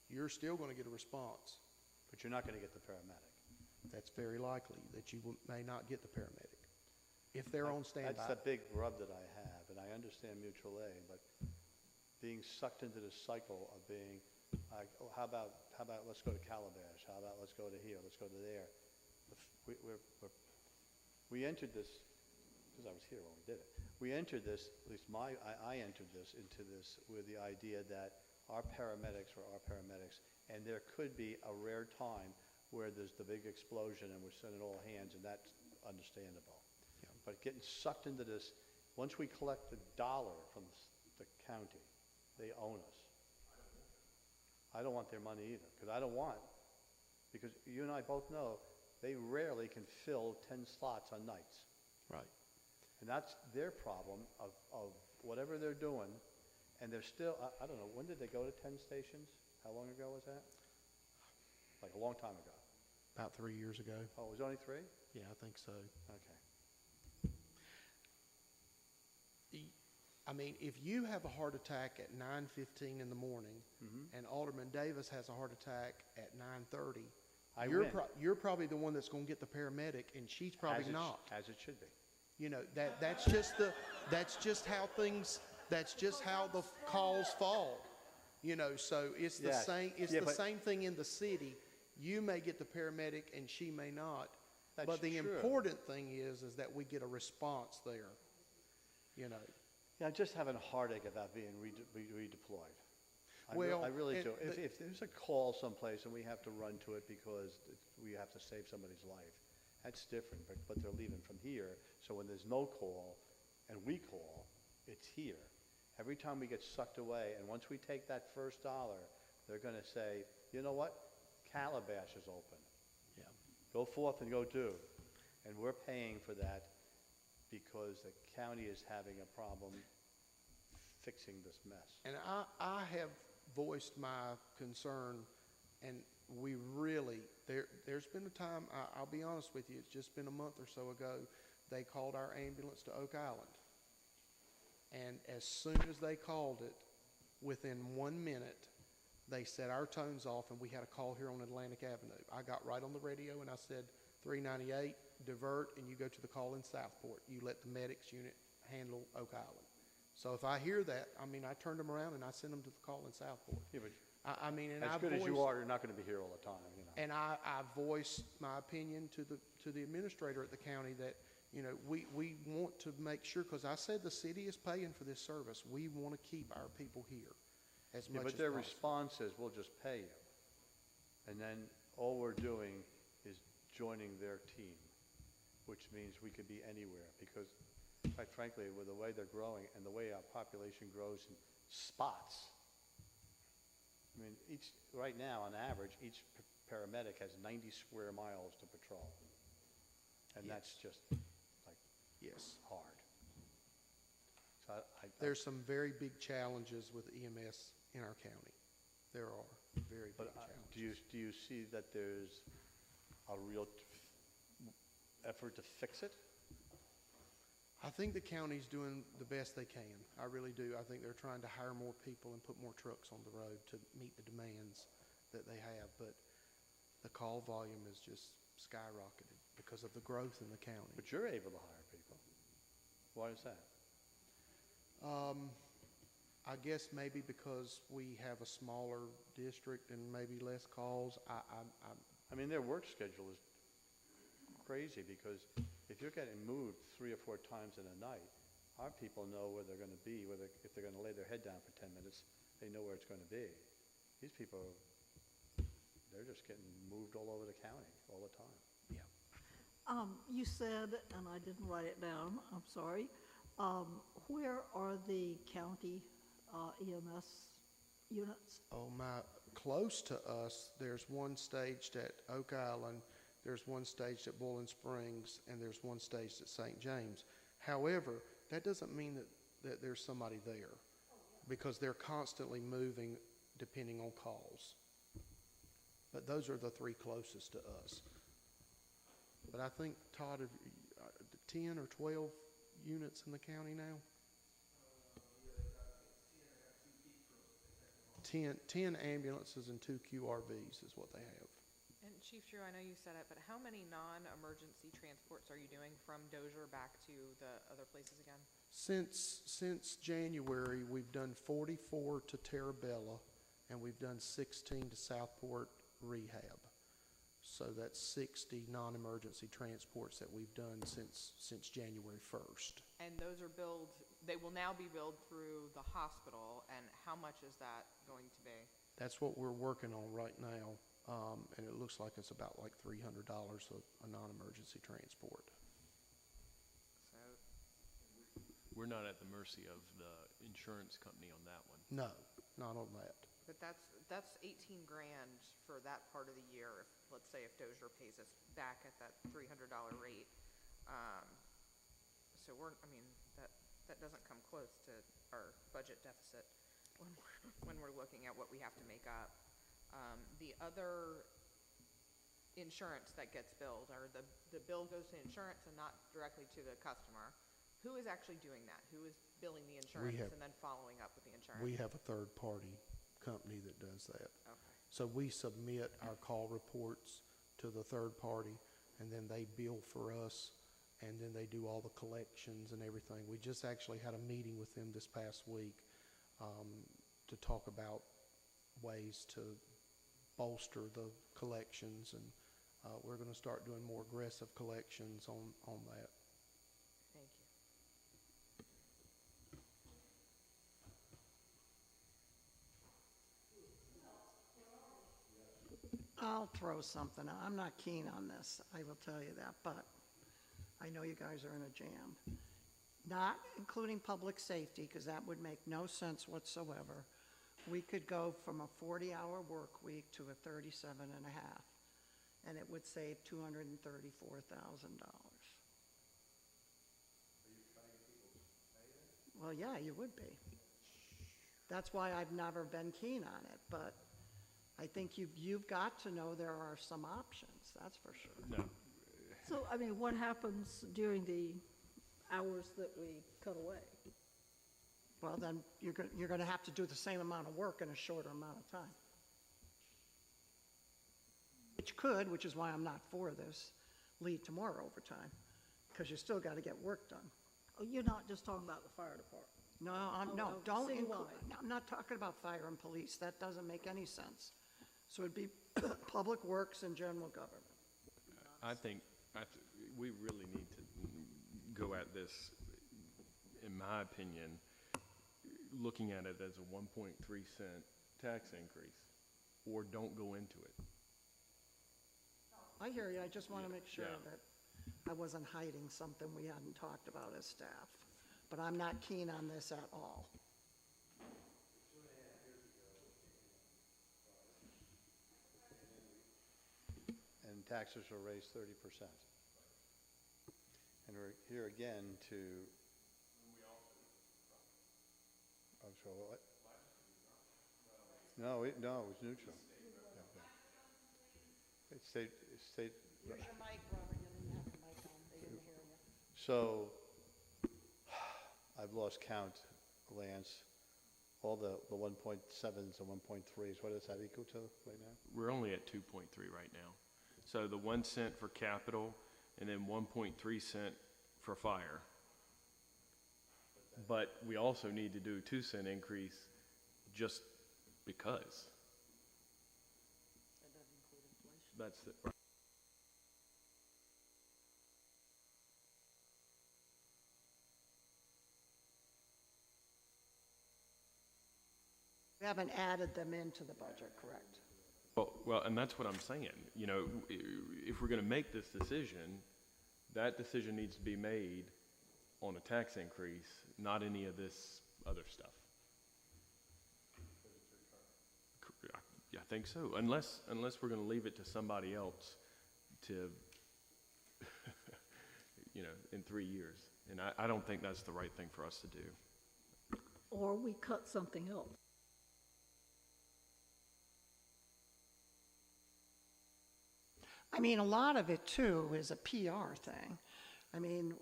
you're still going to get a response. But you're not going to get the paramedic. That's very likely that you may not get the paramedic. If they're on standby. That's the big rub that I have, and I understand mutual aid, but being sucked into this cycle of being, oh, how about let's go to Calabash? How about let's go to here? Let's go to there. We entered this, because I was here when we did it. We entered this, at least I entered this into this with the idea that our paramedics were our paramedics, and there could be a rare time where there's the big explosion and we're sending all hands, and that's understandable. But getting sucked into this, once we collect the dollar from the county, they own us. I don't want their money either, because because you and I both know, they rarely can fill 10 slots on nights. Right. And that's their problem of whatever they're doing, and they're still, I don't know, when did they go to 10 stations? How long ago was that? Like a long time ago. About 3 years ago. Oh, it was only 3? Yeah, I think so. Okay. I mean, if you have a heart attack at 9:15 in the morning, and Alderman Davis has a heart attack at 9:30, you're probably the one that's going to get the paramedic, and she's probably not. As it should be. You know, that's just how the calls fall. You know, so it's the same. It's the same thing in the city. You may get the paramedic, and she may not. But the important thing is that we get a response there. You know. Yeah, I'm just having a heartache about being redeployed. Well, I really do. If there's a call someplace and we have to run to it because we have to save somebody's life, that's different. But they're leaving from here, so when there's no call and we call, it's here. Every time we get sucked away, and once we take that first dollar, they're going to say, you know what? Calabash is open. Yeah. Go forth and go do. And we're paying for that because the county is having a problem fixing this mess. And I have voiced my concern, and we really, there's been a time, I'll be honest with you, it's just been a month or so ago, they called our ambulance to Oak Island. And as soon as they called it, within 1 minute, they set our tones off, and we had a call here on Atlantic Avenue. I got right on the radio, and I said, 398, divert, and you go to the call in Southport. You let the medics unit handle Oak Island. So if I hear that, I mean, I turn them around and I send them to the call in Southport. Yeah, but I mean, and as good as you are, you're not going to be here all the time. You know. And I voiced my opinion to the administrator at the county that, you know, we want to make sure, because I said the city is paying for this service. We want to keep our people here as much as possible. But their response is, we'll just pay you. And then all we're doing is joining their team, which means we could be anywhere, because quite frankly, with the way they're growing and the way our population grows in spots, I mean, right now, on average, each paramedic has 90 square miles to patrol. And that's just, like, hard. So there's some very big challenges with EMS in our county. There are very big challenges. Do you see that there's a real effort to fix it? I think the county's doing the best they can. I really do. I think they're trying to hire more people and put more trucks on the road to meet the demands that they have. But the call volume is just skyrocketed because of the growth in the county. But you're able to hire people. Why is that? I guess maybe because we have a smaller district and maybe less calls. I mean, their work schedule is crazy because if you're getting moved 3 or 4 times in a night, our people know where they're gonna be, if they're gonna lay their head down for 10 minutes, they know where it's gonna be. These people, they're just getting moved all over the county all the time. You said, and I didn't write it down, I'm sorry, where are the county EMS units? Close to us, there's one staged at Oak Island, there's one staged at Boiling Springs, and there's one staged at St. James. However, that doesn't mean that there's somebody there, because they're constantly moving depending on calls. But those are the 3 closest to us. But I think, Todd, 10 or 12 units in the county now? 10 ambulances and 2 QRVs is what they have. And Chief Drew, I know you said it, but how many non-emergency transports are you doing from Dozier back to the other places again? Since January, we've done 44 to Terabella, and we've done 16 to Southport Rehab. So that's 60 non-emergency transports that we've done since January 1st. And those are billed, they will now be billed through the hospital, and how much is that going to be? That's what we're working on right now, and it looks like it's about like $300 a non-emergency transport. So, We're not at the mercy of the insurance company on that one. No, not on that. but that's 18 grand for that part of the year. If, let's say if Dozier pays us back at that $300 rate. So that doesn't come close to our budget deficit when we're looking at what we have to make up. The other insurance that gets billed, or the bill goes to insurance and not directly to the customer. Who is actually doing that? Who is billing the insurance and then following up with the insurance? We have a third-party company that does that. Okay. So we submit our call reports to the third party, and then they bill for us, and then they do all the collections and everything. We just actually had a meeting with them this past week to talk about ways to bolster the collections, and we're going to start doing more aggressive collections on that. Thank you. I'll throw something out. I'm not keen on this, I will tell you that, but I know you guys are in a jam. Not including public safety, because that would make no sense whatsoever. We could go from a 40-hour work week to a 37 and a half, and it would save $234,000. Well, yeah, you would be. That's why I've never been keen on it, but I think you've got to know there are some options, that's for sure. No, So, I mean, what happens during the hours that we cut away? Well, then you're going to have to do the same amount of work in a shorter amount of time. Which is why I'm not for this, lead to more overtime, because you still got to get work done. Oh, you're not just talking about the fire department? No, don't include, I'm not talking about fire and police, that doesn't make any sense. So it'd be public works and general government. I think we really need to go at this, in my opinion, looking at it as a 1.3 cent tax increase, or don't go into it. I hear you, I just want to make sure Yeah. that I wasn't hiding something we hadn't talked about as staff. But I'm not keen on this at all. And taxes are raised 30%. And we're here again to. I'm sorry, what? No, it was neutral. It stayed. Here's your mic, Robert, you didn't have your mic on, they didn't hear you. So, I've lost count, Lance. All the 1.7s and 1.3s, what does that equal to right now? We're only at 2.3 right now. So the 1 cent for capital, and then 1.3 cent for fire. But we also need to do a 2 cent increase just because. That doesn't include inflation. That's the, We haven't added them into the budget, correct? Well, and that's what I'm saying. You know, if we're going to make this decision, that decision needs to be made on a tax increase, not any of this other stuff. I think so, unless we're going to leave it to somebody else to, you know, in 3 years. And I don't think that's the right thing for us to do. Or we cut something else. I mean, a lot of it too is a PR thing. I mean,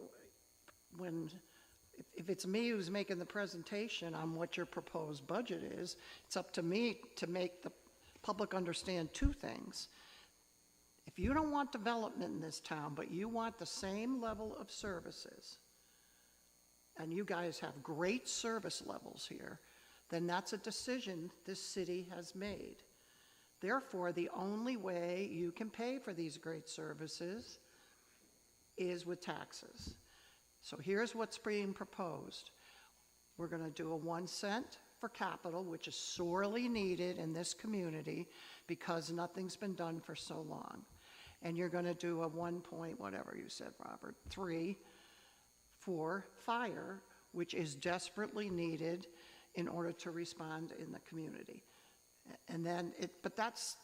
if it's me who's making the presentation on what your proposed budget is, it's up to me to make the public understand two things. If you don't want development in this town, but you want the same level of services, and you guys have great service levels here, then that's a decision this city has made. Therefore, the only way you can pay for these great services is with taxes. So here's what's being proposed. We're going to do a 1 cent for capital, which is sorely needed in this community because nothing's been done for so long. And you're going to do a 1 point, whatever you said, Robert, 3 for fire, which is desperately needed in order to respond in the community. And then but that's,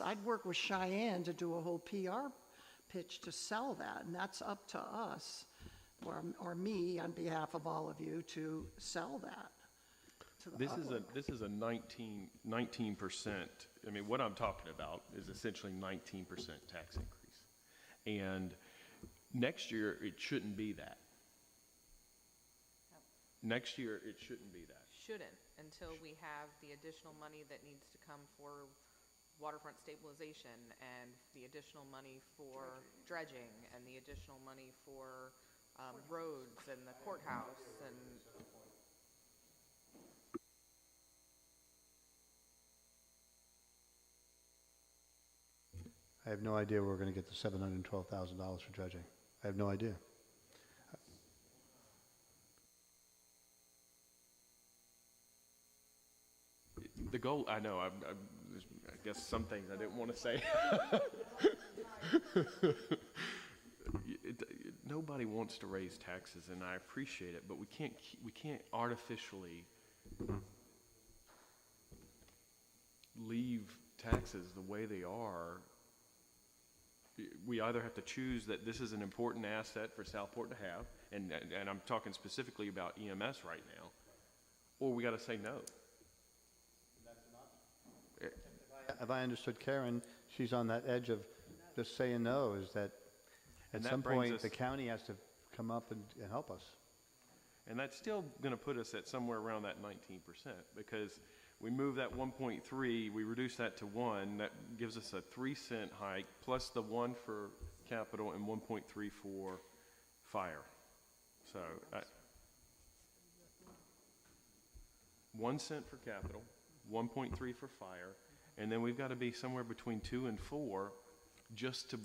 I'd work with Cheyenne to do a whole PR pitch to sell that, and that's up to us, or me on behalf of all of you, to sell that to the public. This is a 19%. I mean, what I'm talking about is essentially 19% tax increase. And next year, it shouldn't be that. Next year, it shouldn't be that. Shouldn't, until we have the additional money that needs to come for waterfront stabilization, and the additional money for dredging, and the additional money for roads and the courthouse and. I have no idea where we're going to get the $712,000 for dredging. I have no idea. The goal, I know, I guess some things I didn't want to say. Nobody wants to raise taxes, and I appreciate it, but we can't artificially leave taxes the way they are. We either have to choose that this is an important asset for Southport to have, and I'm talking specifically about EMS right now, or we got to say no. Have I understood Karen, she's on that edge of just saying no, is that at And that some brings point, us- the county has to come up and help us. And that's still going to put us at somewhere around that 19%, because we move that 1.3, we reduce that to 1, that gives us a 3-cent hike, plus the 1 for capital and 1.3 for fire. So, 1 cent for capital, 1.3 for fire, and then we've got to be somewhere between 2 and 4 just to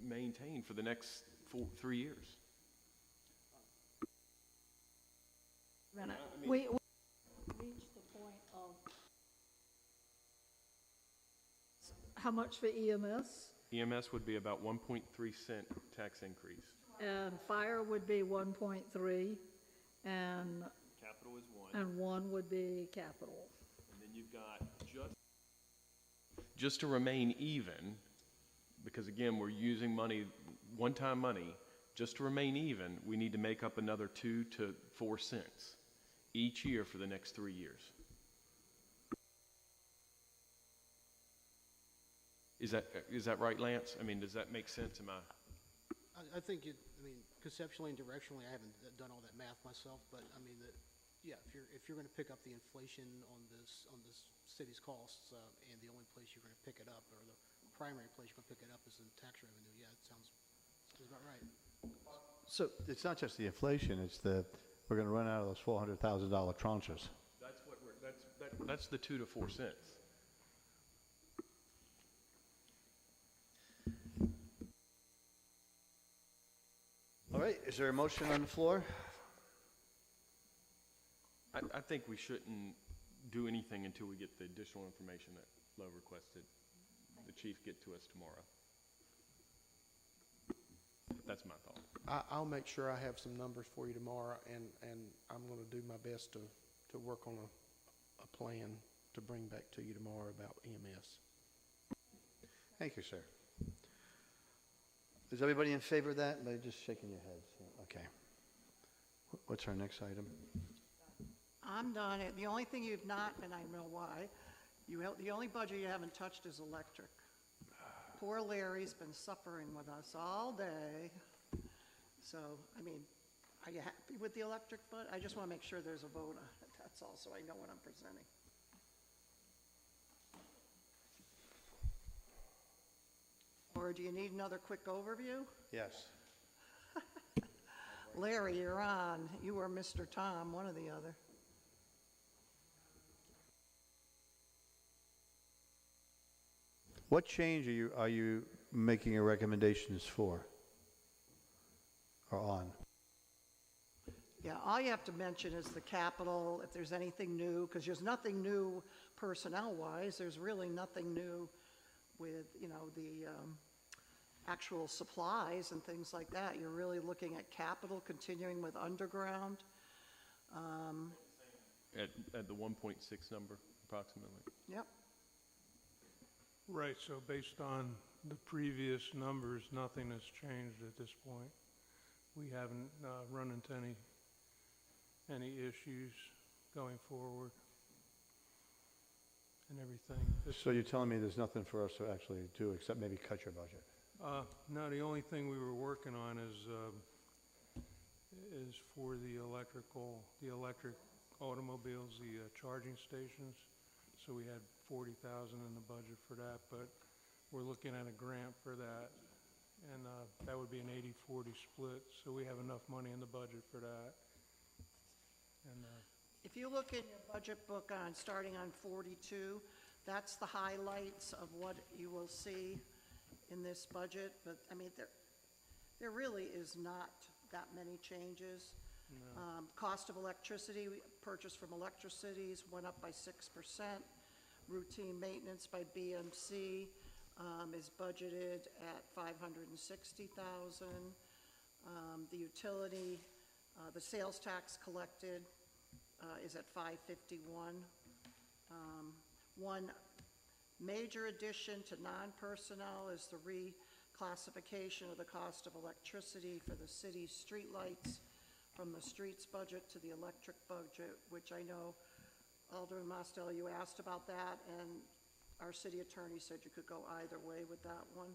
maintain for the next 3 years. We reached the point of how much for EMS? EMS would be about 1.3 cent tax increase. And fire would be 1.3, and Capital is 1. and 1 would be capital. And then you've got just to remain even, because again, we're using money, one-time money, just to remain even, we need to make up another 2 to 4 cents each year for the next 3 years. Is that right, Lance? I mean, does that make sense? I think conceptually and directionally, I haven't done all that math myself, but I mean, if you're going to pick up the inflation on this city's costs, and the only place you're going to pick it up, or the primary place you're going to pick it up, is in tax revenue, yeah, it sounds about right. So it's not just the inflation, it's we're going to run out of those $400,000 tranches. That's the 2 to 4 cents. All right, is there a motion on the floor? I think we shouldn't do anything until we get the additional information that Lo requested the chief get to us tomorrow. That's my thought. I'll make sure I have some numbers for you tomorrow, and I'm going to do my best to work on a plan to bring back to you tomorrow about EMS. Thank you, sir. Is everybody in favor of that? They're just shaking your heads. Okay. What's our next item? I'm done. The only thing you've not, and I know why, the only budget you haven't touched is electric. Poor Larry's been suffering with us all day. So, I mean, are you happy with the electric budget? I just want to make sure there's a vote on it, that's all, so I know what I'm presenting. Or do you need another quick overview? Yes. Larry, you're on. You or Mr. Tom, one or the other. What change are you making your recommendations for or on? Yeah, all you have to mention is the capital, if there's anything new, because there's nothing new personnel-wise. There's really nothing new with, the actual supplies and things like that. You're really looking at capital, continuing with underground. At the 1.6 number, approximately. Yep. Right, so based on the previous numbers, nothing has changed at this point. We haven't run into any issues going forward and everything. So you're telling me there's nothing for us to actually do except maybe cut your budget? No, the only thing we were working on is for the electric automobiles, the charging stations. So we had 40,000 in the budget for that, but we're looking at a grant for that, and that would be an 80-40 split. So we have enough money in the budget for that. And if you look in your budget book starting on 42, that's the highlights of what you will see in this budget. But I mean, there really is not that many changes. No. Cost of electricity, purchase from electricities went up by 6%. Routine maintenance by BMC is budgeted at $560,000. The utility, the sales tax collected is at $551,000. One major addition to non-personnel is the reclassification of the cost of electricity for the city's streetlights from the streets budget to the electric budget, which I know, Alderman Mostel, you asked about that, and our city attorney said you could go either way with that one.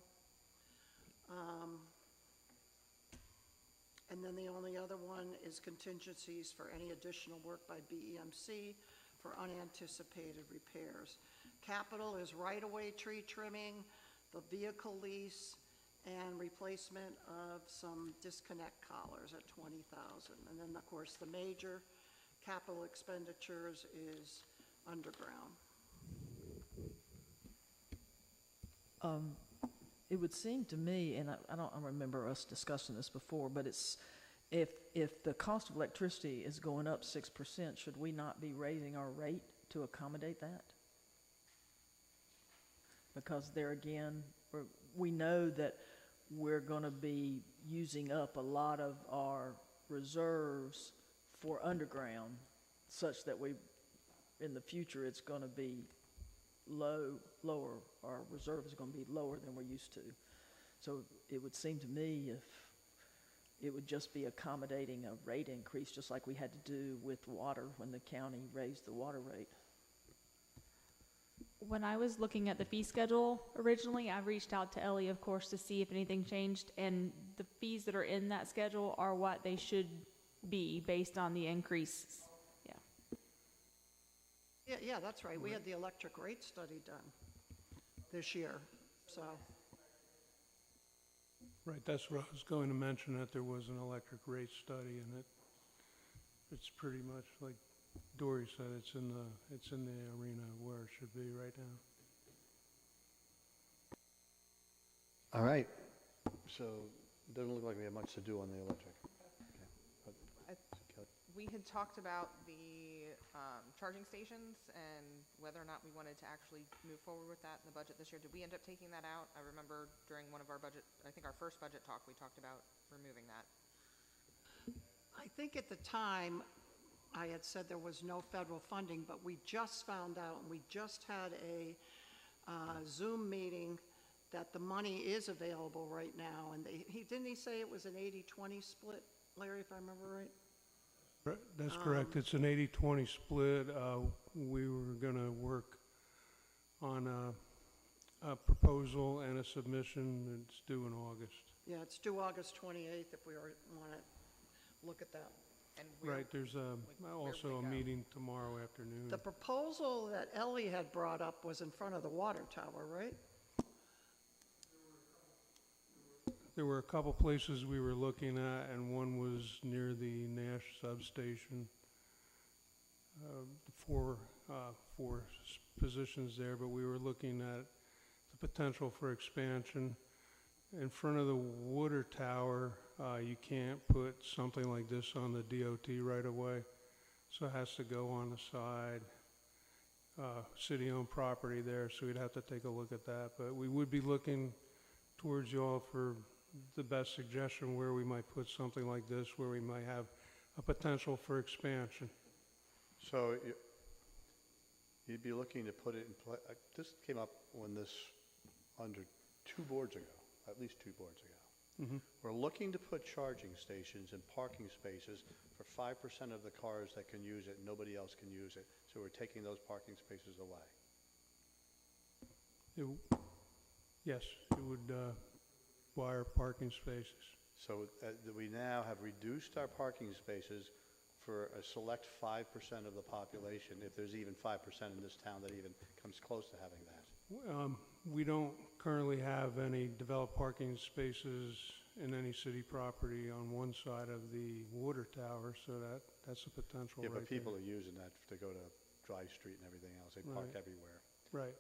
And then the only other one is contingencies for any additional work by BEMC for unanticipated repairs. Capital is right-of-way tree trimming, the vehicle lease, and replacement of some disconnect collars at $20,000. And then, of course, the major capital expenditures is underground. It would seem to me, and I don't remember us discussing this before, but it's if the cost of electricity is going up 6%, should we not be raising our rate to accommodate that? Because there again, we know that we're going to be using up a lot of our reserves for underground, such that in the future it's going to be lower. Our reserve is going to be lower than we're used to. So it would seem to me if it would just be accommodating a rate increase, just like we had to do with water when the county raised the water rate. When I was looking at the fee schedule originally, I reached out to Ellie, of course, to see if anything changed, and the fees that are in that schedule are what they should be based on the increase. Yeah, that's right. We had the electric rate study done this year, so. right, that's what I was going to mention, that there was an electric rate study, and it's pretty much like Dory said, it's in the arena where it should be right now. All right. So it doesn't look like we have much to do on the electric. Okay. we had talked about the charging stations and whether or not we wanted to actually move forward with that in the budget this year. Did we end up taking that out? I remember during one of our budget, I think our first budget talk, we talked about removing that. I think at the time, I had said there was no federal funding, but we just found out, and we just had a Zoom meeting, that the money is available right now. And didn't he say it was an 80-20 split, Larry, if I remember right? That's correct. It's an 80-20 split. We were going to work on a proposal and a submission. It's due in August. Yeah, it's due August 28th if we want to look at that. And Right, there's also a meeting tomorrow afternoon. The proposal that Ellie had brought up was in front of the water tower, right? There were a couple places we were looking at, and one was near the Nash substation. Four positions there, but we were looking at the potential for expansion. In front of the water tower, you can't put something like this on the DOT right away, so it has to go on the side. City-owned property there, so we'd have to take a look at that. But we would be looking towards y'all for the best suggestion where we might put something like this, where we might have a potential for expansion. So you'd be looking to put it in place. This came up when this, under 2 boards ago, at least 2 boards ago. Mm-hmm. We're looking to put charging stations and parking spaces for 5% of the cars that can use it, nobody else can use it. So we're taking those parking spaces away. Yes, it would require parking spaces. So we now have reduced our parking spaces for a select 5% of the population, if there's even 5% in this town that even comes close to having that. We don't currently have any developed parking spaces in any city property on one side of the water tower, so that's a potential Yeah, right but people there. are using that to go to Drive Street and everything else. They park Right. everywhere. Right.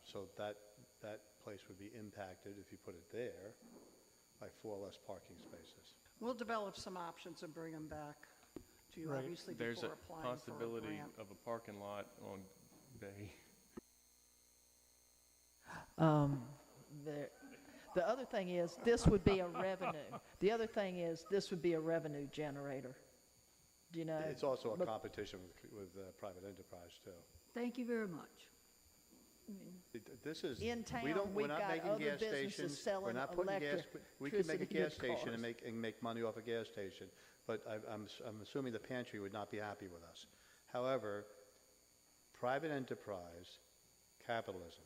So that place would be impacted if you put it there by 4 less parking spaces. We'll develop some options and bring them back to you, Right. obviously, There's a before applying for a possibility grant. of a parking lot on Bay. The other thing is, this would be a revenue. The other thing is, this would be a revenue generator. Do you know? It's also a But- competition with private enterprise, too. Thank you very much. This is, In town, we're we've not got making other gas businesses stations. We're selling not putting gas, we could make a gas electricity station cars. and make money off a gas station, but I'm assuming the pantry would not be happy with us. However, private enterprise, capitalism,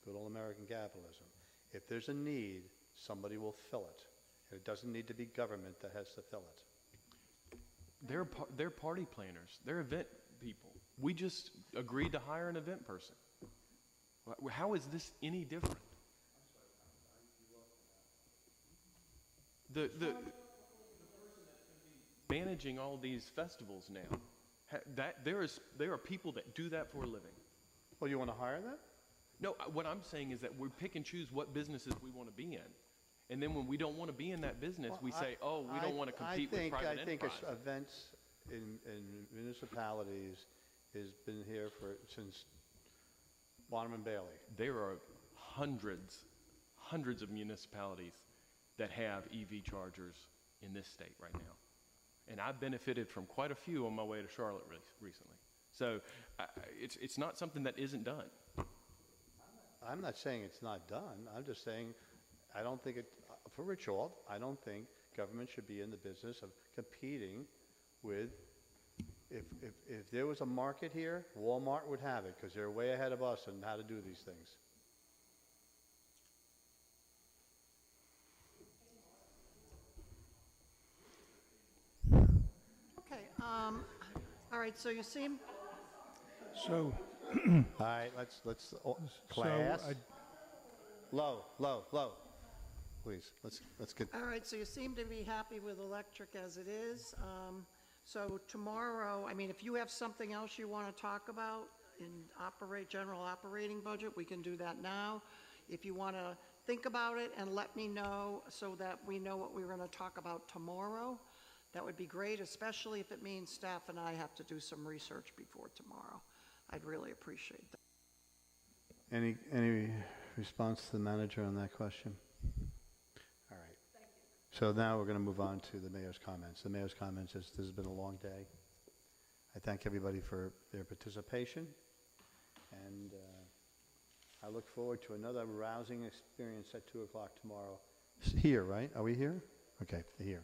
good old American capitalism, if there's a need, somebody will fill it. And it doesn't need to be government that has to fill it. They're party planners. They're event people. We just agreed to hire an event person. How is this any different? The managing all these festivals now, there are people that do that for a living. Well, you want to hire them? No, what I'm saying is that we pick and choose what businesses we want to be in. And then when we don't want to be in that business, we say, oh, we don't want to compete with private enterprise. I think events in municipalities has been here since Bonham and Bailey. There are hundreds of municipalities that have EV chargers in this state right now. And I've benefited from quite a few on my way to Charlotte recently. So it's not something that isn't done. I'm not saying it's not done. I'm just saying, I don't think for Rich Alt, I don't think government should be in the business of competing with, if there was a market here, Walmart would have it, because they're way ahead of us on how to do these things. Okay, all right, so you seem, So, All right, let's class. Low, please. Let's get. all right, so you seem to be happy with electric as it is. So tomorrow, I mean, if you have something else you want to talk about in general operating budget, we can do that now. If you want to think about it and let me know so that we know what we're going to talk about tomorrow, that would be great, especially if it means staff and I have to do some research before tomorrow. I'd really appreciate that. Any response to the manager on that question? All right. So now we're going to move on to the mayor's comments. The mayor's comments is, this has been a long day. I thank everybody for their participation, and I look forward to another rousing experience at 2 o'clock tomorrow. Here, right? Are we here? Okay, here.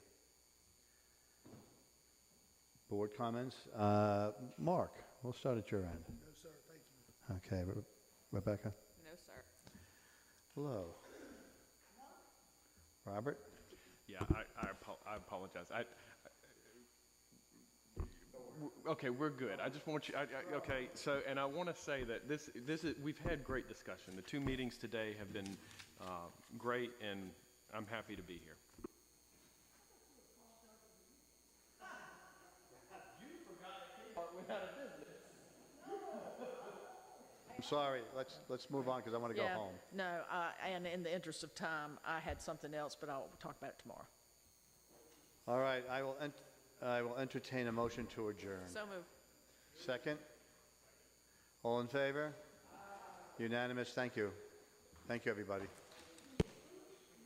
Board comments? Mark, we'll start at your end. No, sir, thank you. Okay, Rebecca? No, sir. Hello. Robert? Yeah, I apologize. Okay, we're good. I just want you, okay, so, and I want to say that this is, we've had great discussion. The 2 meetings today have been great, and I'm happy to be here. I'm sorry, let's move on because I want to go Yeah, home. no, and in the interest of time, I had something else, but I'll talk about it tomorrow. All right, I will entertain a motion to adjourn. So moved. Second? All in favor? Unanimous, thank you. Thank you, everybody.